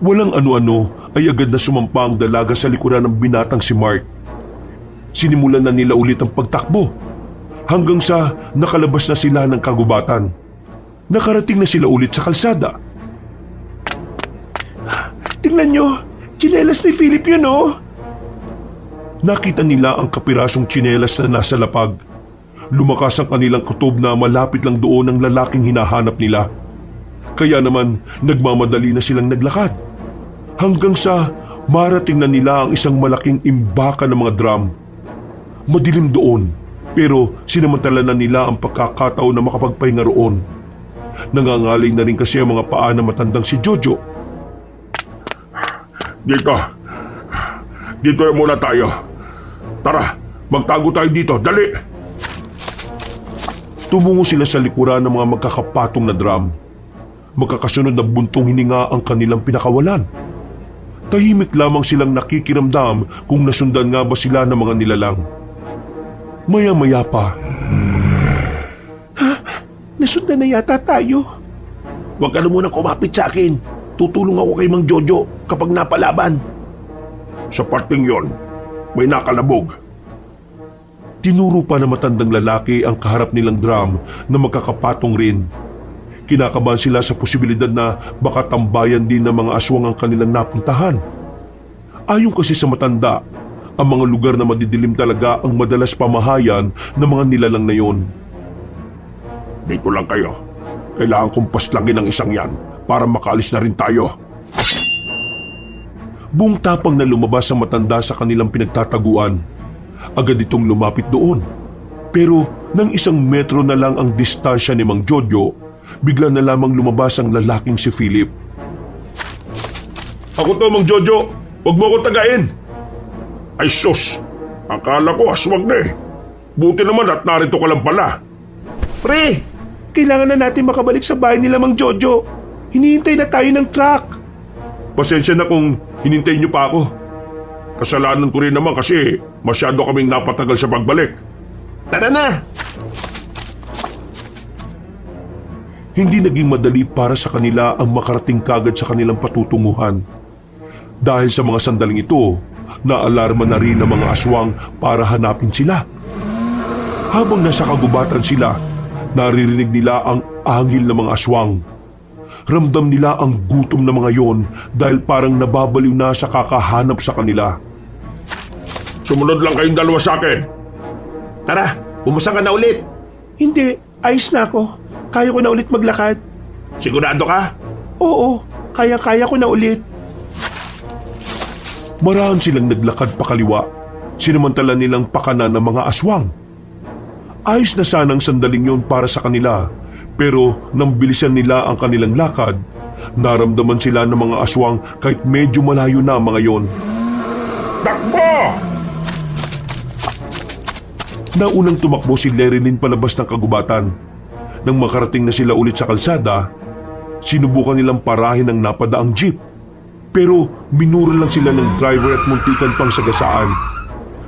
Walang ano-ano ay agad na sumampa ang dalaga sa likuran ng binatang si Mark. Sinimulan na nila ulit ang pagtakbo hanggang sa nakalabas na sila ng kagubatan. Nakarating na sila ulit sa kalsada. Tingnan nyo, tsinelas ni Philip yun oh. Nakita nila ang kapirasong tsinelas na nasa lapag. Lumakas ang kanilang kutob na malapit lang doon ang lalaking hinahanap nila. Kaya naman nagmamadali na silang naglakad. Hanggang sa marating na nila ang isang malaking imbaka ng mga drum. Madilim doon, pero sinamantala na nila ang pagkakataon na makapagpahinga roon. Nangangaling na rin kasi ang mga paa na matandang si Jojo. Dito na muna tayo. Tara, magtago tayo dito, dali! Tumungo sila sa likuran ng mga magkakapatong na drum. Magkakasunod na buntong hininga ang kanilang pinakawalan. Tahimik lamang silang nakikiramdam kung nasundan nga ba sila ng mga nilalang. Maya-maya pa. Nasundan na yata tayo. Huwag ka na muna kumapit sa akin. Tutulong ako kay Mang Jojo kapag napalaban. Sa parting yon, may nakalabog. Tinuro pa na matandang lalaki ang kaharap nilang drum na magkakapatong rin. Kinakabahan sila sa posibilidad na baka tambayan din ng mga aswang ang kanilang napuntahan. Ayon kasi sa matanda, ang mga lugar na madidilim talaga ang madalas pamahayan ng mga nilalang na yon. Dito lang kayo. Kailangan kong paslagin ang isang yan para makaalis na rin tayo. Buong tapang na lumabas ang matanda sa kanilang pinagtataguan. Agad itong lumapit doon. Pero nang 1 metro na lang ang distansya ni Mang Jojo, bigla na lamang lumabas ang lalaking si Philip. Ako to, Mang Jojo. Huwag mo ako tagain. Ay sus, akala ko aswag na eh. Buti naman at narito ka lang pala. Pre, kailangan na natin makabalik sa bahay nila Mang Jojo. Hinihintay na tayo ng truck. Pasensya na kung hinintay niyo pa ako. Kasalanan ko rin naman kasi masyado kaming napatagal sa pagbalik. Tara na! Hindi naging madali para sa kanila ang makarating kagad sa kanilang patutunguhan. Dahil sa mga sandaling ito, naalarma na rin ang mga aswang para hanapin sila. Habang nasa kagubatan sila, naririnig nila ang ahangil ng mga aswang. Ramdam nila ang gutom ng mga yon dahil parang nababaliw na sa kakahanap sa kanila. Sumunod lang kayong dalawa sa akin. Tara, pumusang ka na ulit. Hindi, ayos na ako. Kaya ko na ulit maglakad. Sigurado ka? Oo, kaya ko na ulit. Marahan silang naglakad pakaliwa, sinamantala nilang pakanan ng mga aswang. Ayos na sanang sandaling yon para sa kanila, pero nang bilisan nila ang kanilang lakad, naramdaman sila ng mga aswang kahit medyo malayo na mga yon. Takbo! Naunang tumakbo si Lerilyn palabas ng kagubatan. Nang makarating na sila ulit sa kalsada, sinubukan nilang parahin ang napadaang jeep. Pero minura lang sila ng driver at muntikan pang sagasaan.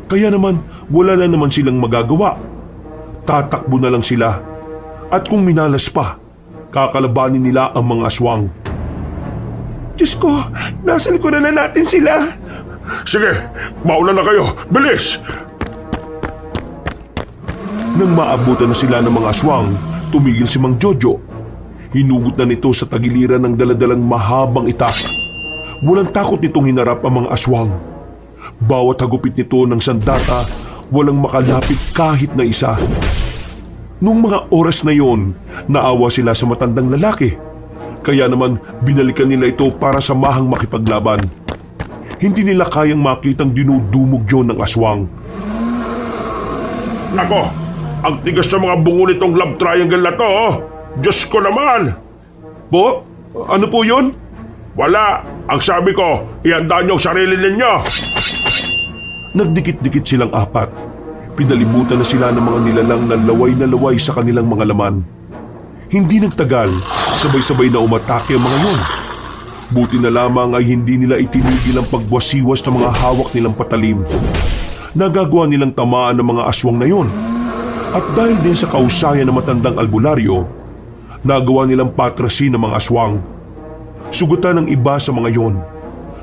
Kaya naman wala na naman silang magagawa. Tatakbo na lang sila. At kung minalas pa, kakalabanin nila ang mga aswang. Diyos ko, nasa likuran na natin sila. Sige, mauna na kayo. Bilis! Nang maabutan na sila ng mga aswang, tumigil si Mang Jojo. Hinugot na nito sa tagiliran ng daladalang mahabang itak. Walang takot nitong hinarap ang mga aswang. Bawat hagupit nito ng sandata, walang makalapit kahit na isa. Nung mga oras na yon, naawa sila sa matandang lalaki. Kaya naman binalikan nila ito para samahang makipaglaban. Hindi nila kayang makitang dinudumog yon ng aswang. Nako, ang tigas ng mga bungo nitong love triangle na to, oh. Diyos ko naman! Po? Ano po yun? Wala! Ang sabi ko, ihanda niyo ang sarili ninyo! Nagdikit-dikit silang apat. Pinalibutan na sila ng mga nilalang na laway sa kanilang mga laman. Hindi nagtagal, sabay-sabay na umatake ang mga yon. Buti na lamang ay hindi nila itinigil ang pagwasiwas ng mga hawak nilang patalim. Nagagawa nilang tamaan ng mga aswang na yon. At dahil din sa kausayan ng matandang albularyo, nagawa nilang patrasin ng mga aswang. Sugutan ng iba sa mga yon,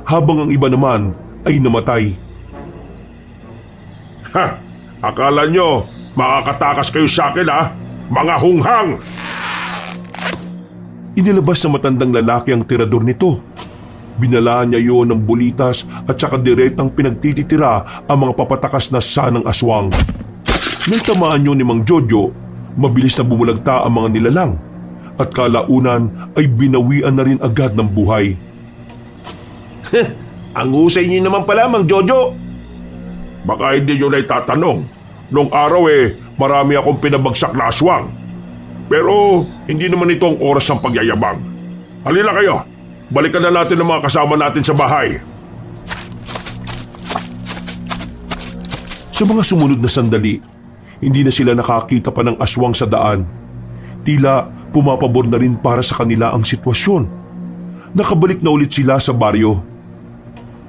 habang ang iba naman ay namatay. Ha! Akala nyo, makakatakas kayo sa akin, ha? Mga hunghang! Inilabas ng matandang lalaki ang tirador nito. Binalaan niya yon ng bulitas at saka diretang pinagtititira ang mga papatakas na sanang aswang. Nang tamaan yun ni Mang Jojo, mabilis na bumulagta ang mga nilalang at kalaunan ay binawian na rin agad ng buhay. Ang husay niyo naman pala, Mang Jojo! Baka hindi nyo na itatanong. Nung araw marami akong pinabagsak na aswang. Pero hindi naman ito ang oras ng pagyayabang. Halina kayo, balikan na natin ang mga kasama natin sa bahay. Sa mga sumunod na sandali, hindi na sila nakakita pa ng aswang sa daan. Tila pumapabor na rin para sa kanila ang sitwasyon. Nakabalik na ulit sila sa baryo.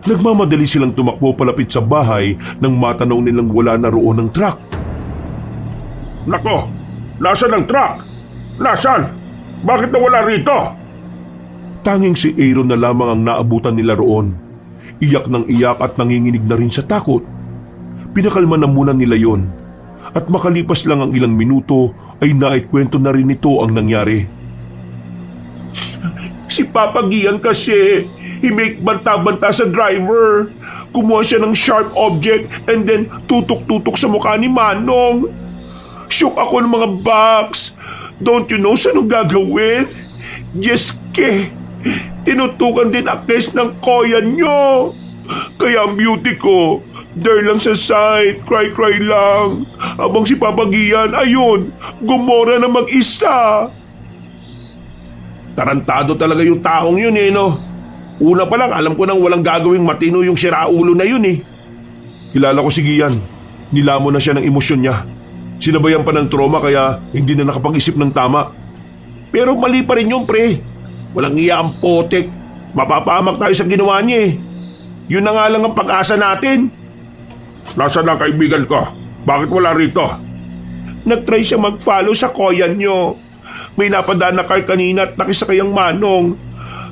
Nagmamadali silang tumakbo palapit sa bahay nang matanaw nilang wala na roon ng truck. Nako, nasaan ang truck? Nasaan? Bakit nawala rito? Tanging si Aaron na lamang ang naabutan nila roon. Iyak ng iyak at nanginginig na rin sa takot. Pinakalma na muna nila yon. At makalipas lang ang ilang minuto ay naikwento na rin nito ang nangyari. Si Papa Gian kasi, himik banta-banta sa driver. Kumuha siya ng sharp object and then tutok-tutok sa mukha ni Manong. Shook ako ng mga box. Don't you know saan ang gagawin? Jeske, tinutukan din aktes ng koyan nyo. Kaya ang beauty ko, there lang sa side, cry-cry lang. Habang si Papa Gian, ayun, gumora na mag-isa. Tarantado talaga yung taong yun no? Una pa lang, alam ko nang walang gagawing matino yung siraulo na yun Kilala ko si Gian. Nilamon na siya ng emosyon niya. Sinabayan pa ng trauma kaya hindi na nakapag-isip ng tama. Pero mali pa rin yung pre. Walang iya ang potek. Mapapahamak tayo sa ginawa niya Yun na nga lang ang pag-asa natin. Nasaan ang kaibigan ko? Bakit wala rito? Nag-try siya mag-follow sa koyan nyo. May napadaan na car kanina at nakisakay ang Manong.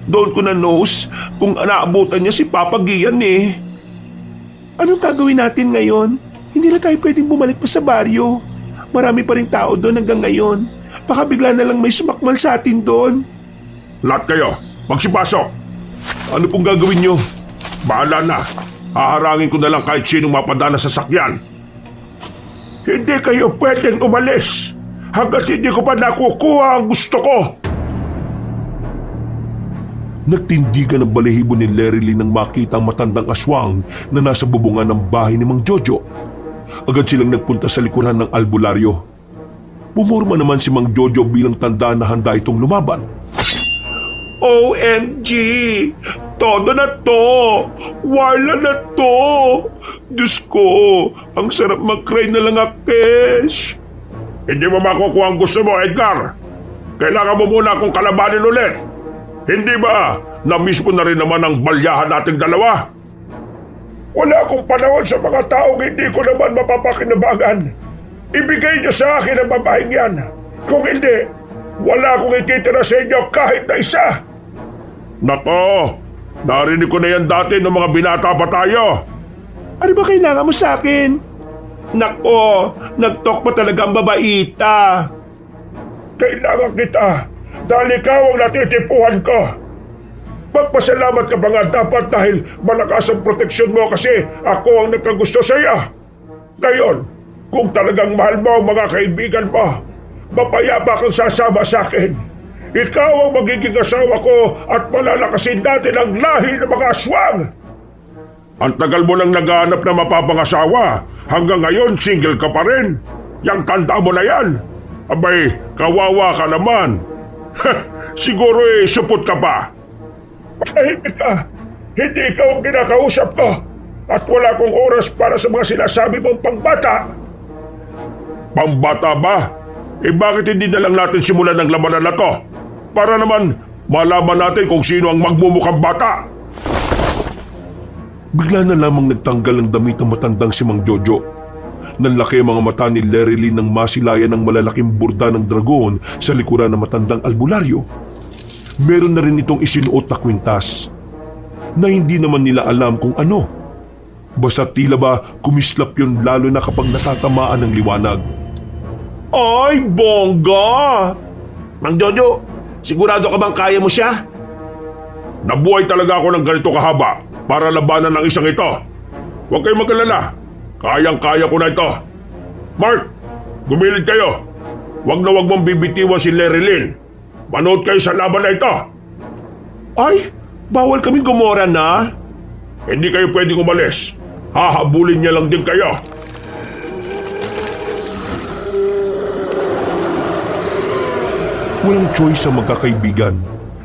Doon ko na knows kung naabutan niya si Papa Gian Anong gagawin natin ngayon? Hindi na tayo pwedeng bumalik pa sa baryo. Marami pa rin tao doon hanggang ngayon. Baka bigla na lang may sumakmal sa atin doon. Lahat kayo, magsipasok. Ano pong gagawin niyo? Bahala na. Haharangin ko na lang kahit sinong mapadaan na sasakyan. Hindi kayo pwedeng umalis hanggat hindi ko pa nakukuha ang gusto ko. Nagtindigan ang balahibo ni Lerily nang makita ang matandang aswang na nasa bubungan ng bahay ni Mang Jojo. Agad silang nagpunta sa likuran ng albularyo. Pumorma naman si Mang Jojo bilang tanda na handa itong lumaban. OMG! Todo na to! Wala na to! Diyos ko, ang sarap mag-cry na lang Kesh. Hindi mo makukuha ang gusto mo, Edgar. Kailangan mo muna akong kalabanin ulit. Hindi ba na-miss mo na rin naman ang balyahan nating dalawa? Wala akong panahon sa mga taong hindi ko naman mapapakinabangan. Ibigay niyo sa akin ang babaeng yan. Kung hindi, wala akong ititira sa inyo kahit na isa. Nako, Narinig ko na yan dati nung mga binata pa tayo. Ano ba kailangan mo sa akin? Nako, nag-talk pa talaga ang babaita. Kailangan kita dahil ikaw ang natitipuhan ko. Magpasalamat ka ba nga dapat dahil malakas ang proteksyon mo kasi ako ang nagkagusto sa iyo. Ngayon, kung talagang mahal mo ang mga kaibigan mo, mapayapa kang sasama sa akin. Ikaw ang magiging asawa ko at malalakasin natin ang lahi ng mga aswang. Ang tagal mo nang naghahanap na mapapangasawa. Hanggang ngayon, single ka pa rin. Yang tanda mo na yan. Abay, kawawa ka naman. Siguro supot ka pa. Patahimik ka. Hindi ikaw ang kinakausap ko. At wala akong oras para sa mga sinasabi mong pangbata. Pambata ba? Bakit hindi na lang natin simulan ng labanan na to? Para naman malaman natin kung sino ang magmumukhang bata. Bigla na lamang nagtanggal ang damit ng matandang si Mang Jojo. Nanlaki ang mga mata ni Larry Lee nang masilayan ng malalaking burda ng dragon sa likuran ng matandang albularyo. Meron na rin itong isinuot na kwintas na hindi naman nila alam kung ano. Basta tila ba kumislap yun lalo na kapag natatamaan ng liwanag. Ay, bongga! Mang Jojo, sigurado ka bang kaya mo siya? Nabuhay talaga ako ng ganito kahaba para labanan ng isang ito. Huwag kayong mag-alala. Kayang-kaya ko na ito. Mark, gumilid kayo. Huwag na huwag mong bibitiwan si Larry Lynn. Manood kayo sa laban na ito. Ay, bawal kaming gumora na. Hindi kayo pwedeng umalis. Hahabulin niya lang din kayo. Walang choice ang magkakaibigan.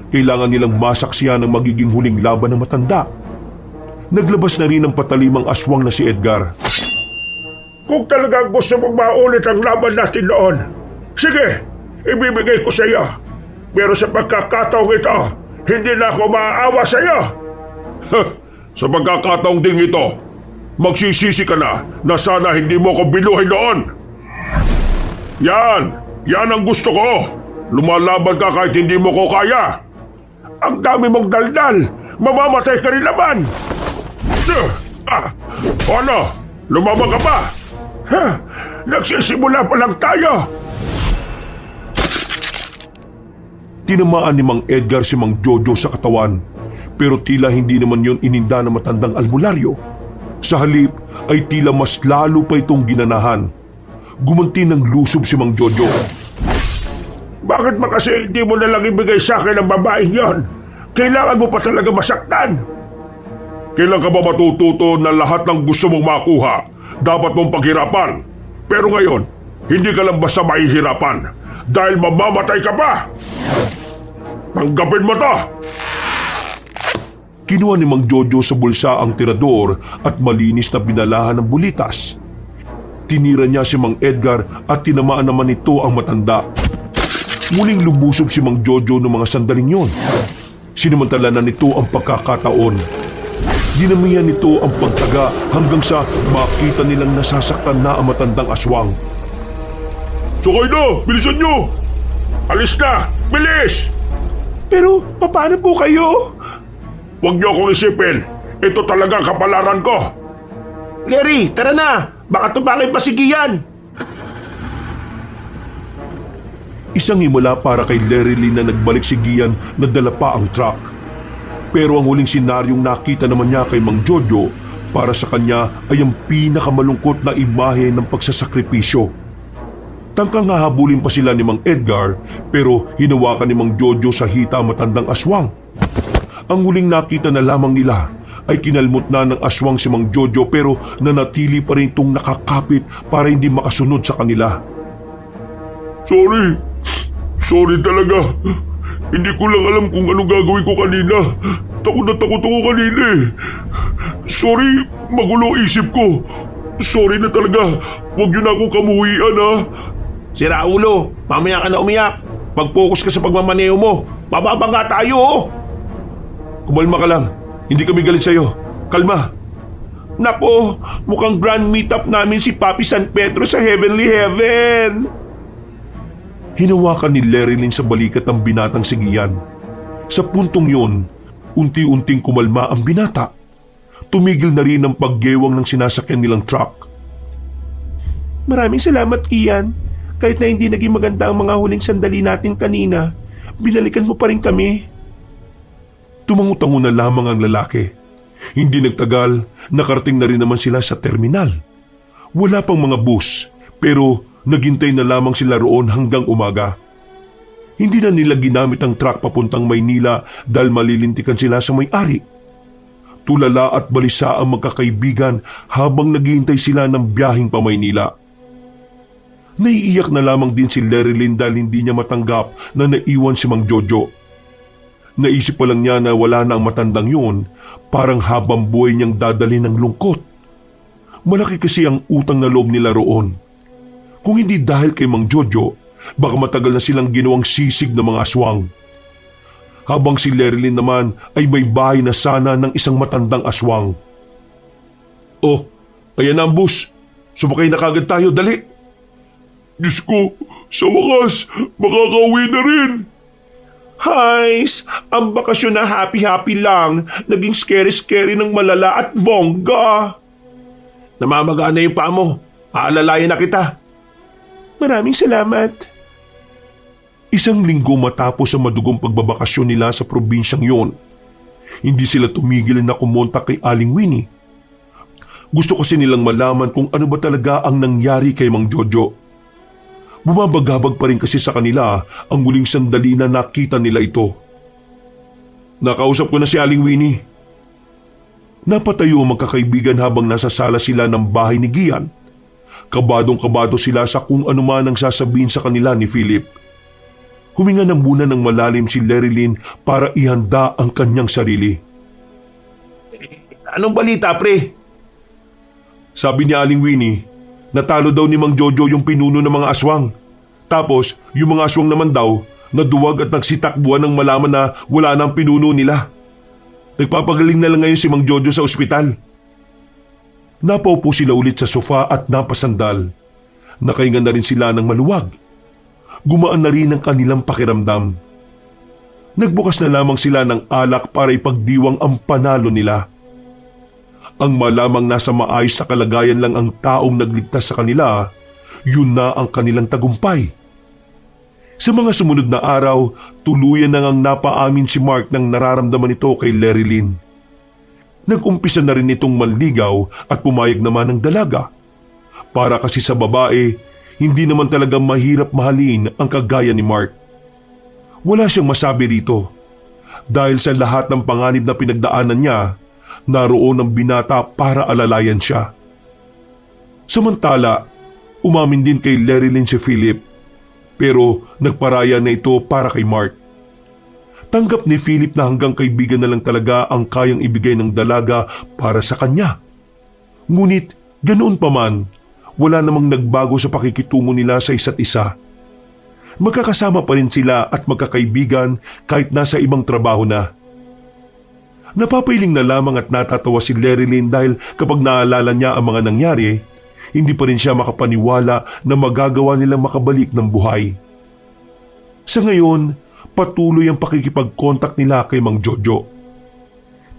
Kailangan nilang masaksiyan ang magiging huling laban ng matanda. Naglabas na rin ang patalimang aswang na si Edgar. Kung talagang gusto mong maulit ang laban natin noon, sige, ibibigay ko sa iyo. Pero sa pagkakataong ito, hindi na ako maaawa sa iyo. Sa pagkakataong ding ito, magsisisi ka na sana hindi mo ko binuhay noon. Yan ang gusto ko. Lumalaban ka kahit hindi mo ko kaya. Ang dami mong daldal, mamamatay ka rin naman. Ano? Lumaban ka pa? Nagsisimula pa lang tayo. Tinamaan ni Mang Edgar si Mang Jojo sa katawan, pero tila hindi naman yon ininda ng matandang albularyo. Sa halip ay tila mas lalo pa itong ginanahan. Gumanti ng lusob si Mang Jojo. Bakit ba kasi hindi mo nalang ibigay sa akin ang babaeng yon? Kailangan mo pa talaga masaktan. Kailan ka ba matututo na lahat ng gusto mong makuha, dapat mong paghirapan? Pero ngayon, hindi ka lang basta mahihirapan dahil mamamatay ka pa. Tanggapin mo to! Kinuha ni Mang Jojo sa bulsa ang tirador at malinis na binalahan ng bulitas. Tinira niya si Mang Edgar at tinamaan naman ito ang matanda. Muling lubusob si Mang Jojo ng mga sandaling yon. Sinamantala na nito ang pagkakataon. Dinamihan nito ang pagtaga hanggang sa makita nilang nasasaktan na ang matandang aswang. Sakay na! Bilisan nyo! Alis na! Bilis! Pero paano po kayo? Huwag niyo akong isipin. Ito talaga ang kapalaran ko. Larry, tara na! Baka tumakay pa si Gian! Isang himala para kay Larry Lee na nagbalik si Gian na dala pa ang truck. Pero ang huling senaryong nakita naman niya kay Mang Jojo para sa kanya ay ang pinakamalungkot na imahe ng pagsasakripisyo. Tangkang hahabulin pa sila ni Mang Edgar pero hinawakan ni Mang Jojo sa hita matandang aswang. Ang huling nakita na lamang nila ay kinalmot na ng aswang si Mang Jojo pero nanatili pa rin itong nakakapit para hindi makasunod sa kanila. Sorry talaga. Hindi ko lang alam kung anong gagawin ko kanina. Takot na takot ako kanina eh. Sorry, magulo isip ko. Sorry na talaga. Huwag yun akong kamuhian ha. Si Raulo, mamaya ka na umiyak. Pag-focus ka sa pagmamaneho mo. Mababangga tayo oh! Kumalma ka lang. Hindi kami galit sa'yo. Kalma. Nako, mukhang grand meetup namin si Papi San Pedro sa Heavenly Heaven. Hinawakan ni Larry Lynn sa balikat ang binatang si Gian. Sa puntong yun, unti-unting kumalma ang binata. Tumigil na rin ang paggewang ng sinasakyan nilang truck. Maraming salamat, Ian. Kahit na hindi naging maganda ang mga huling sandali natin kanina, binalikan mo pa rin kami. Tumangutango na lamang ang lalaki. Hindi nagtagal, nakarating na rin naman sila sa terminal. Wala pang mga bus, pero naghintay na lamang sila roon hanggang umaga. Hindi na nila ginamit ang truck papuntang Maynila dahil malilintikan sila sa may-ari. Tulala at balisa ang magkakaibigan habang naghihintay sila ng biyaheng pa Maynila. Naiiyak na lamang din si Lerilyn dahil hindi niya matanggap na naiwan si Mang Jojo. Naisip pa lang niya na wala na ang matandang yun, parang habang buhay niyang dadalhin ng lungkot. Malaki kasi ang utang na loob nila roon. Kung hindi dahil kay Mang Jojo, baka matagal na silang ginawang sisig ng mga aswang. Habang si Lerilyn naman ay may bahay na sana ng isang matandang aswang. Oh, ayan na ang bus. Sumakay na kagad tayo, dali. Diyos ko, sa wakas, makakauwi na rin. Hays, ang bakasyon na happy-happy lang, naging scary-scary ng malala at bongga. Namamaga na yung paa mo. Aalalayan na kita. Maraming salamat. Isang linggo matapos ang madugong pagbabakasyon nila sa probinsyang yon, hindi sila tumigil na kumontak kay Aling Winnie. Gusto kasi nilang malaman kung ano ba talaga ang nangyari kay Mang Jojo. Bumabagabag pa rin kasi sa kanila ang muling sandali na nakita nila ito. Nakausap ko na si Aling Winnie. Napatayo ang magkakaibigan habang nasa sala sila ng bahay ni Gian. Kabadong-kabado sila sa kung ano man ang sasabihin sa kanila ni Philip. Huminga ng muna ng malalim si Lerilyn para ihanda ang kanyang sarili. Anong balita, pre? Sabi ni Aling Winnie, natalo daw ni Mang Jojo yung pinuno ng mga aswang. Tapos, yung mga aswang naman daw, naduwag at nagsitakbuhan ng malaman na wala na ang pinuno nila. Nagpapagaling na lang ngayon si Mang Jojo sa ospital. Napaupo sila ulit sa sofa at napasandal. Nakahinga na rin sila ng maluwag. Gumaan na rin ang kanilang pakiramdam. Nagbukas na lamang sila ng alak para ipagdiwang ang panalo nila. Ang malamang nasa maayos na kalagayan lang ang taong nagligtas sa kanila, yun na ang kanilang tagumpay. Sa mga sumunod na araw, tuluyan na ngang napaamin si Mark ng nararamdaman nito kay Lerilyn. Nag-umpisa na rin itong manligaw at pumayag naman ng dalaga. Para kasi sa babae, hindi naman talaga mahirap mahalin ang kagaya ni Mark. Wala siyang masabi rito. Dahil sa lahat ng panganib na pinagdaanan niya, naroon ang binata para alalayan siya. Samantala, umamin din kay Lerilyn si Philip, pero nagparaya na ito para kay Mark. Tanggap ni Philip na hanggang kaibigan na lang talaga ang kayang ibigay ng dalaga para sa kanya. Ngunit, ganoon pa man, wala namang nagbago sa pakikitungo nila sa isa't isa. Magkakasama pa rin sila at magkakaibigan kahit nasa ibang trabaho na. Napapailing na lamang at natatawa si Lerilyn dahil kapag naalala niya ang mga nangyari, hindi pa rin siya makapaniwala na magagawa nilang makabalik ng buhay. Sa ngayon, patuloy ang pakikipag-contact nila kay Mang Jojo.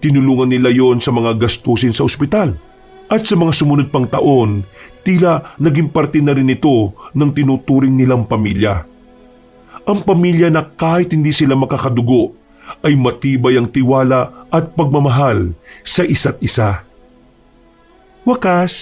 Tinulungan nila yon sa mga gastusin sa ospital. At sa mga sumunod pang taon, tila naging parte na rin ito ng tinuturing nilang pamilya. Ang pamilya na kahit hindi sila makakadugo, ay matibay ang tiwala at pagmamahal sa isa't isa. Wakas,